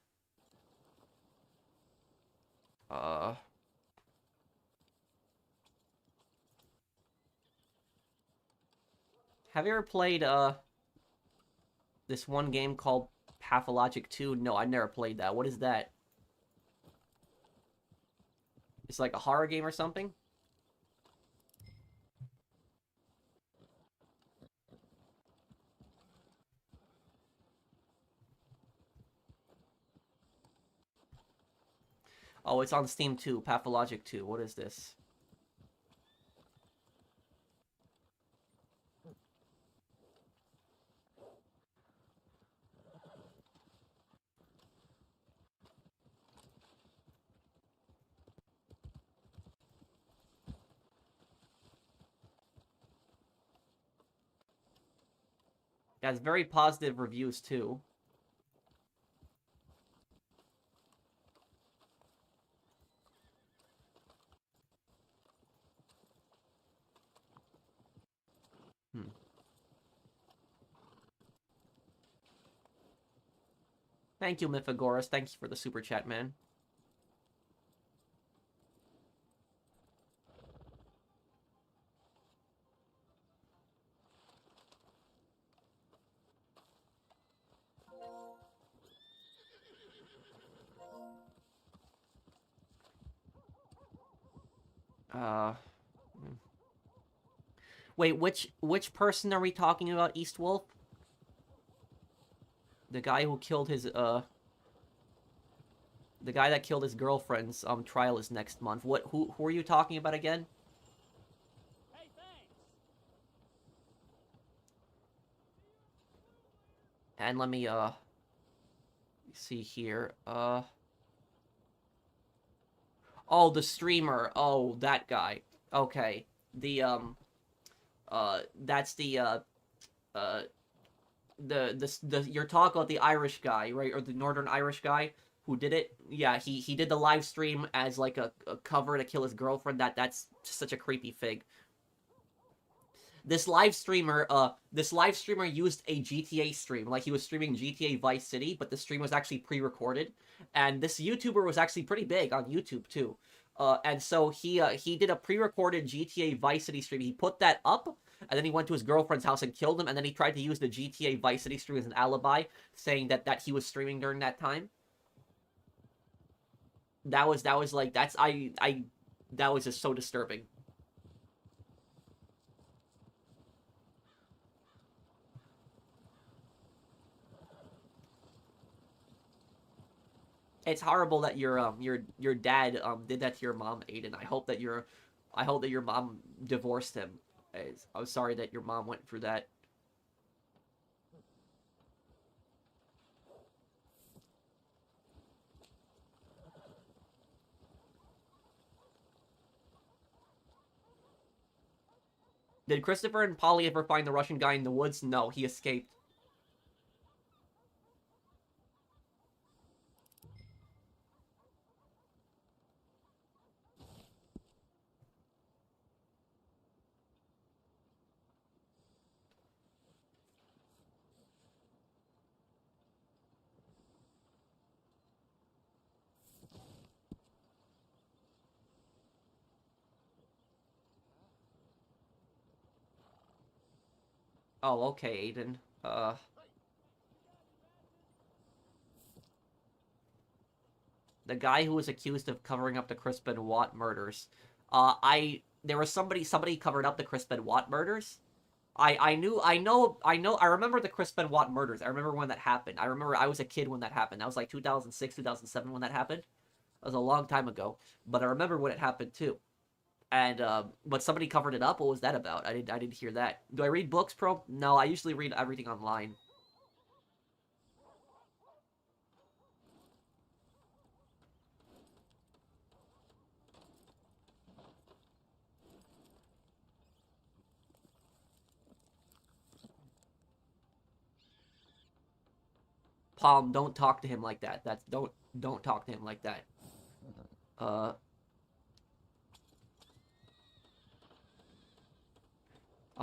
Have you ever played this one game called Pathologic 2? No, I never played that. What is that? It's like a horror game or something? Oh, it's on Steam too. Pathologic 2. What is this? It has very positive reviews too. Hmm. Thank you, Mythagoras. Thanks for the super chat, man. Uh... Wait, which person are we talking about, East Wolf? The guy who killed his, the guy that killed his girlfriend's, trial is next month. Who are you talking about again? Hey, thanks. And let me, see here, oh, the streamer. Oh, that guy. Okay. The, that's the, you're talking about the Irish guy, right? Or the Northern Irish guy who did it. Yeah, he did the live stream as like a cover to kill his girlfriend. That's such a creepy fig. This live streamer used a GTA stream, like he was streaming GTA Vice City, but the stream was actually pre-recorded, and this YouTuber was actually pretty big on YouTube too. And so he did a pre-recorded GTA Vice City stream. He put that up, and then he went to his girlfriend's house and killed him, and then he tried to use the GTA Vice City stream as an alibi, saying that he was streaming during that time. That was like, that was just so disturbing. It's horrible that your dad did that to your mom, Aiden. I hope that your mom divorced him. I'm sorry that your mom went through that. Did Christopher and Polly ever find the Russian guy in the woods? No, he escaped. Oh, okay, Aiden. The guy who was accused of covering up the Crispin Watt murders. There was somebody covered up the Crispin Watt murders. I remember the Crispin Watt murders. I remember when that happened. I remember I was a kid when that happened. That was like 2006, 2007 when that happened. That was a long time ago. But I remember when it happened too. And but somebody covered it up. What was that about? I didn't hear that. Do I read books, Pro? No, I usually read everything online. Palm, don't talk to him like that. Don't talk to him like that.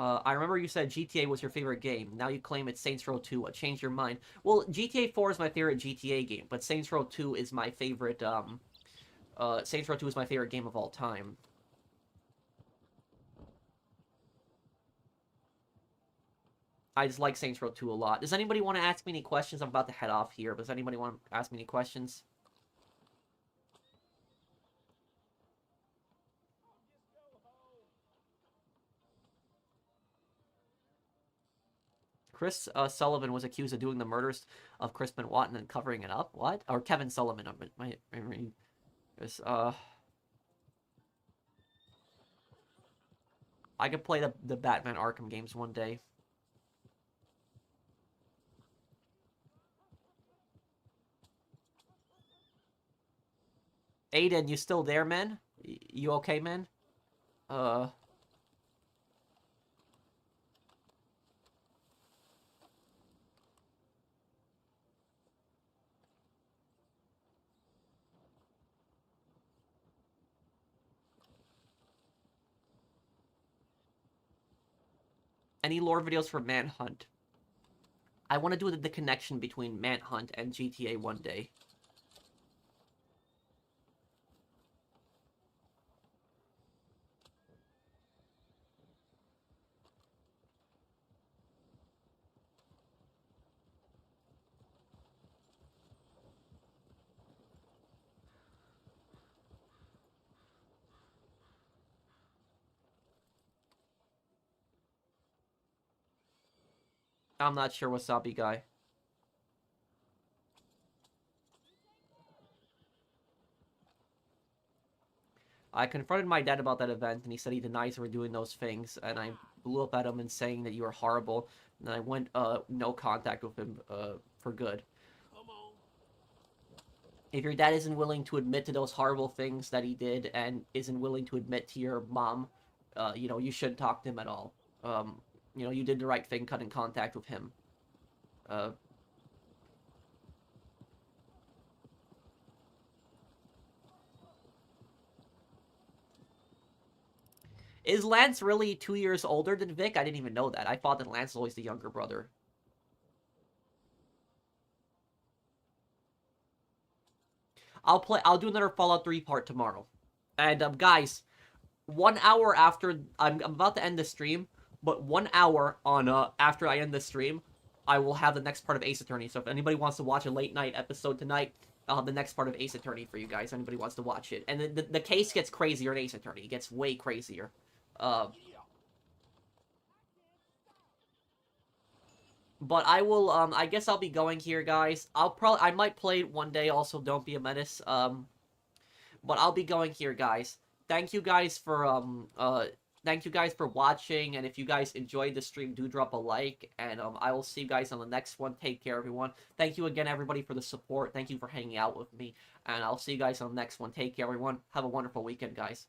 I remember you said GTA was your favorite game. Now you claim it's Saints Row 2. What changed your mind? Well, GTA 4 is my favorite GTA game, but Saints Row 2 is my favorite, Saints Row 2 is my favorite game of all time. I just like Saints Row 2 a lot. Does anybody want to ask me any questions? I'm about to head off here, but does anybody want to ask me any questions? Chris Sullivan was accused of doing the murders of Crispin Watt and then covering it up. What? Or Kevin Sullivan. I could play the Batman Arkham games one day. Aiden, you still there, man? You okay, man? Any lore videos for Manhunt? I want to do the connection between Manhunt and GTA one day. I'm not sure, Wasabi Guy. I confronted my dad about that event, and he said he denies we're doing those things, and I blew up at him and saying that you were horrible, and I went, no contact with him, for good. If your dad isn't willing to admit to those horrible things that he did, and isn't willing to admit to your mom, you know, you shouldn't talk to him at all. You know, you did the right thing cutting contact with him. Is Lance really 2 years older than Vic? I didn't even know that. I thought that Lance was always the younger brother. I'll do another Fallout 3 part tomorrow. And, guys, 1 hour after, I'm about to end the stream, but 1 hour on, after I end the stream, I will have the next part of Ace Attorney. So if anybody wants to watch a late night episode tonight, I'll have the next part of Ace Attorney for you guys, if anybody wants to watch it. And the case gets crazier in Ace Attorney. It gets way crazier. But I will, I guess I'll be going here, guys. I might play it one day, also, Don't Be a Menace. But I'll be going here, guys. Thank you guys for, watching, and if you guys enjoyed the stream, do drop a like, and, I will see you guys on the next one. Take care, everyone. Thank you again, everybody, for the support. Thank you for hanging out with me, and I'll see you guys on the next one. Take care, everyone. Have a wonderful weekend, guys.